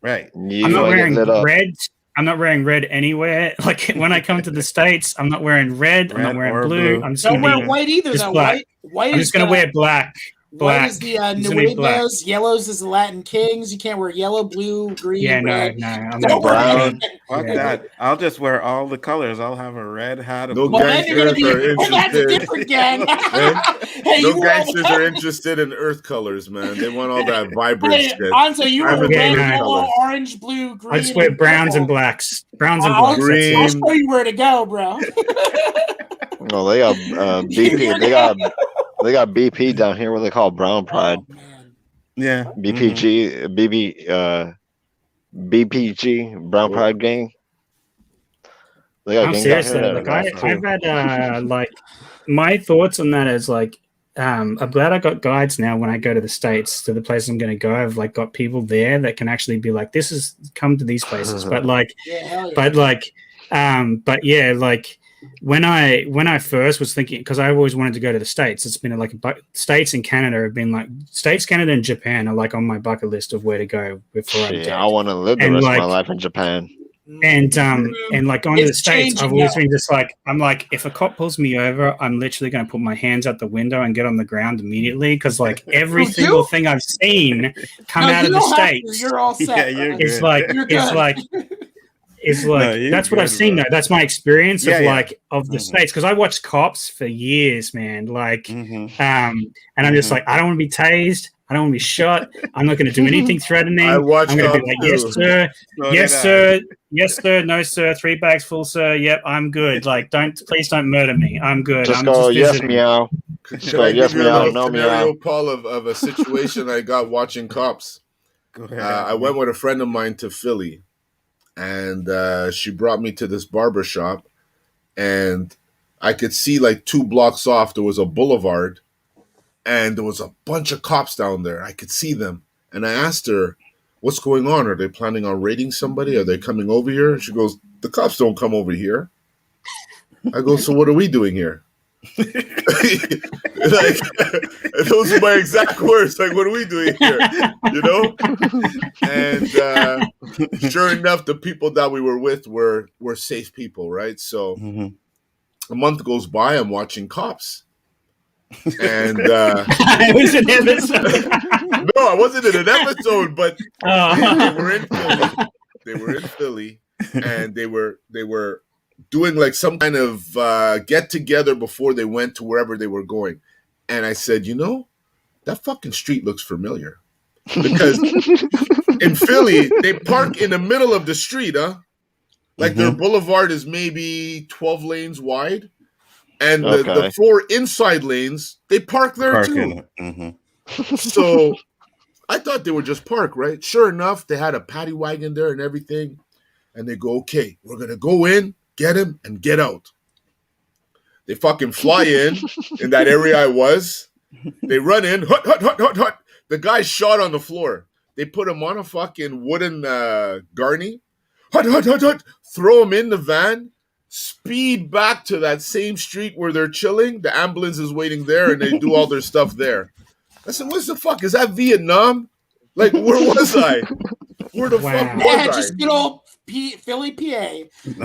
You I'm not might get wearing lit up. red. I'm not wearing red anywhere. Like when I come to the States, I'm not wearing red. I'm not wearing blue. I'm just Don't gonna wear be white either, just though. black. White I'm is just gonna wear black. White is the Just gonna be black. Nuevos. Yellows is the Latin Kings. You can't wear yellow, blue, green, Yeah, red. no. I'm Don't wear brown. anything. Fuck that. I'll just wear all the colors. I'll have a red hat. A No blue then you're gonna gangsters be. are That's a interested. different gang. Man, Hey, you no wear all the gangsters are interested in earth colors, man. They want all that vibrant Hey, shit. Anzo, you I'm wear a red, different yellow, color. orange, blue, green. I just wear and browns and purple. blacks. Browns and I'll blacks. That's it. I'll show you where to go, bro. No, they got BP. They got BP down here. What they call Brown Pride. Oh, man. Yeah. BPG, BPG, Brown Pride Gang. They got I'm gangs serious out here though. that Like are nice, too. I've had like my thoughts on that is like I'm glad I got guides now when I go to the States to the place I'm going to go. I've like got people there that can actually be like, this is come to these places. But like, but yeah, like when I first was thinking, because I always wanted to go to the States, it's been like States and Canada have been like States, Canada, and Japan are like on my bucket list of where to go before I'm dead. I want to live the rest of my life in Japan. And like going to the States, I've always been just like, I'm like, if a cop pulls me over, I'm literally going to put my hands out the window and get on the ground immediately, because like every single thing I've seen come out of the States, you're all set. It's like that's what I've seen though. That's my experience of the States, because I watched Cops for years, man. Like, and I'm just like, I don't want to be tased. I don't want to be shot. I'm not going to do anything threatening. I'm going to be like, yes, sir. Yes, sir. Yes, sir. No, sir. 3 bags full, sir. Yep, I'm good. Like, please don't murder me. I'm good. Just I'm go, just yes, visiting. meow. Should I give you a little scenario, Paul, of a situation I got watching Cops? Go ahead. I went with a friend of mine to Philly, and she brought me to this barber shop, and I could see like 2 blocks off there was a boulevard, and there was a bunch of cops down there. I could see them, and I asked her, what's going on? Are they planning on raiding somebody? Are they coming over here? She goes, the cops don't come over here. I go, so what are we doing here? Like, those are my exact words. Like, what are we doing here? You know? And sure enough, the people that we were with were safe people, right? So a month goes by, I'm watching Cops. And it was an episode. No, I wasn't in an episode, but they were in Philly. They were in Philly, and they were doing like some kind of get together before they went to wherever they were going. And I said, you know, that fucking street looks familiar, because in Philly they park in the middle of the street, like their boulevard is maybe 12 lanes wide. And the 4 inside lanes, they park there too. So I thought they would just park, right? Sure enough, they had a paddy wagon there and everything. And they go, okay, we're going to go in, get him, and get out. They fucking fly in that area I was. They run in, hut, hut, hut, hut, hut. The guy's shot on the floor. They put him on a fucking wooden gurney. Hut, hut, hut, hut. Throw him in the van. Speed back to that same street where they're chilling. The ambulance is waiting there, and they do all their stuff there. I said, what the fuck? Is that Vietnam? Like, where was I? Where the fuck was I? Just good old Philly, PA.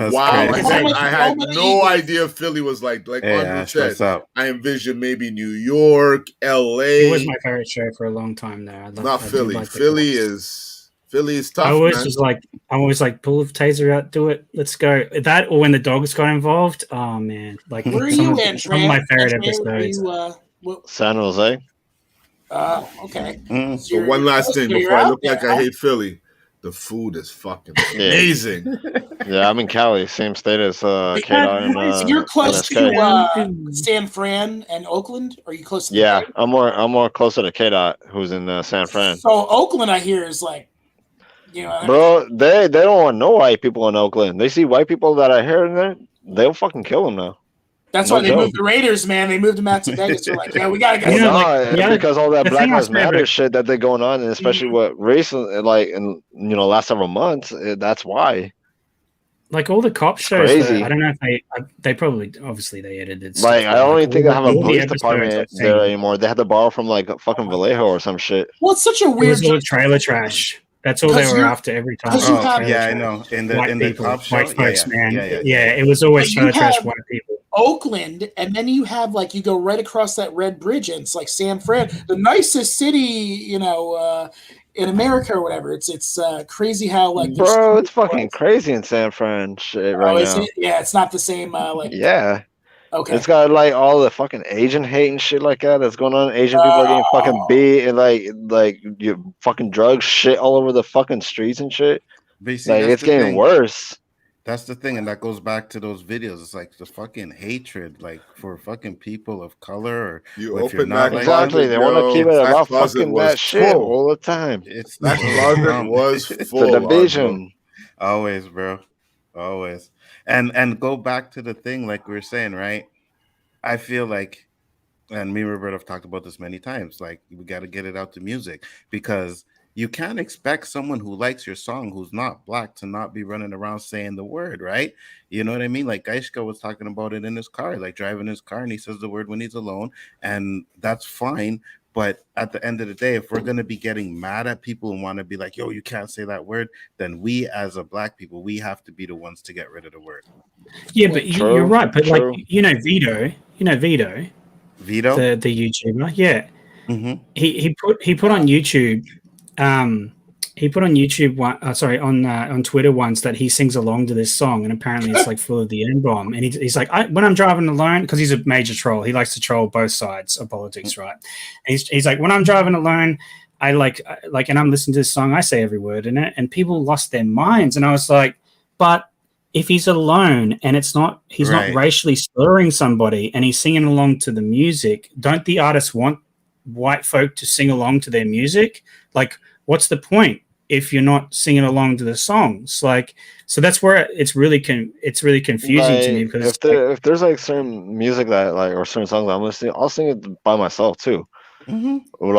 Wow. I had no idea Philly was like Andrew said. I envisioned maybe New York, L.A. It was my favorite show for a long time there. Not Philly. Philly is tough. I always like, pull the taser out, do it, let's go. That, or when the dogs got involved. Oh man, like where are you in? Some of my favorite episodes. San Jose. Okay. So one last thing before I look like I hate Philly. The food is fucking amazing. Yeah, I'm in Cali, same state as K-Dot. You're close to San Fran and Oakland. Are you close to I'm more closer to K-Dot, who's in San Fran. So Oakland, I hear, is like, you know, bro, they don't want no white people in Oakland. They see white people that I hear in there, they'll fucking kill them now. That's why they moved the Raiders, man. They moved them out to Vegas. They're like, yeah, we gotta go. Because all that Black Lives Matter shit that they're going on, and especially what recently, like in last several months, that's why. like all the cop shows. crazy. I don't know if they probably obviously they edited stuff. Like I don't even think they have a all the police episodes department I've there seen, anymore. They had to borrow from like fucking Vallejo or some shit. Well, it's such a it weird. was all trailer trash. That's all they Because were you're- after every time. because you Oh, have- Trailer yeah, I trash. know. In White the people, cop show, white folks, man. yeah. It was always But trailer you trash. have- White people. Oakland, and then you have like you go right across that red bridge, and it's like San Fran, the nicest city, you know, in America or whatever. It's crazy how like Bro, it's fucking crazy in San Fran shit right is now. it? Yeah, it's not the same. Like Yeah. okay, It's got like all the fucking Asian hate and shit like that that's going on. Asian people are getting fucking beat and like you fucking drugs shit all over the fucking streets and shit. But you see, Like that's it's the getting thing. worse. That's the thing, and that goes back to those videos. It's like the fucking hatred, like for fucking people of color, or You if you're open not that like Exactly. them, They want to keep it that about closet fucking was that shit full. all the time. it's That closet was The full. division. always, bro, always. And go back to the thing, like we were saying, right? I feel like, and me and Roberto have talked about this many times, like we got to get it out to music, because you can't expect someone who likes your song who's not black to not be running around saying the word, right? You know what I mean? Like Gaishka was talking about it in his car, like driving his car, and he says the word when he's alone, and that's fine. But at the end of the day, if we're going to be getting mad at people and want to be like, yo, you can't say that word, then we as a black people, we have to be the ones to get rid of the word. Yeah, but True, you're right. But true. like Vito, Vito? the YouTuber, yeah. Mm-hmm. He put on YouTube, on Twitter once that he sings along to this song, and apparently it's like full of the N-bomb. And he's like, when I'm driving alone, because he's a major troll, he likes to troll both sides of politics, right? And he's like, when I'm driving alone, I like, and I'm listening to this song, I say every word in it, and people lost their minds. And I was like, but if he's alone and he's not racially slurring somebody and he's singing along to the music, don't the artists want white folk to sing along to their music? Like, what's the point if you're not singing along to the songs? Like, so that's where it's really confusing Like, to me, because if there's like certain music that like or certain songs that I'm listening, I'll sing it by myself too. Mm-hmm. Or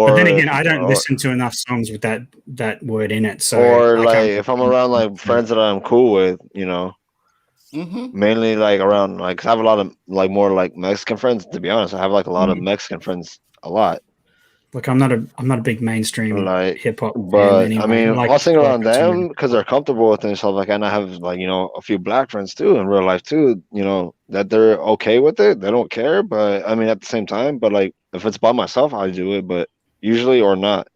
but then again, I don't listen to enough songs with that word in it. So or I like can't- if I'm around like friends that I'm cool with, you know, mainly like around like 'cause I have a lot of like more like Mexican friends. To be honest, I have like a lot of Mexican friends, a lot. Like I'm not a big mainstream Like hip hop fan but anyway. I mean, like I'll sing around hip hop them because they're comfortable with it and stuff like that. And I have like, you know, a few black friends too in real life too, you know, that they're okay with it. They don't care, but I mean at the same time, but like if it's by myself, I do it, but usually or not.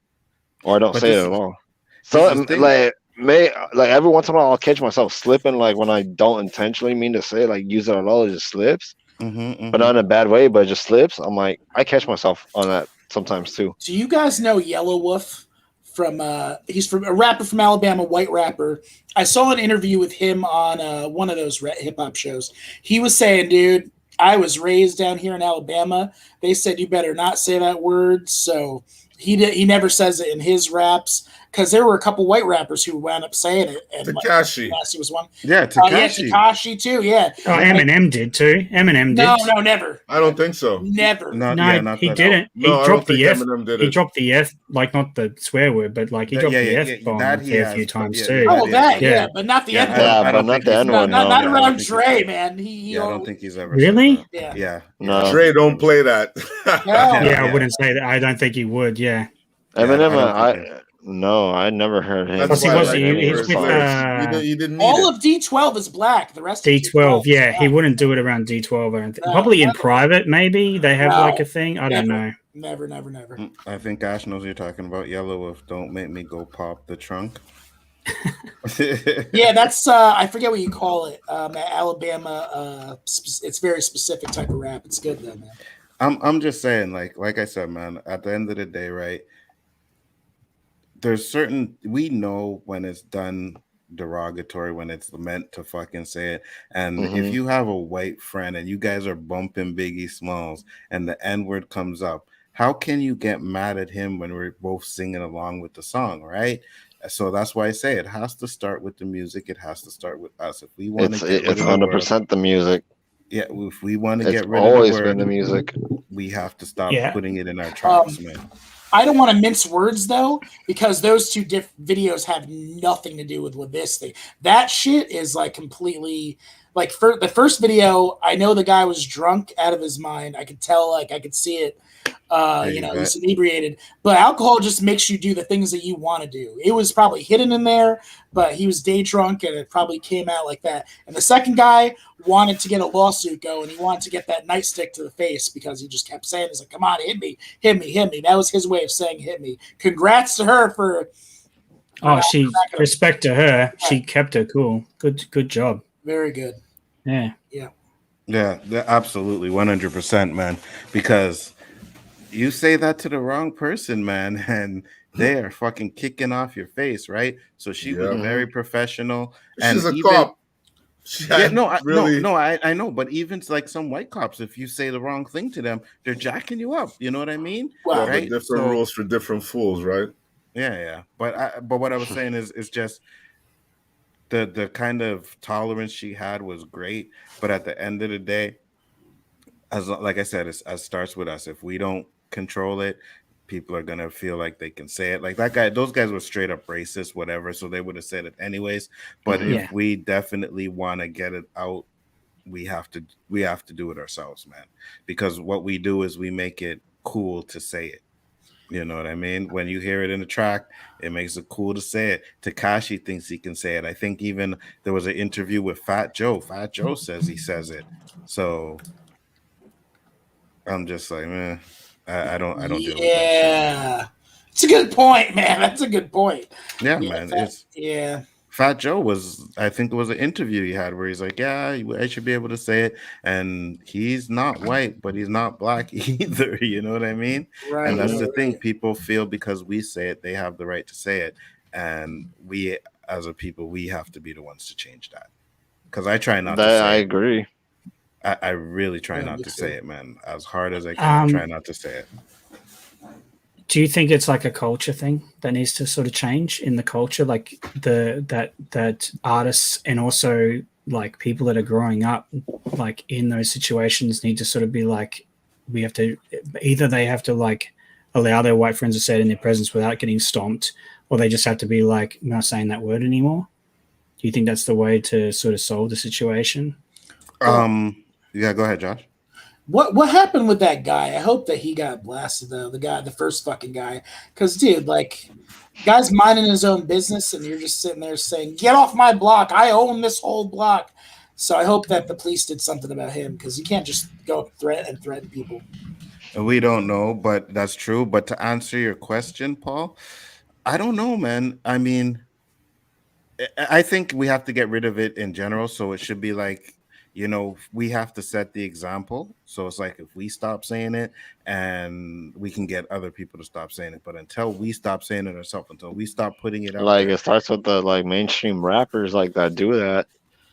Or I don't say it at all. So like every once in a while I'll catch myself slipping, like when I don't intentionally mean to say it, like use it at all, it just slips. But not in a bad way, but it just slips. I'm like, I catch myself on that sometimes too. Do you guys know Yellow-Who from he's from a rapper from Alabama, white rapper. I saw an interview with him on one of those hip hop shows. He was saying, dude, I was raised down here in Alabama. They said you better not say that word. So he never says it in his raps, because there were a couple white rappers who wound up saying it. And Tekashi was one. Yeah, Tekashi. Tekashi too. Yeah. Oh, Eminem did too. Eminem did. No, never. I don't think so. Never. No, he didn't. He dropped the F. He dropped the F, like not the swear word, but like he dropped the F bomb a few times too. Oh, but not the F bomb. But not the N one. Not around Dre, man. I don't think he's ever. Really? Yeah. No. Dre don't play that. I wouldn't say that. I don't think he would. Yeah. Eminem, I never heard him. He's with, all of D12 is black. The rest D12, yeah, he wouldn't do it around D12 or anything. Probably in private, maybe they have like a thing. I don't know. Never. I think Ash knows what you're talking about. Yellow-Who, don't make me go pop the trunk. Yeah, that's I forget what you call it. Alabama. It's very specific type of rap. It's good though, man. I'm just saying, like I said, man. At the end of the day, right? There's certain, we know when it's done derogatory, when it's meant to fucking say it. And if you have a white friend and you guys are bumping Biggie Smalls and the N-word comes up, how can you get mad at him when we're both singing along with the song, right? So that's why I say it has to start with the music. It has to start with us. If we want to get it's 100% the music. Yeah, if we want to get rid of the word, been the music. We have to stop putting it in our tracks, man. I don't want to mince words though, because those two videos have nothing to do with this thing. That shit is like completely like for the first video. I know the guy was drunk out of his mind. I could tell, like I could see it. He's inebriated, but alcohol just makes you do the things that you want to do. It was probably hidden in there, but he was day drunk and it probably came out like that. And the second guy wanted to get a lawsuit going. He wanted to get that nightstick to the face because he just kept saying, he's like, come on, hit me, hit me, hit me. That was his way of saying hit me. Congrats to her for she respect to her. She kept her cool. Good job. Very good. Yeah. Yeah, absolutely, 100%, man. Because you say that to the wrong person, man, and they are fucking kicking off your face, right? So she was very professional. She's and a even, cop. I know, but even like some white cops, if you say the wrong thing to them, they're jacking you up. You know what I mean? Well, right? Different rules for different fools, right? Yeah. But what I was saying is just the kind of tolerance she had was great. But at the end of the day, like I said, it starts with us. If we don't control it, people are gonna feel like they can say it. Like that guy, those guys were straight up racist, whatever, so they would have said it anyways. But if we definitely want to get it out, we have to do it ourselves, man. Because what we do is we make it cool to say it. You know what I mean? When you hear it in the track, it makes it cool to say it. Takashi thinks he can say it. I think even there was an interview with Fat Joe. Fat Joe says he says it. So I'm just like, man, I don't deal with that shit. Yeah, it's a good point, man. That's a good point. Yeah, man. Fat Joe I think it was an interview he had where he's like, yeah, I should be able to say it. And he's not white, but he's not black either. You know what I mean? Right. And that's the thing. People feel because we say it, they have the right to say it. And we, as a people, we have to be the ones to change that. Because I try not to say it. I agree. I really try not to say it, man. As hard as I can, I try not to say it. Do you think it's like a culture thing that needs to sort of change in the culture, like that artists and also like people that are growing up like in those situations need to sort of be like, we have to they have to like allow their white friends to say it in their presence without getting stomped, or they just have to be like not saying that word anymore? Do you think that's the way to sort of solve the situation? Yeah, go ahead, Josh. What happened with that guy? I hope that he got blasted though. The first fucking guy, because dude, like, guy's minding his own business, and you're just sitting there saying, "Get off my block! I own this whole block." So I hope that the police did something about him, because you can't just go up threaten people. We don't know, but that's true. But to answer your question, Paul, I don't know, man. I mean, I think we have to get rid of it in general. So it should be like, we have to set the example. So it's like if we stop saying it, and we can get other people to stop saying it. But until we stop saying it ourselves, until we stop putting it out, like there, it starts with the like mainstream rappers like that do that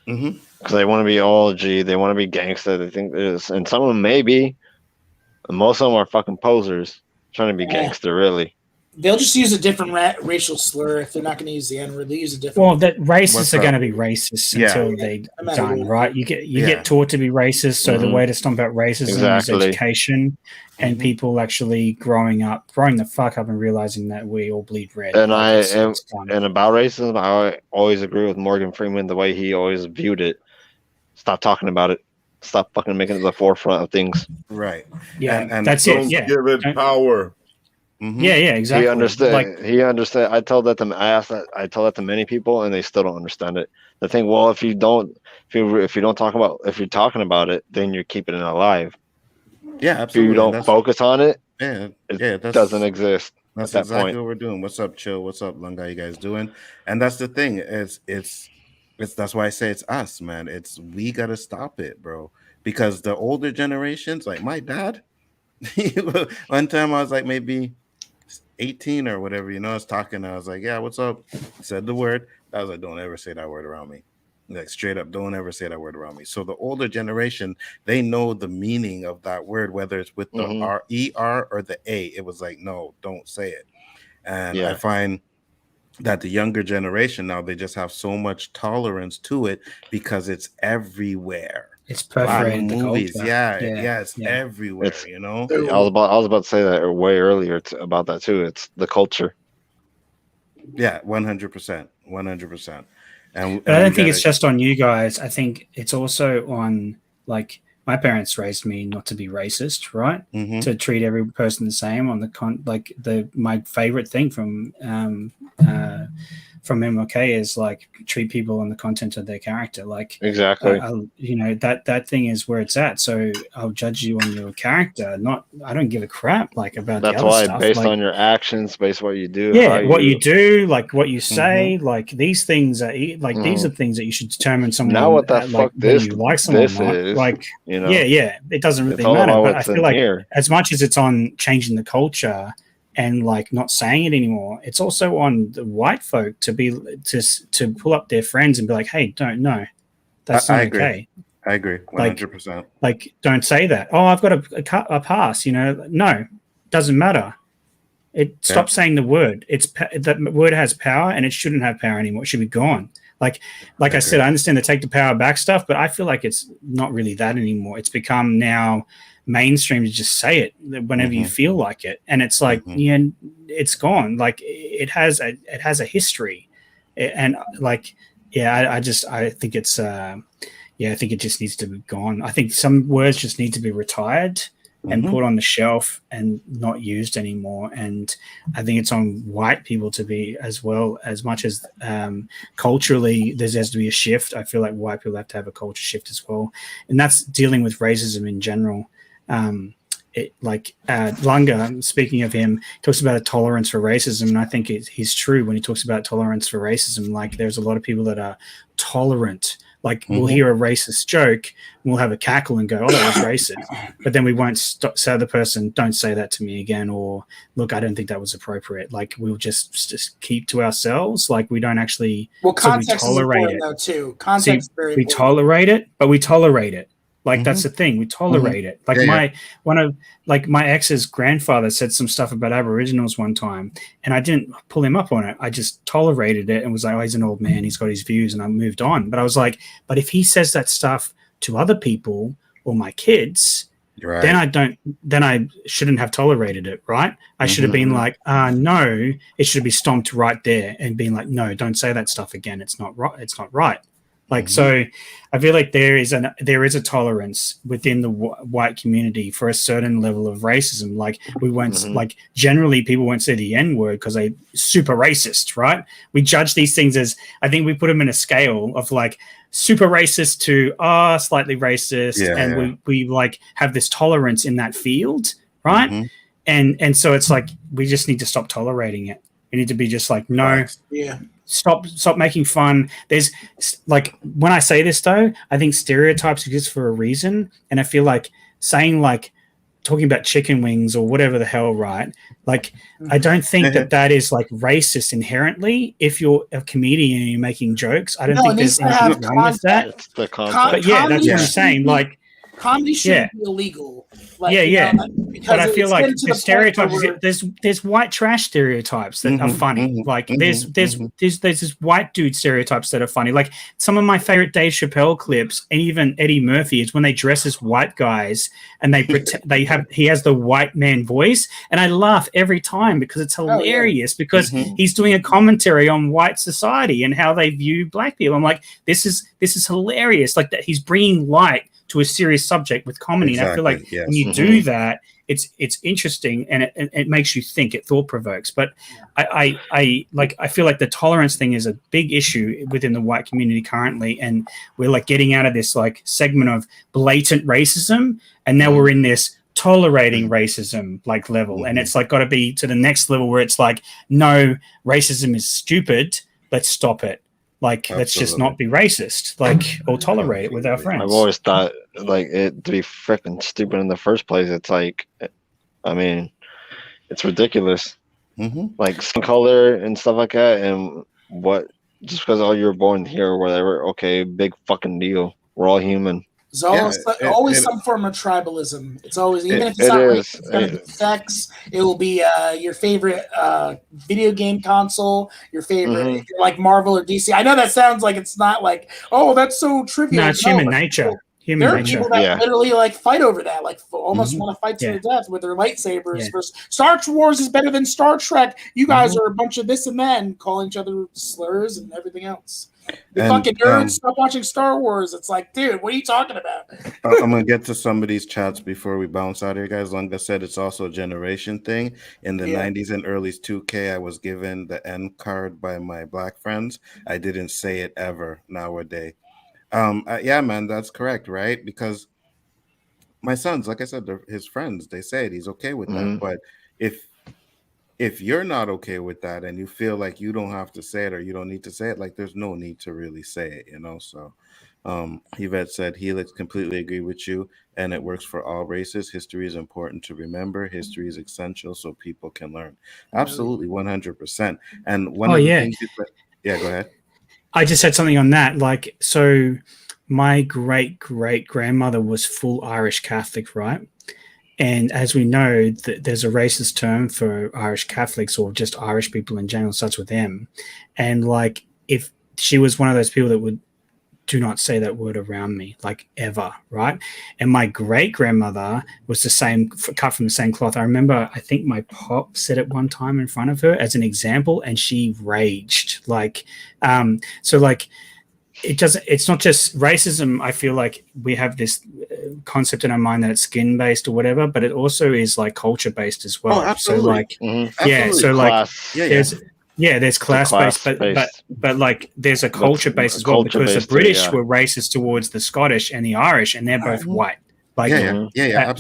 because they want to be all G, they want to be gangster. They think there's, and some of them maybe, most of them are fucking posers trying to be gangster. Really, they'll just use a different racial slur if they're not going to use the N-word. They use a different. Well, that racists are going to be racist until they're done, right? You get taught to be racist, so the way to stomp out racism is education and people actually growing the fuck up and realizing that we all bleed red. And and about racism, I always agree with Morgan Freeman, the way he always viewed it. Stop talking about it. Stop fucking making it the forefront of things. Right. Yeah, and that's don't it. Yeah, give it power. Yeah, exactly. He understood. He understood. I told that to many people, and they still don't understand it. They think, well, if you're talking about it, then you're keeping it alive. Yeah, absolutely. If you don't focus on it, it doesn't exist. That's at that exactly point. what we're doing. What's up, Chill? What's up, Lunga? You guys doing? And that's the thing. It's that's why I say it's us, man. We gotta stop it, bro. Because the older generations, like my dad, one time I was like maybe 18 or whatever, I was talking. I was like, yeah, what's up? He said the word. I was like, don't ever say that word around me. Like straight up, don't ever say that word around me. So the older generation, they know the meaning of that word, whether it's with the R-E-R or the A. It was like, no, don't say it. And I find that the younger generation now, they just have so much tolerance to it because it's everywhere. It's A lot of perforated the movies. culture. Yeah, it's everywhere. It's- You know. I was about to say that way earlier about that too. It's the culture. Yeah, 100%, 100%. And But I we don't think gotta. it's just on you guys. I think it's also on, like, my parents raised me not to be racist, right? Mhm. To treat every person the same on the my favorite thing from MLK is like treat people on the content of their character. Like, Exactly. that thing is where it's at. So I'll judge you on your character. I don't give a crap like about That's the other why, stuff. based like, on your actions, based on what you do, yeah, what you do, like what you Mm-hmm. say, like these things are like these are things that you should determine someone. Now what the like fuck whether this you like someone or this not. is, Like, you know? yeah, it doesn't It's really all matter. about But I what's feel in like here. as much as it's on changing the culture and like not saying it anymore, it's also on the white folk to be to pull up their friends and be like, hey, don't know, that's I not agree. okay. I agree, 100%. Like, don't say that. Oh, I've got a pass. No, doesn't matter. Stop saying the word. That word has power, and it shouldn't have power anymore. It should be gone. Like I said, I understand the take the power back stuff, but I feel like it's not really that anymore. It's become now mainstream to just say it whenever you feel like it, and it's like, it's gone. Like it has a history, and like, I think it's I think it just needs to be gone. I think some words just need to be retired and put on the shelf and not used anymore. And I think it's on white people to be as well, as much as culturally there has to be a shift. I feel like white people have to have a culture shift as well. And that's dealing with racism in general. Lunga, speaking of him, talks about a tolerance for racism. And I think he's true when he talks about tolerance for racism. Like there's a lot of people that are tolerant. Like we'll hear a racist joke, and we'll have a cackle and go, "Oh, that was racist," but then we won't say the person, "Don't say that to me again," or "Look, I don't think that was appropriate." Like we'll just keep to ourselves. Like we don't actually. Context is important though too. Context is very important. We tolerate it, but we tolerate it. Like that's the thing. We tolerate it. Like my ex's grandfather said some stuff about Aboriginals one time, and I didn't pull him up on it. I just tolerated it and was like, "Oh, he's an old man. He's got his views," and I moved on. But I was like, "But if he says that stuff to other people or my kids, then I shouldn't have tolerated it, right? I should have been like, no, it should be stomped right there and been like, no, don't say that stuff again. It's not right. It's not right." Like, so I feel like there is a tolerance within the white community for a certain level of racism. Like we won't, like generally people won't say the N word because they super racist, right? We judge these things as, I think we put them in a scale of like super racist to slightly racist. We like have this tolerance in that field, right? And so it's like, we just need to stop tolerating it. We need to be just like, no, stop making fun. There's like, when I say this though, I think stereotypes exist for a reason. And I feel like saying like talking about chicken wings or whatever the hell, right? Like, I don't think that is like racist inherently. If you're a comedian and you're making jokes, I don't think there's anything wrong with that. It's the concept. But yeah, that's what I'm saying. Like, comedy shouldn't be illegal. Like, but I feel like the stereotypes. There's white trash stereotypes that are funny. Like there's this white dude stereotypes that are funny. Like some of my favorite Dave Chappelle clips, and even Eddie Murphy, is when they dress as white guys and they pretend he has the white man voice, and I laugh every time because it's hilarious because he's doing a commentary on white society and how they view black people. I'm like, this is hilarious. Like that he's bringing light to a serious subject with comedy. And I feel like when you do that, it's interesting and it makes you think, it thought provokes. But I feel like the tolerance thing is a big issue within the white community currently, and we're like getting out of this like segment of blatant racism, and now we're in this tolerating racism like level, and it's like got to be to the next level where it's like, no, racism is stupid, let's stop it. Like, let's just not be racist, like, or tolerate it with our friends. I've always thought, like, it to be freaking stupid in the first place. It's like, I mean, it's ridiculous. Like, skin color and stuff like that, and what, just because you were born here or whatever, okay, big fucking deal. We're all human. There's always some form of tribalism. It's always, even if it's not race, it's going to be sex. It will be your favorite video game console, your favorite, if you're like Marvel or DC. I know that sounds like it's not like, oh, that's so trivial. No, it's human nature. Human There are nature. people that Yeah. literally like fight over that, like almost Mhm. want to fight to Yeah. the death with their lightsabers. Yeah. Versus Star Wars is better than Star Trek. You guys Mhm. are a bunch of this and that, and calling each other slurs and everything else. You And, fucking nerds, stop watching Star Wars. It's like, dude, what are you talking about? I'm gonna get to some of these chats before we bounce out here, guys. Like I said, it's also a generation thing. In the Yeah. 90s and early 2K, I was given the N card by my black friends. I didn't say it ever nowadays. Yeah, man, that's correct, right? Because my sons, like I said, they're his friends. They say it. He's okay with that. Mhm. But if you're not okay with that and you feel like you don't have to say it or you don't need to say it, like there's no need to really say it, you know. So Yvette said, Helix, completely agree with you, and it works for all races. History is important to remember. History is essential so people can learn. Absolutely, 100%. And one of the things you said, yeah, go ahead. I just said something on that. Like, so my great grandmother was full Irish Catholic, right? And as we know, there's a racist term for Irish Catholics or just Irish people in general, starts with M. And like, if she was one of those people that would do not say that word around me, like ever, right? And my great grandmother was the same, cut from the same cloth. I remember, I think my pop said it one time in front of her as an example, and she raged. Like, so like, it's not just racism. I feel like we have this concept in our mind that it's skin based or whatever, but it also is like culture based as well. Oh, absolutely. So like, Mhm. yeah, so Class. like, there's class based, but like there's a culture based as well, because the British were racist towards the Scottish and the Irish, and they're both white. Like,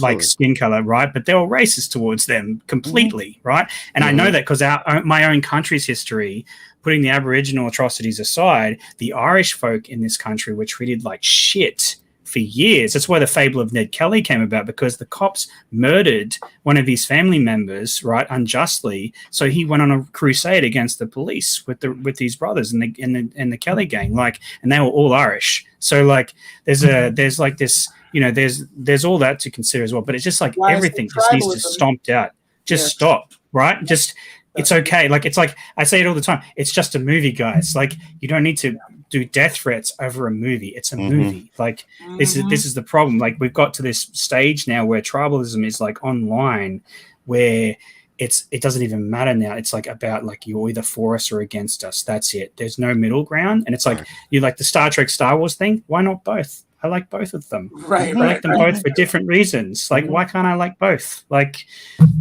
like skin color, right? But they were racist towards them completely, right? And I know that because my own country's history, putting the Aboriginal atrocities aside, the Irish folk in this country were treated like shit for years. That's why the fable of Ned Kelly came about, because the cops murdered one of his family members, right, unjustly. So he went on a crusade against the police with his brothers and the Kelly gang, like, and they were all Irish. So like, there's like this, you know, there's all that to consider as well. But it's just like everything just needs to stomped out. Just stop, right? Just. It's okay. Like, it's like, I say it all the time. It's just a movie, guys. Like, you don't need to do death threats over a movie. It's a movie. Like, this is the problem. Like, we've got to this stage now where tribalism is like online, where it doesn't even matter now. It's like about like, you're either for us or against us. That's it. There's no middle ground. And it's like, you like the Star Trek, Star Wars thing. Why not both? I like both of them. I like them both for different reasons. Like, why can't I like both? Like,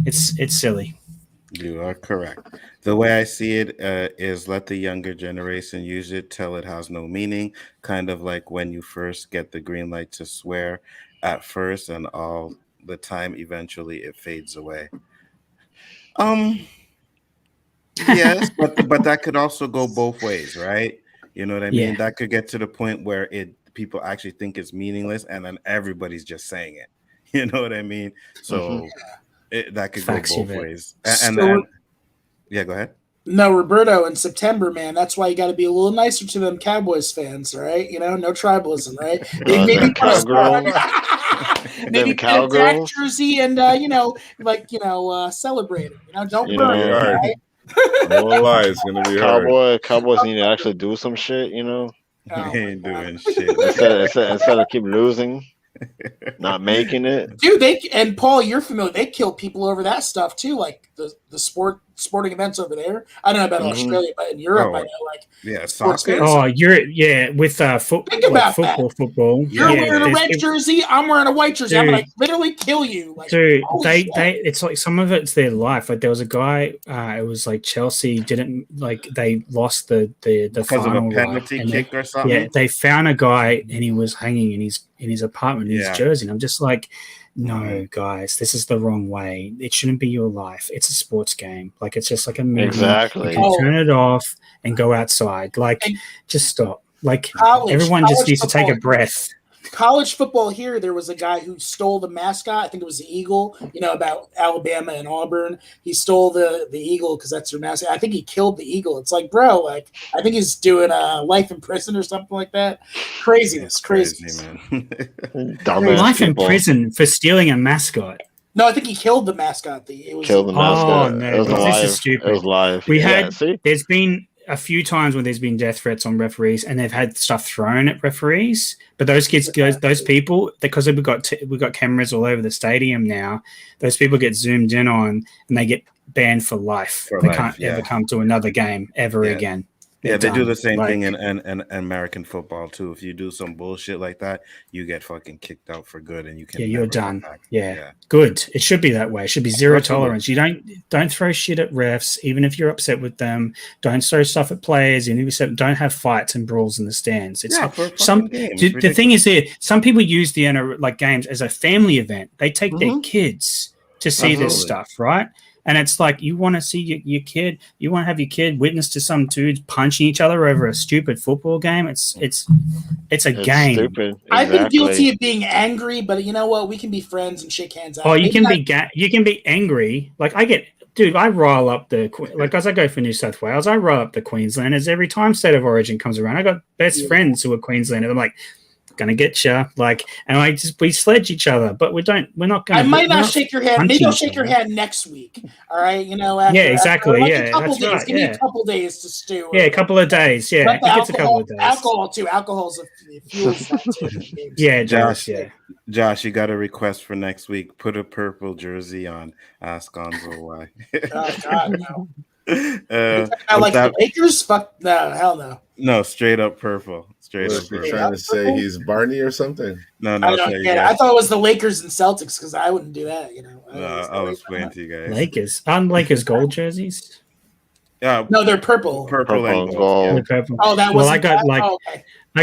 it's silly. You are correct. The way I see it is let the younger generation use it till it has no meaning. Kind of like when you first get the green light to swear at first, and all the time, eventually it fades away. Yes, but that could also go both ways, right? You know what I mean? Yeah. That could get to the point where people actually think it's meaningless, and then everybody's just saying it. You know what I mean? So. That could go both ways. And yeah, go ahead. No, Roberto, in September, man, that's why you got to be a little nicer to them Cowboys fans, right? You know, no tribalism, right? Maybe maybe get a Dak jersey and, celebrate it. You know, don't burn it, right? No lie, it's going to be hard. Cowboys need to actually do some shit, you know? They ain't doing shit. Instead of keep losing. Not making it, dude. And Paul, you're familiar. They kill people over that stuff too, like the sporting events over there. I don't know about Australia, but in Europe, I know soccer. With think about football. You're wearing a red jersey. I'm wearing a white jersey. Dude, I'm gonna literally kill you. Like, dude, it's like some of it's their life. Like there was a guy. It was like Chelsea didn't like they lost the because final of a penalty kick or something. Yeah, they found a guy and he was hanging in his apartment in his jersey. And I'm just like, no, guys, this is the wrong way. It shouldn't be your life. It's a sports game. Like, it's just like a movie. Exactly. You can turn it off and go outside. Like, just stop. Like, everyone just needs to take a breath. College football here, there was a guy who stole the mascot. I think it was the eagle, about Alabama and Auburn. He stole the eagle because that's their mascot. I think he killed the eagle. It's like, bro, like, I think he's doing life in prison or something like that. Craziness, man. Life in prison for stealing a mascot. No, I think he killed the mascot. Killed the mascot. Oh, no. This is stupid. It was live. There's been a few times when there's been death threats on referees and they've had stuff thrown at referees, but those people, because we've got cameras all over the stadium now, those people get zoomed in on and they get banned for life. They can't ever come to another game ever again. Yeah, they do the same thing in American football too. If you do some bullshit like that, you get fucking kicked out for good, and you can. Yeah, you're done. Yeah, good. It should be that way. It should be zero tolerance. You don't throw shit at refs, even if you're upset with them. Don't throw stuff at players. Don't have fights and brawls in the stands. It's the thing is here. Some people use the games as a family event. They take their kids to see this stuff, right? And it's like, you want to see your kid, you want to have your kid witness to some dudes punching each other over a stupid football game. It's a game. Stupid. Exactly. I've been guilty of being angry, but you know what? We can be friends and shake hands. Oh, you can be angry. Like I rile up as I go for New South Wales, I rile up the Queenslanders every time State of Origin comes around. I got best friends who are Queenslanders. I'm like, gonna get you, and we sledge each other, but we're not gonna. I might not shake your hand. Maybe I'll shake your hand next week. All right, exactly. A couple days. Give me a couple days to stew. Yeah, a couple of days. Yeah, it gets a couple of days. Alcohol too. Alcohol's fuels that too. Yeah, Josh, you got a request for next week. Put a purple jersey on. Ask Gonzo why. Oh God, no. The Lakers? Fuck no, hell no. No, straight up purple. Straight up purple. Trying to say he's Barney or something? No. I don't get it. I thought it was the Lakers and Celtics because I wouldn't do that. I'll explain to you guys. Lakers. On Lakers gold jerseys? Yeah. No, they're purple. Purple and gold. Purple. Oh, that was. I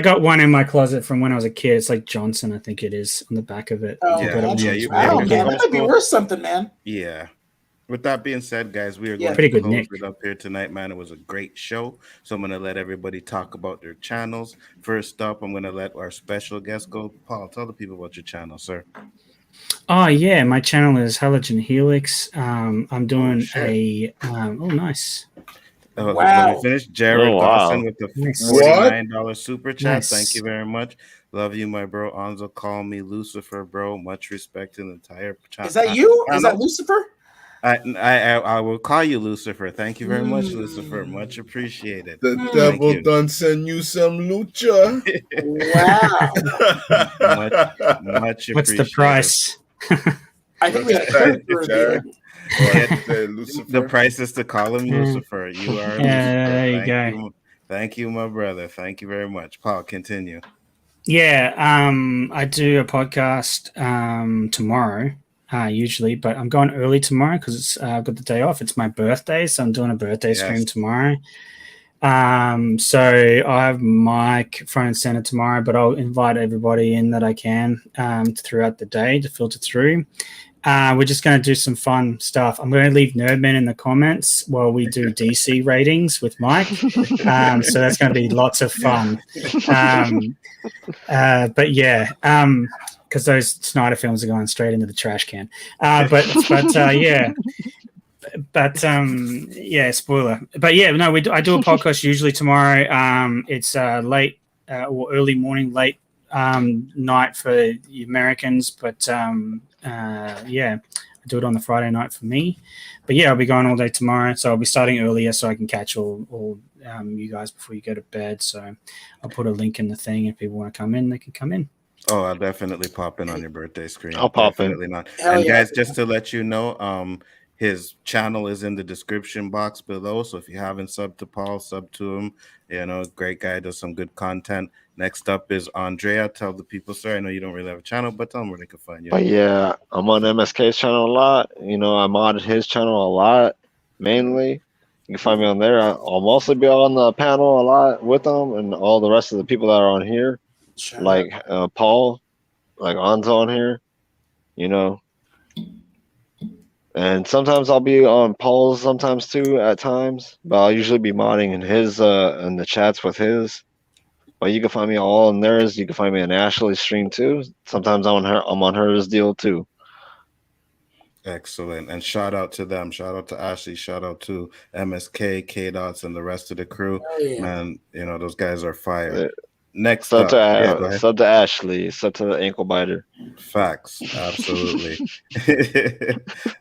got one in my closet from when I was a kid. It's like Johnson, I think it is, on the back of it. Oh, man, that might be worth something, man. Yeah. With that being said, guys, we are going to close it up here tonight, man. It was a great show. So I'm going to let everybody talk about their channels. First up, I'm going to let our special guest go. Paul, tell the people about your channel, sir. Oh, yeah. My channel is HalogenHelix. I'm doing nice. Wow. Let me finish. Jared Dawson with the $49 super chat. Nice. Thank you very much. Love you, my bro. Anzo, call me Lucifer, bro. Much respect to the entire channel. Is that you? Is that Lucifer? I will call you Lucifer. Thank you very much, Lucifer. Much appreciated. The devil done send you some lucha. Wow. much appreciated. What's the price? I think we got the price is to call him Lucifer. You are there you go. Thank you, my brother. Thank you very much. Paul, continue. Yeah, I do a podcast tomorrow. Usually, but I'm going early tomorrow because I've got the day off. It's my birthday, so I'm doing a birthday stream tomorrow. So I have Mike front and center tomorrow, but I'll invite everybody in that I can throughout the day to filter through. We're just going to do some fun stuff. I'm going to leave Nerdman in the comments while we do DC ratings with Mike. So that's going to be lots of fun. But yeah, because those Snyder films are going straight into the trash can. Yeah, spoiler. But yeah, no, I do a podcast usually tomorrow. It's late or early morning, late night for the Americans, but I do it on the Friday night for me. But yeah, I'll be going all day tomorrow, so I'll be starting earlier so I can catch all you guys before you go to bed. So I'll put a link in the thing. If people want to come in, they can come in. Oh, I'll definitely pop in on your birthday screen. I'll pop definitely in. Not. And guys, just to let you know, his channel is in the description box below. So if you haven't subbed to Paul, sub to him. Great guy, does some good content. Next up is Andrea. Tell the people, sir, I know you don't really have a channel, but tell them where they can find you. But yeah, I'm on MSK's channel a lot. I modded his channel a lot, mainly. You can find me on there. I'll mostly be on the panel a lot with them and all the rest of the people that are on here. Sure. Like Paul, like Anzo on here, And sometimes I'll be on Paul's sometimes too at times, but I'll usually be modding in his in the chats with his. But you can find me all in theirs. You can find me on Ashley's stream too. Sometimes I'm on hers deal too. Excellent. And shout out to them. Shout out to Ashley. Shout out to MSK, K-Dots, and the rest of the crew. Man, those guys are fire. Next sub to Ashley, sub to the ankle biter. Facts, absolutely.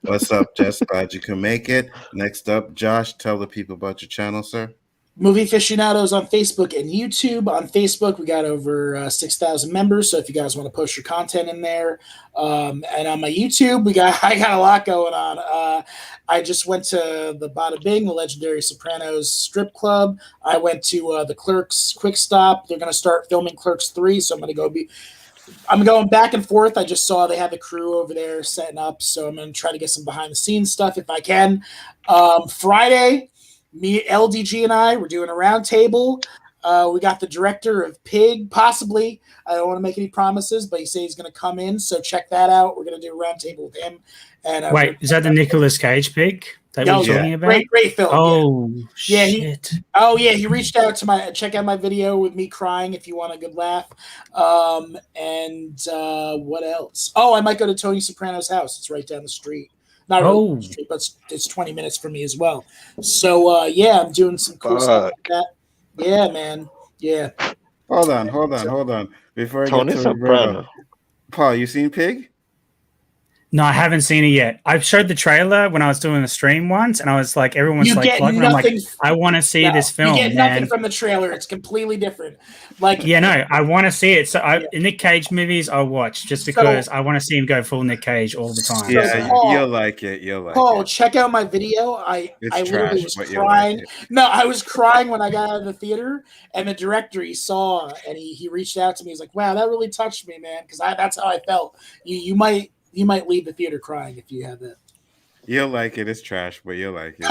What's up, Jess? Glad you can make it. Next up, Josh, tell the people about your channel, sir. Movie Aficionados on Facebook and YouTube. On Facebook, we got over 6,000 members. So if you guys want to post your content in there, and on my YouTube, I got a lot going on. I just went to the Bada Bing, the legendary Sopranos strip club. I went to the Clerks Quick Stop. They're going to start filming Clerks 3, so I'm going back and forth. I just saw they have the crew over there setting up, so I'm going to try to get some behind the scenes stuff if I can. Friday, me, LDG, and I, we're doing a round table. We got the director of Pig, possibly. I don't want to make any promises, but he said he's going to come in, so check that out. We're going to do a round table with him. And wait, is that the Nicolas Cage Pig that we're talking about? Great film. Oh, yeah. shit. He reached out to check out my video with me crying if you want a good laugh. And what else? Oh, I might go to Tony Soprano's house. It's right down the street. Not really down the street, but it's 20 minutes from me as well. So, I'm doing some cool stuff like that. Yeah, man. Yeah. Hold on. Before I Tony get to Soprano. Roberto, Paul, you seen Pig? No, I haven't seen it yet. I showed the trailer when I was doing a stream once, and I was like, everyone's like, I'm like, I want to see this film. You get nothing from the trailer. It's completely different. Like, yeah, no, I want to see it. So Nick Cage movies, I'll watch just because I want to see him go full Nick Cage all the time. Yeah, Paul, you'll like it. Paul, check out my video. I literally was crying. No, I was crying when I got out of the theater, and the director he saw, and he reached out to me. He's like, "Wow, that really touched me, man," because that's how I felt. You might leave the theater crying if you have that. You'll like it. It's trash, but you'll like it.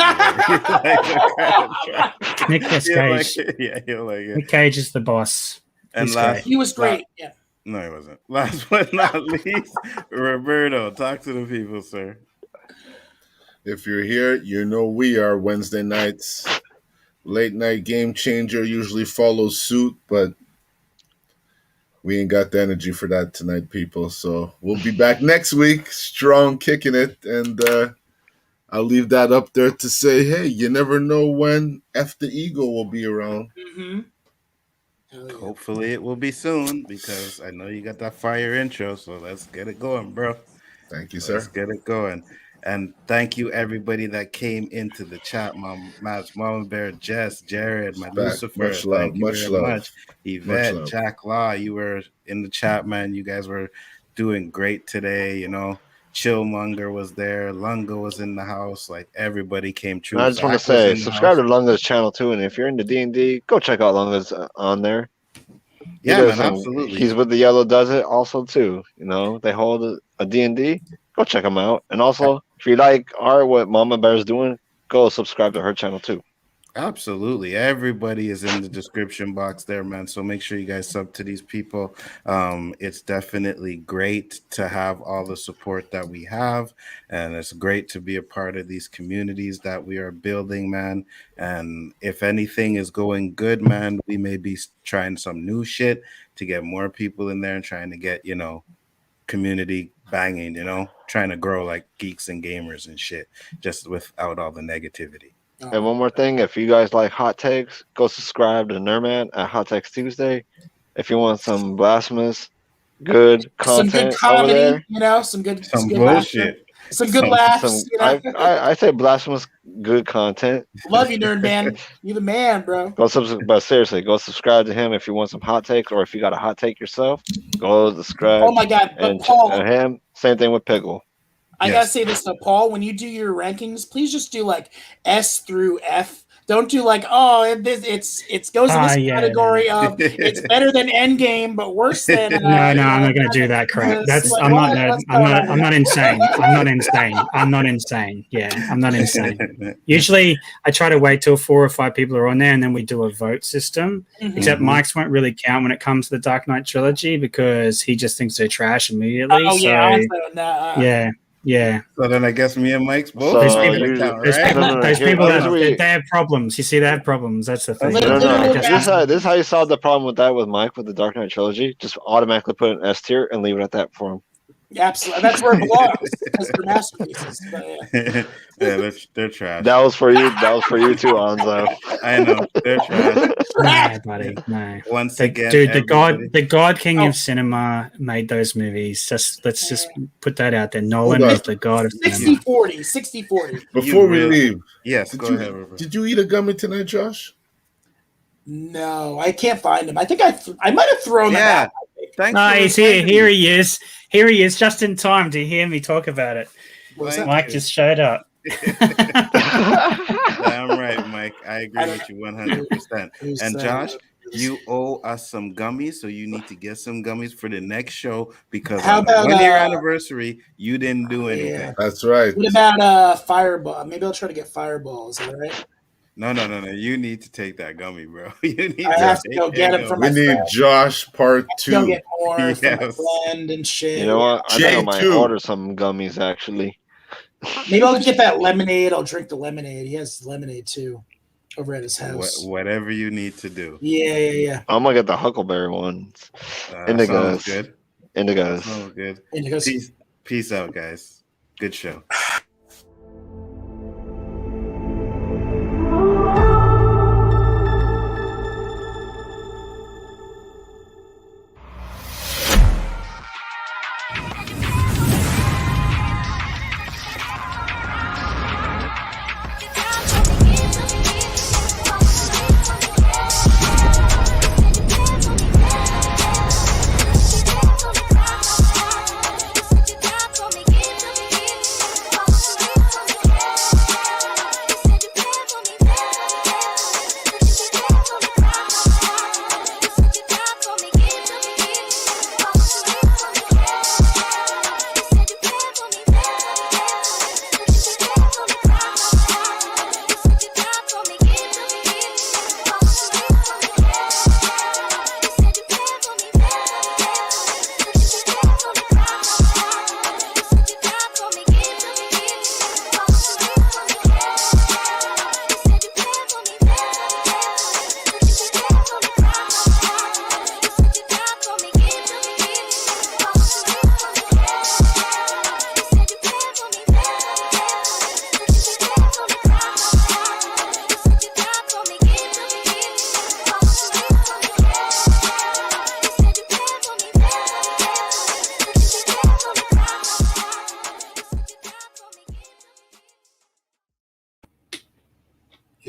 Nicolas Cage. You'll like it. Nick Cage is the boss. And he was great. Yeah. No, he wasn't. Last but not least, Roberto, talk to the people, sir. If you're here, you know we are Wednesday nights. Late night game changer usually follows suit, but we ain't got the energy for that tonight, people. So we'll be back next week, strong, kicking it. And I'll leave that up there to say, hey, you never know when F the Eagle will be around. Mm-hmm. Hopefully it will be soon, because I know you got that fire intro. So let's get it going, bro. Thank you, sir. Let's get it going. And thank you, everybody that came into the chat. Mama Bear, Jess, Jared, my Lucifer. Much love. Thank you Much very love. much. Yvette, Much love. Jack Law, you were in the chat, man. You guys were doing great today. You know, Chillmonger was there. Lunga was in the house. Like, everybody came true. I just want to say, subscribe to Lunga's channel too. And if you're into D&D, go check out Lunga's on there. Yeah, man, absolutely. He's with the Yellow Does It also too. You know, they hold a D&D. Go check them out. And also, if you like art, what Mama Bear's doing, go subscribe to her channel too. Absolutely. Everybody is in the description box there, man. So make sure you guys sub to these people. It's definitely great to have all the support that we have. And it's great to be a part of these communities that we are building, man. And if anything is going good, man, we may be trying some new shit to get more people in there and trying to get, community banging, trying to grow like geeks and gamers and shit, just without all the negativity. And one more thing, if you guys like hot takes, go subscribe to Nerdman at Hot Takes Tuesday. If you want some blasphemous, good content, some good comedy, over there, some good bullshit, some good laughs. I say blasphemous, good content. Love you, Nerdman. You the man, bro. But seriously, go subscribe to him if you want some hot takes, or if you got a hot take yourself, go subscribe. Oh my God! But Paul, and him, same thing with Pickle. I gotta say this to Paul: when you do your rankings, please just do like S through F. Don't do like, it goes in this category of it's better than Endgame but worse than. No, I'm not going to do that crap. I'm not insane. I'm not insane. Yeah, I'm not insane. Usually, I try to wait till 4 or 5 people are on there, and then we do a vote system. Mm-hmm. Except Mike's won't really count when it comes to the Dark Knight trilogy because he just thinks they're trash immediately. Yeah. So then I guess me and Mike's both. Those people they have problems. You see, they have problems. That's the thing. This is how you solve the problem with that with Mike with the Dark Knight trilogy. Just automatically put an S tier and leave it at that for him. Yeah, absolutely. That's where it belongs because they're masterpieces. But, they're trash. That was for you. That was for you too, Anzo. I know they're trash. Nah, buddy. No. Once again, dude, the God King of cinema made those movies. Let's just put that out there. Nolan is the God of 60-40. Before we leave, yes, go ahead. Robert. Did you eat a gummy tonight, Josh? No, I can't find him. I think I might have thrown them Yeah. out. Thanks No, for he's here. reminding Here me. he is. Here he is, just in time to hear me talk about it. Was Thank that? Mike you. just showed up. Damn right, Mike. I agree with you 100%. Who's And that? Josh, you owe us some gummies, so you need to get some gummies for the next show because How on the about, 1 year anniversary, you didn't do Yeah. anything. That's right. What about Fireball? Maybe I'll try to get Fireballs. All right. No. You need to take that gummy, bro. You need I to have to take go get that him for gummy. We my need friend. Josh part Go 2. get more for my Yes. friend and shit. You know what? I think I might J2. order some gummies actually. Maybe I'll just get that lemonade. I'll drink the lemonade. He has lemonade too, over at his house. Whatever you need to do. Yeah. I'm gonna get the Huckleberry ones. Sounds Indigos. good. Indigos. Sounds good. And he goes, Peace out, guys. Good show.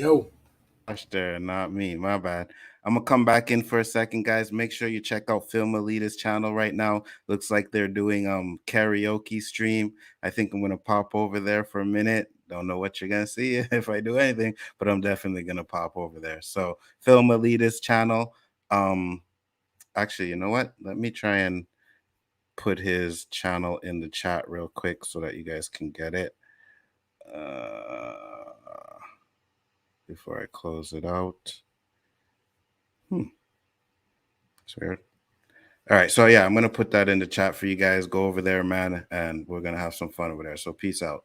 yo. Gosh, there, not me. My bad. I'm gonna come back in for a second, guys. Make sure you check out Film Elite's channel right now. Looks like they're doing karaoke stream. I think I'm gonna pop over there for a minute. Don't know what you're gonna see if I do anything, but I'm definitely gonna pop over there. So Film Elite's channel. Actually, you know what? Let me try and put his channel in the chat real quick so that you guys can get it. Before I close it out. It's weird. All right, so yeah, I'm gonna put that in the chat for you guys. Go over there, man, and we're gonna have some fun over there. So peace out.